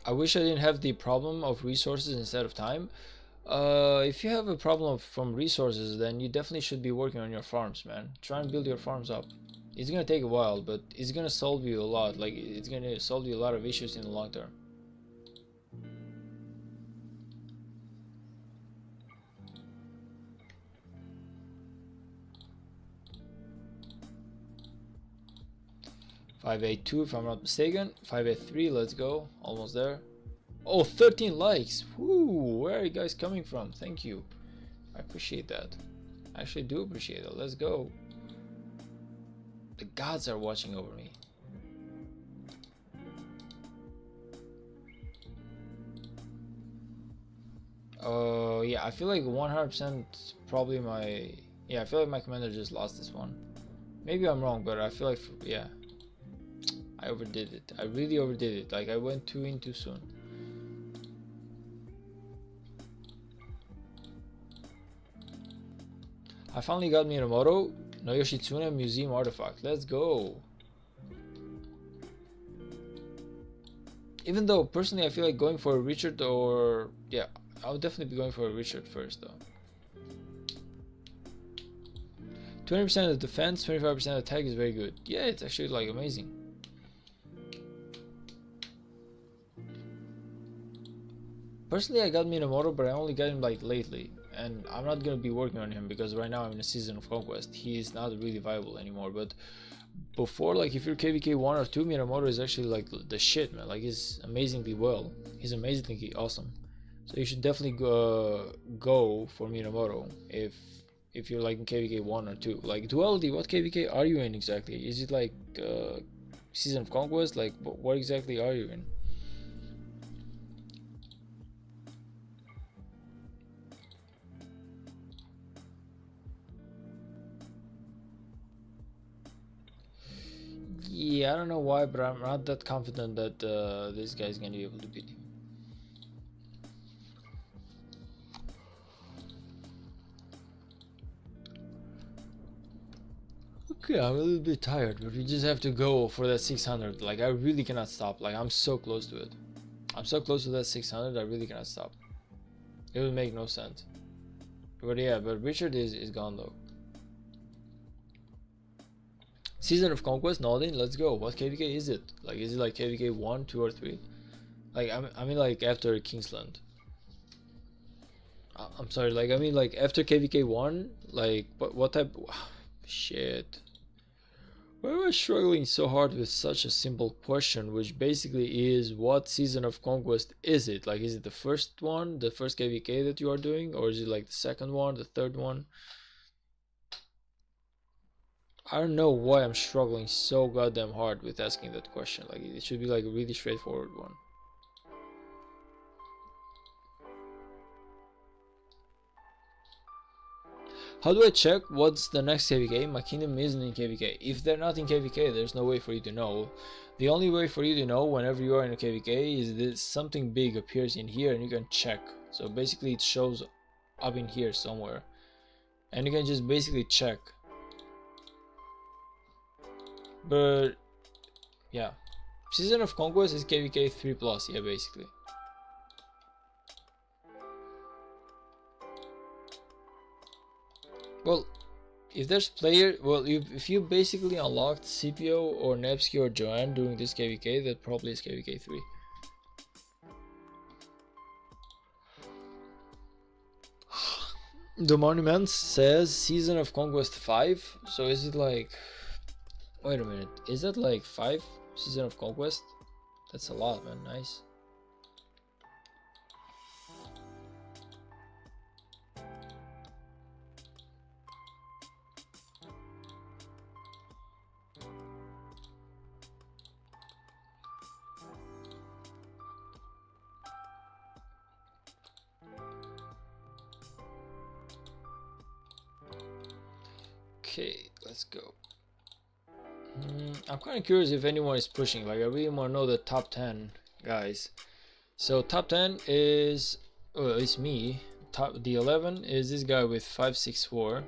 I wish I didn't have the problem of resources instead of time. If you have a problem from resources, then you definitely should be working on your farms, man. Try and build your farms up. It's gonna take a while, but it's gonna solve you a lot. Like, it's gonna solve you a lot of issues in the long term. $582 if I'm not mistaken. 583, let's go. Almost there. Oh, 13 likes. Woo, where are you guys coming from? Thank you. I appreciate that. I actually do appreciate it. Let's go. The gods are watching over me. Yeah, I feel like 100% probably my... Yeah, I feel like my commander just lost this one. Maybe I'm wrong, but I feel like, yeah. I overdid it. I really overdid it. Like, I went in too soon. I finally got Minamoto no Yoshitsune Museum Artifact. Let's go. Even though personally I feel like going for a Richard or... Yeah, I would definitely be going for a Richard first though. 20% of defense, 25% attack is very good. Yeah, it's actually like amazing. Personally, I got Minamoto, but I only got him like lately, and I'm not gonna be working on him because right now I'm in a season of conquest. He is not really viable anymore. But before, like if you're KVK 1 or 2, Minamoto is actually like the shit, man. Like he's amazingly well. He's amazingly awesome. So you should definitely go for Minamoto if you're like in KVK 1 or 2. Like duality, what KVK are you in exactly? Is it like season of conquest? Like what exactly are you in? Yeah, I don't know why, but I'm not that confident that this guy's gonna be able to beat him. Okay, I'm a little bit tired, but we just have to go for that 600. Like, I really cannot stop. Like, I'm so close to it. I'm so close to that 600, I really cannot stop. It would make no sense. But yeah, but Richard is gone though. Season of Conquest, Naldin, let's go. What KVK is it? Like, is it like KVK 1, 2, or 3? Like, I mean like after Kingsland. I'm sorry, like, I mean like after KVK 1, like, what type? Shit. Why am I struggling so hard with such a simple question, which basically is what season of conquest is it? Like, is it the first one, the first KVK that you are doing, or is it like the second one, the third one? I don't know why I'm struggling so goddamn hard with asking that question. Like, it should be like a really straightforward one. How do I check what's the next KVK? My kingdom isn't in KVK. If they're not in KVK, there's no way for you to know. The only way for you to know whenever you are in a KVK is that something big appears in here and you can check. So basically it shows up in here somewhere. And you can just basically check. But yeah. Season of Conquest is KVK 3+, yeah, basically. Well, if there's if you basically unlocked Scipio or Nevsky or Joanne during this KVK, that probably is KVK 3. The monument says Season of Conquest 5, so is it like... Wait a minute, is that like 5 Season of Conquest? That's a lot, man, nice. Okay, let's go. I'm kind of curious if anyone is pushing. Like, I really want to know the top 10 guys. So top 10 is it's me. The 11 is this guy with 564.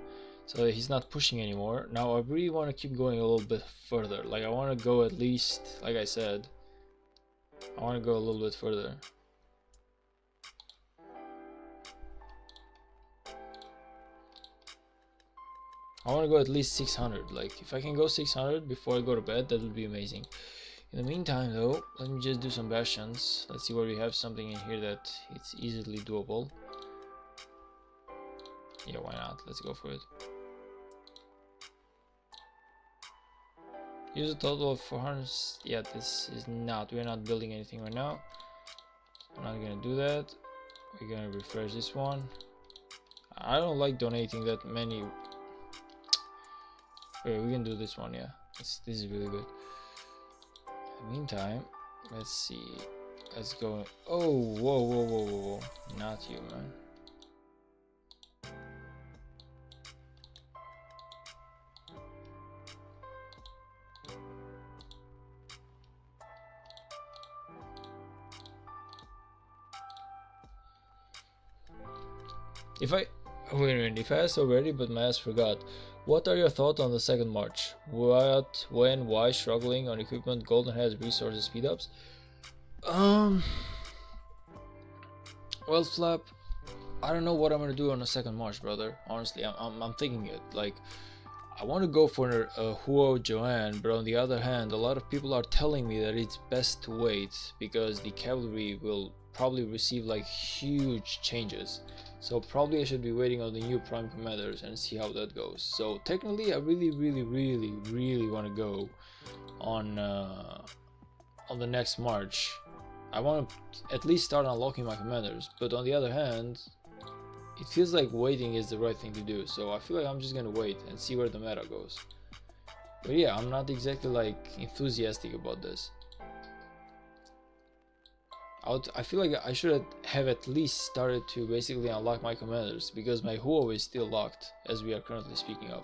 So he's not pushing anymore. Now I really want to keep going a little bit further. Like, I want to go at least, like I said, I want to go a little bit further. I want to go at least 600. Like, if I can go 600 before I go to bed, that would be amazing. In the meantime though, let me just do some bastions. Let's see where we have something in here that it's easily doable. Yeah, why not? Let's go for it. Use a total of 400. Yeah, this is not, we're not building anything right now. I'm not gonna do that. We're gonna refresh this one. I don't like donating that many. Okay, we can do this one, yeah. This is really good. In the meantime, let's see. Let's go. Oh, whoa. Not you, man. Wait a minute, if I asked already but my ass forgot. What are your thoughts on the second March? What, when, why struggling on equipment, golden heads, resources, speed ups? Well, Flap, I don't know what I'm gonna do on the second March, brother. Honestly, I'm thinking it. Like, I want to go for a Huo Joanne, but on the other hand, a lot of people are telling me that it's best to wait because the cavalry will probably receive like huge changes. So probably I should be waiting on the new prime commanders and see how that goes. So technically I really want to go on the next March. I want to at least start unlocking my commanders, but on the other hand, it feels like waiting is the right thing to do. So I feel like I'm just gonna wait and see where the meta goes. But yeah, I'm not exactly like enthusiastic about this. I feel like I should have at least started to basically unlock my commanders, because my Huo is still locked as we are currently speaking of.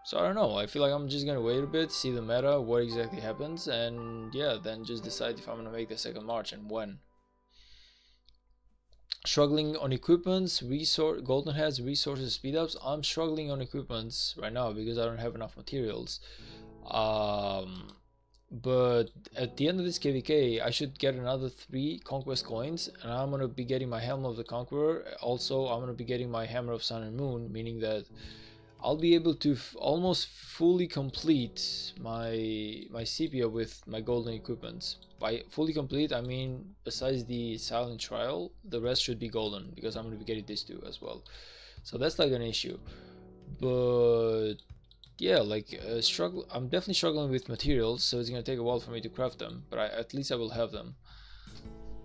So I don't know, I feel like I'm just gonna wait a bit, see the meta, what exactly happens, and yeah, then just decide if I'm gonna make the second March and when. Struggling on equipments, golden heads, resources, speed ups. I'm struggling on equipments right now because I don't have enough materials. But at the end of this KVK, I should get another 3 conquest coins, and I'm gonna be getting my Helm of the Conqueror. Also, I'm gonna be getting my Hammer of Sun and Moon, meaning that I'll be able to almost fully complete my sepia with my golden equipments. By fully complete, I mean besides the silent trial, the rest should be golden, because I'm gonna be getting these 2 as well. So that's like an issue. But yeah, like I'm definitely struggling with materials, so it's gonna take a while for me to craft them, but at least I will have them.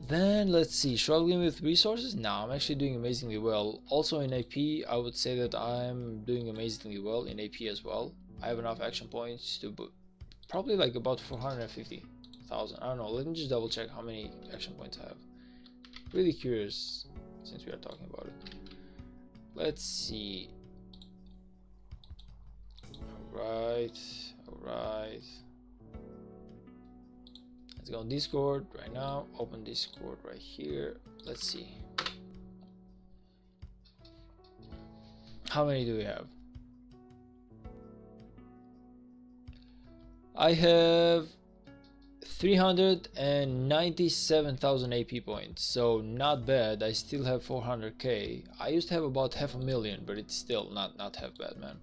Then let's see, struggling with resources. Now I'm actually doing amazingly well. Also in AP, I would say that I'm doing amazingly well in AP as well. I have enough action points to probably like about 450,000. I don't know, let me just double check how many action points I have. Really curious since we are talking about it. Let's see. Alright. Let's go on Discord right now. Open Discord right here. Let's see. How many do we have? I have 397,000 AP points, so not bad. I still have 400k. I used to have about 500,000, but it's still not half bad, man.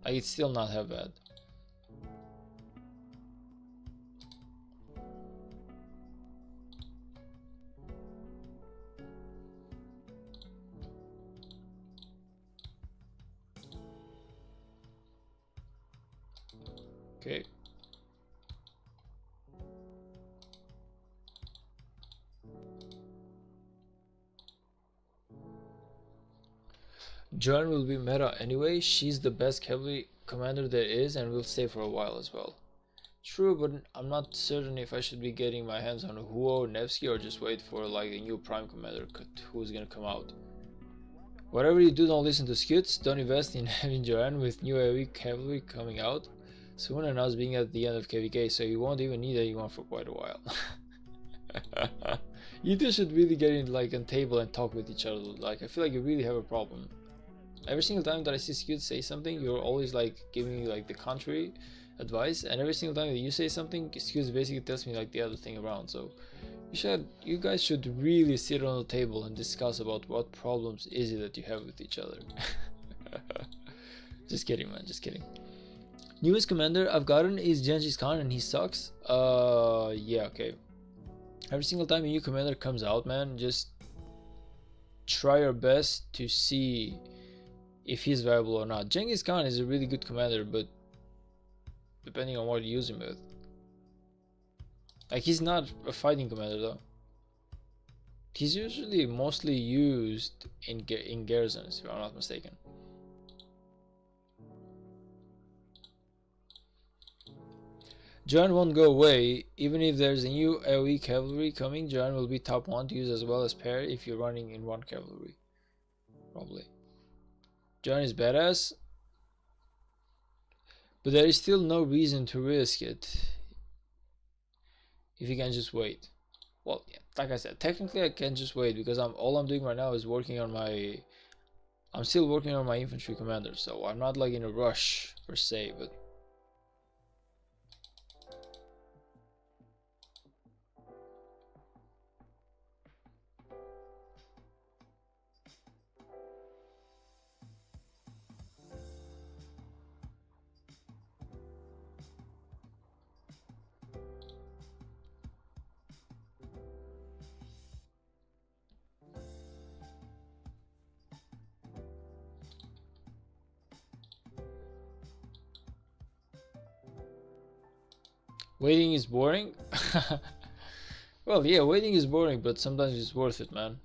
Like, it's still not half bad. Okay. Joan will be meta anyway. She's the best cavalry commander there is and will stay for a while as well. True, but I'm not certain if I should be getting my hands on Huo, Nevsky, or just wait for like a new prime commander who's gonna come out. Whatever you do, don't listen to Scutes. Don't invest in having Joanne with new AoE cavalry coming out soon and us being at the end of KVK, so you won't even need anyone for quite a while. You two should really get in like a table and talk with each other. Like, I feel like you really have a problem. Every single time that I see Scutes say something, you're always like giving me like the contrary advice, and every single time that you say something, Scutes basically tells me like the other thing around. So you guys should really sit on the table and discuss about what problems is it that you have with each other. Just kidding, man, just kidding. Newest commander I've gotten is Genghis Khan, and he sucks. Yeah, okay. Every single time a new commander comes out, man, just try your best to see if he's viable or not. Genghis Khan is a really good commander, but depending on what you use him with. Like, he's not a fighting commander though. He's usually mostly used in garrisons, if I'm not mistaken. Joan won't go away. Even if there's a new AoE cavalry coming, Joan will be top 1 to use as well as pair if you're running in 1 cavalry. Probably. Joan is badass, but there is still no reason to risk it if you can just wait. Well, yeah, like I said, technically I can just wait because all I'm doing right now is working on my... I'm still working on my infantry commander, so I'm not like in a rush per se, but... Waiting is boring? Well, yeah, waiting is boring, but sometimes it's worth it, man.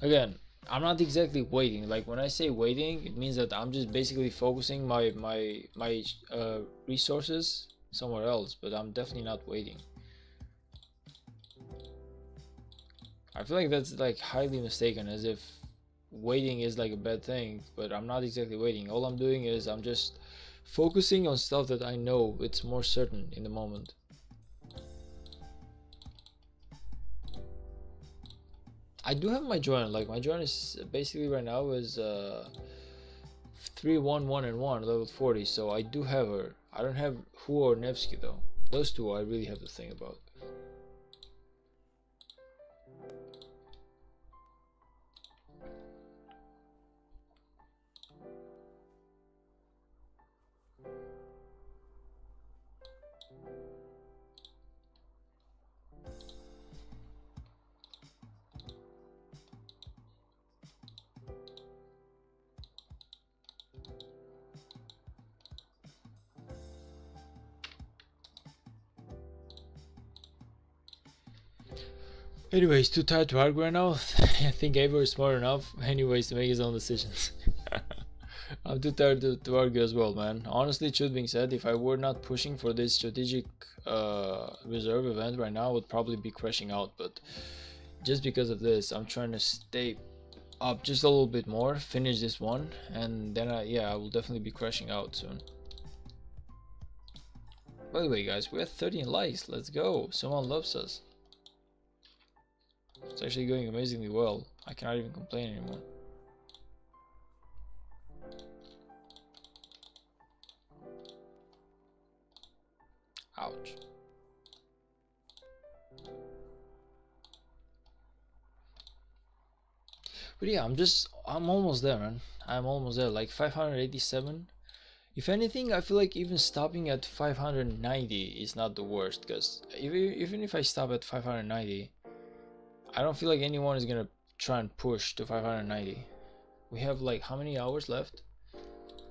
Again, I'm not exactly waiting. Like when I say waiting, it means that I'm just basically focusing my resources somewhere else, but I'm definitely not waiting. I feel like that's like highly mistaken, as if waiting is like a bad thing, but I'm not exactly waiting. All I'm doing is I'm just focusing on stuff that I know it's more certain in the moment. I do have my journal. Like my journal is basically right now is 311 and 1 level 40, so I do have her. I don't have Hu or Nevsky though. Those two I really have to think about. Anyways, too tired to argue right now. I think Eivor is smart enough anyways to make his own decisions. I'm too tired to argue as well, man. Honestly, truth being said, if I were not pushing for this strategic reserve event right now, I would probably be crashing out, but just because of this, I'm trying to stay up just a little bit more, finish this one, and then I will definitely be crashing out soon. By the way, guys, we're at 13 likes. Let's go. Someone loves us. It's actually going amazingly well. I cannot even complain anymore. Ouch. But yeah, I'm almost there, man. I'm almost there. Like 587. If anything, I feel like even stopping at 590 is not the worst, because even if I stop at 590, I don't feel like anyone is gonna try and push to 590. We have like how many hours left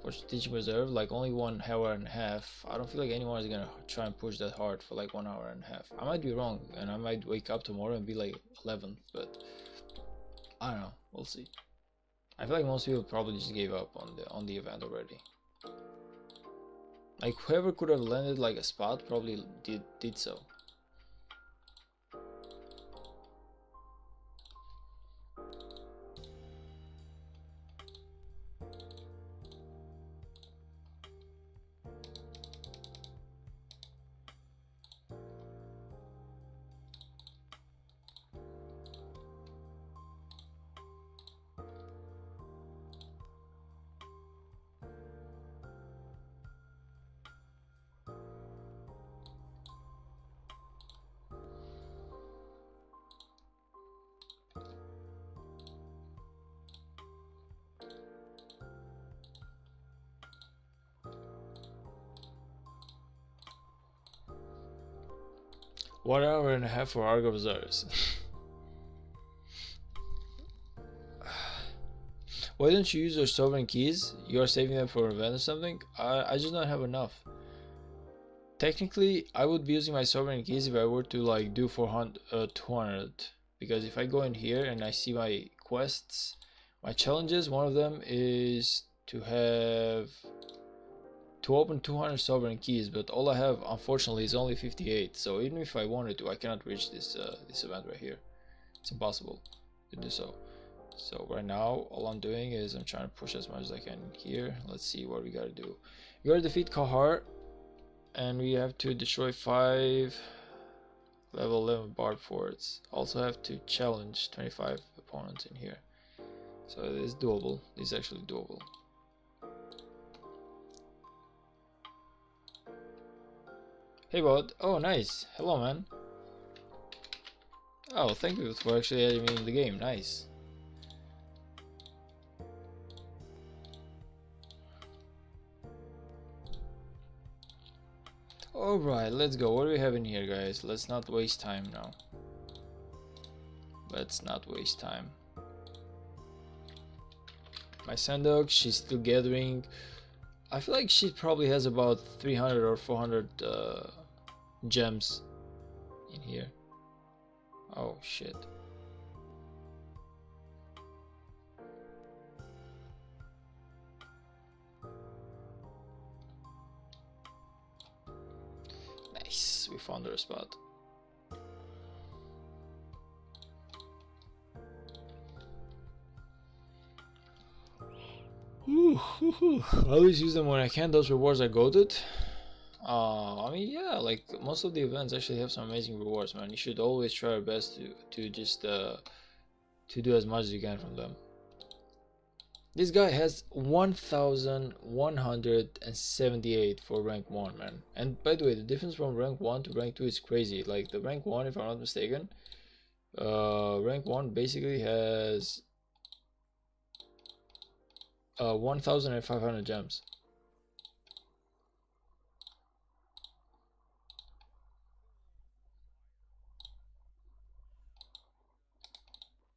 for strategic reserve? Like only 1 hour and a half. I don't feel like anyone is gonna try and push that hard for like 1 hour and a half. I might be wrong, and I might wake up tomorrow and be like 11, but I don't know. We'll see. I feel like most people probably just gave up on the event already. Like whoever could have landed like a spot probably did so. One hour and a half for Argo Bazaars. Why don't you use your sovereign keys? You are saving them for an event or something? I just don't have enough. Technically, I would be using my sovereign keys if I were to like do 200. Because if I go in here and I see my quests, my challenges, one of them is to open 200 sovereign keys, but all I have unfortunately is only 58. So even if I wanted to, I cannot reach this this event right here. It's impossible to do so. So right now, all I'm doing is I'm trying to push as much as I can here. Let's see what we gotta do. We gotta defeat Kahar, and we have to destroy 5 level 11 bard forts. Also have to challenge 25 opponents in here. So it is doable. It's actually doable. Hey bud. Oh nice. Hello man. Oh, thank you for actually adding me in the game. Nice. Alright, let's go. What do we have in here, guys? Let's not waste time now. Let's not waste time. My Sandog, she's still gathering I feel like she probably has about 300 or 400 gems in here. Oh shit. Nice, we found her spot. I always use them when I can. Those rewards are goated. I mean, yeah, like most of the events actually have some amazing rewards, man. You should always try your best to just to do as much as you can from them. This guy has 1178 for rank 1, man. And by the way, the difference from rank 1 to rank 2 is crazy. Like the rank 1, if I'm not mistaken, rank 1 basically has 1500 gems.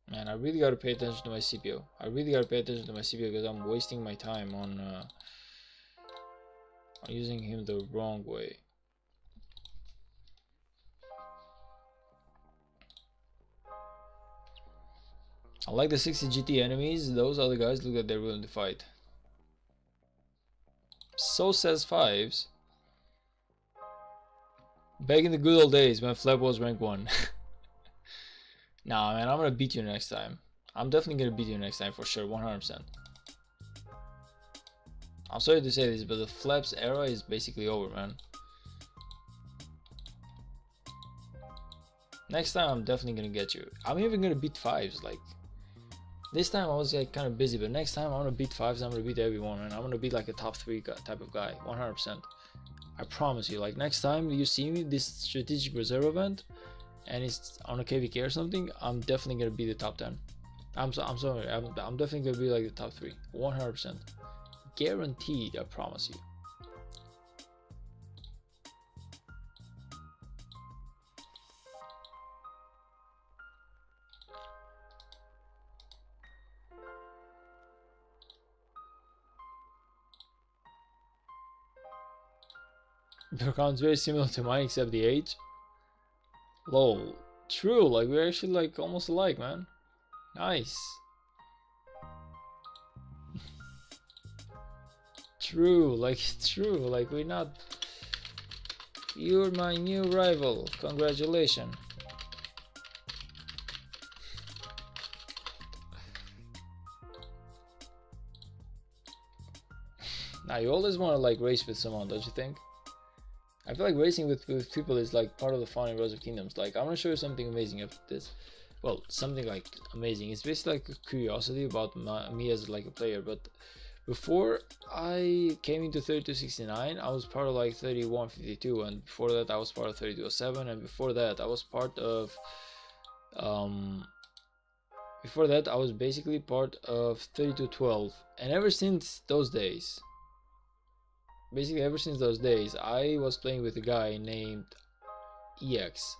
Man, I really gotta pay attention to my CPU. I really gotta pay attention to my CPU because I'm wasting my time on using him the wrong way. I like the 60 GT enemies. Those other guys look like they're willing to fight. So says Fives. Back in the good old days when Flap was rank 1. Nah, man, I'm gonna beat you next time. I'm definitely gonna beat you next time for sure, 100%. I'm sorry to say this, but the Flaps era is basically over, man. Next time, I'm definitely gonna get you. I'm even gonna beat Fives. Like this time, I was like kind of busy, but next time, I'm gonna beat Fives. I'm gonna beat everyone, man. I'm gonna be like a top 3 type of guy, 100%. I promise you. Like next time you see me this strategic reserve event, and it's on a KVK or something, I'm definitely gonna be the top 10. I'm sorry, I'm definitely gonna be like the top 3, 100%, guaranteed. I promise you. Your account's very similar to mine except the age. Lol. True, like we're actually like almost alike, man. Nice. True, like true, like we're not. You're my new rival. Congratulations. Now you always want to like race with someone, don't you think? I feel like racing with people is like part of the fun in Rise of Kingdoms. Like I'm gonna show you something amazing after this. Well, something like amazing. It's basically like a curiosity about me as like a player. But before I came into 3269, I was part of like 3152, and before that I was part of 3207, and before that I was part of before that I was basically part of 3212. And ever since those days, basically ever since those days, I was playing with a guy named EX.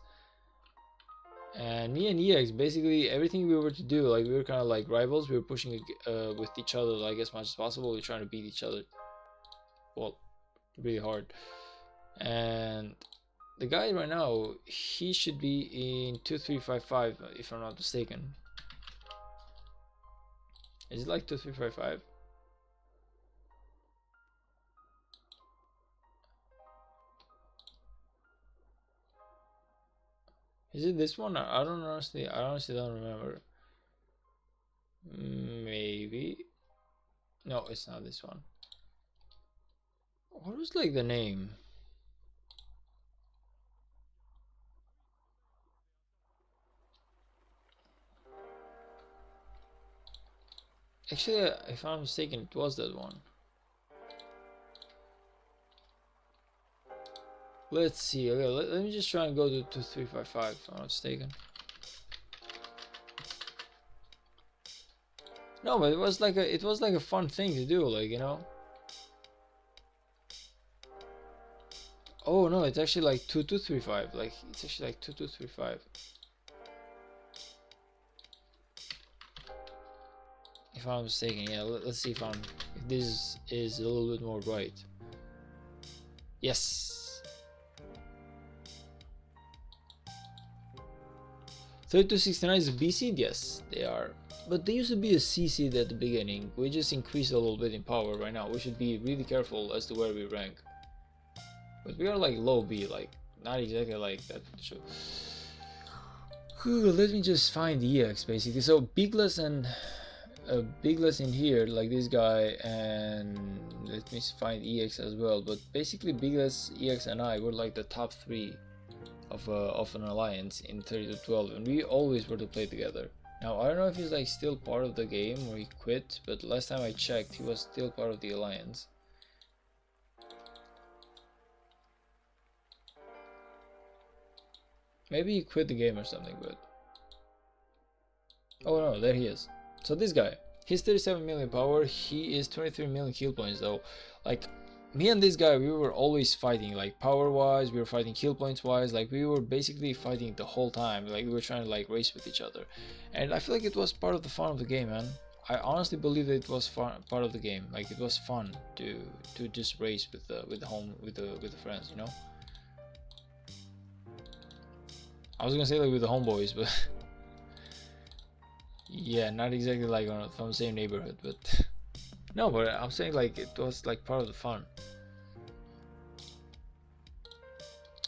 And me and EX, basically everything we were to do, like we were kind of like rivals. We were pushing with each other like as much as possible. We were trying to beat each other, well, really hard. And the guy right now, he should be in 2355 if I'm not mistaken. Is it like 2355? Is it this one? I honestly don't remember. Maybe. No, it's not this one. What was like the name? Actually, if I'm mistaken, it was that one. Let's see. Okay, let me just try and go to 2355 if I'm not mistaken. No, but it was like a fun thing to do, like, you know. Oh no, it's actually like 2235. Like it's actually like 2235. if I'm mistaken. Yeah, let's see if this is a little bit more right. Yes. 3269 is a B seed? Yes, they are. But they used to be a C seed at the beginning. We just increased a little bit in power right now. We should be really careful as to where we rank. But we are like low B, like not exactly like that. Let me just find EX basically. So Bigless and Bigless in here, like this guy, and let me find EX as well. But basically Bigless, EX, and I were like the top 3 of an alliance in 30-12, and we always were to play together. Now I don't know if he's like still part of the game or he quit, but last time I checked he was still part of the alliance. Maybe he quit the game or something, but oh no, there he is. So this guy, he's 37 million power, he is 23 million kill points though. Like me and this guy, we were always fighting, like power wise, we were fighting kill points wise, like we were basically fighting the whole time, like we were trying to like race with each other. And I feel like it was part of the fun of the game, man. I honestly believe that it was fun, part of the game. Like it was fun to just race with the friends, you know. I was gonna say like with the homeboys, but yeah, not exactly like from the same neighborhood, but no, but I'm saying like it was like part of the fun.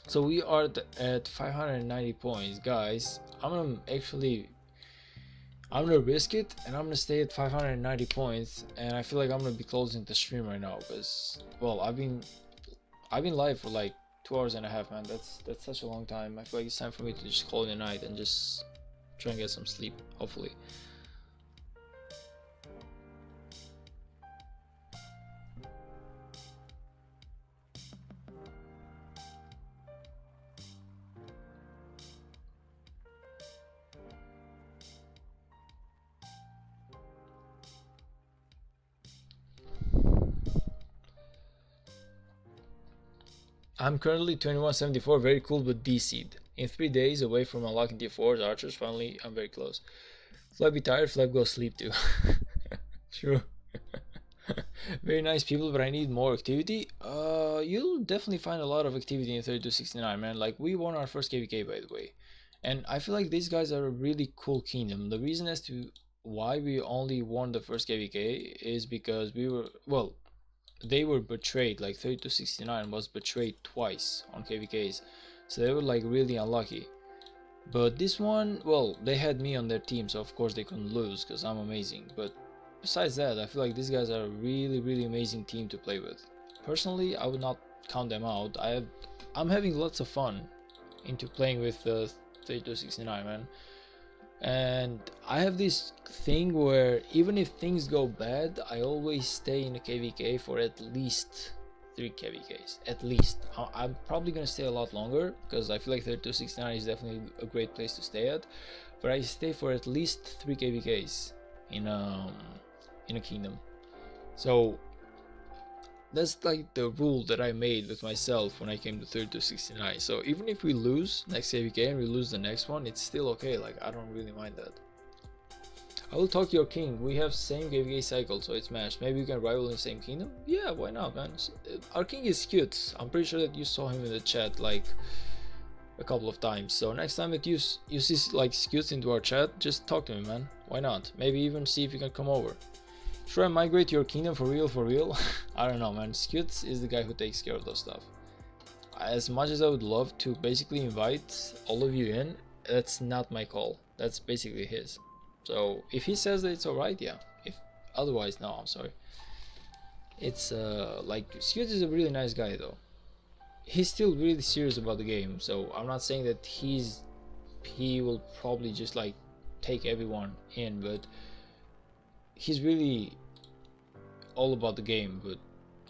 So we are at 590 points, guys. I'm gonna risk it, and I'm gonna stay at 590 points, and I feel like I'm gonna be closing the stream right now because, well, I've been live for like 2 hours and a half, man. That's such a long time. I feel like it's time for me to just call it a night and just try and get some sleep, hopefully. I'm currently 2174, very cool, but D seed. In 3 days, away from unlocking T4's archers, finally, I'm very close. Flab be tired, Flab go sleep too. True. Very nice people, but I need more activity. You'll definitely find a lot of activity in 3269, man. Like, we won our first KVK, by the way. And I feel like these guys are a really cool kingdom. The reason as to why we only won the first KVK is because we were, well, they were betrayed. Like 3269 was betrayed twice on KVKs, so they were like really unlucky. But this one, well, they had me on their team, so of course they couldn't lose because I'm amazing. But besides that, I feel like these guys are a really amazing team to play with. Personally, I would not count them out. I'm having lots of fun into playing with the 3269, man. And I have this thing where even if things go bad, I always stay in a KVK for at least 3 KVKs. At least. I'm probably gonna stay a lot longer because I feel like 3269 is definitely a great place to stay at. But I stay for at least 3 KVKs in a kingdom. So that's like the rule that I made with myself when I came to 3269. So even if we lose next KVK and we lose the next one, it's still okay. Like, I don't really mind that. I will talk to your king. We have same KVK cycle, so it's matched. Maybe we can rival in the same kingdom? Yeah, why not, man? Our king is cute. I'm pretty sure that you saw him in the chat like a couple of times. So next time that you see like Scutes into our chat, just talk to me, man. Why not? Maybe even see if you can come over. Should I migrate to your kingdom for real? I don't know, man. Scutes is the guy who takes care of those stuff. As much as I would love to basically invite all of you in, that's not my call. That's basically his. So if he says that it's alright, yeah. If otherwise, no, I'm sorry. It's like Scutes is a really nice guy though. He's still really serious about the game, so I'm not saying that he will probably just like take everyone in, but he's really all about the game. But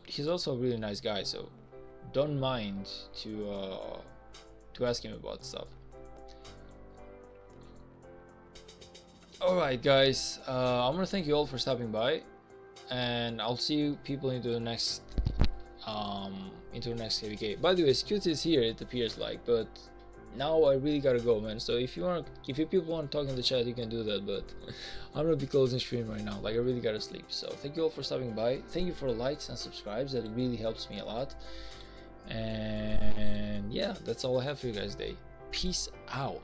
he's also a really nice guy, so don't mind to ask him about stuff. Alright guys, I'm gonna thank you all for stopping by, and I'll see you people into the next KVK. By the way, Scutes is here, it appears like, but now I really gotta go, man. So if you people want to talk in the chat, you can do that, but I'm gonna be closing stream right now. Like, I really gotta sleep. So thank you all for stopping by. Thank you for the likes and subscribes. That really helps me a lot. And yeah, that's all I have for you guys today. Peace out.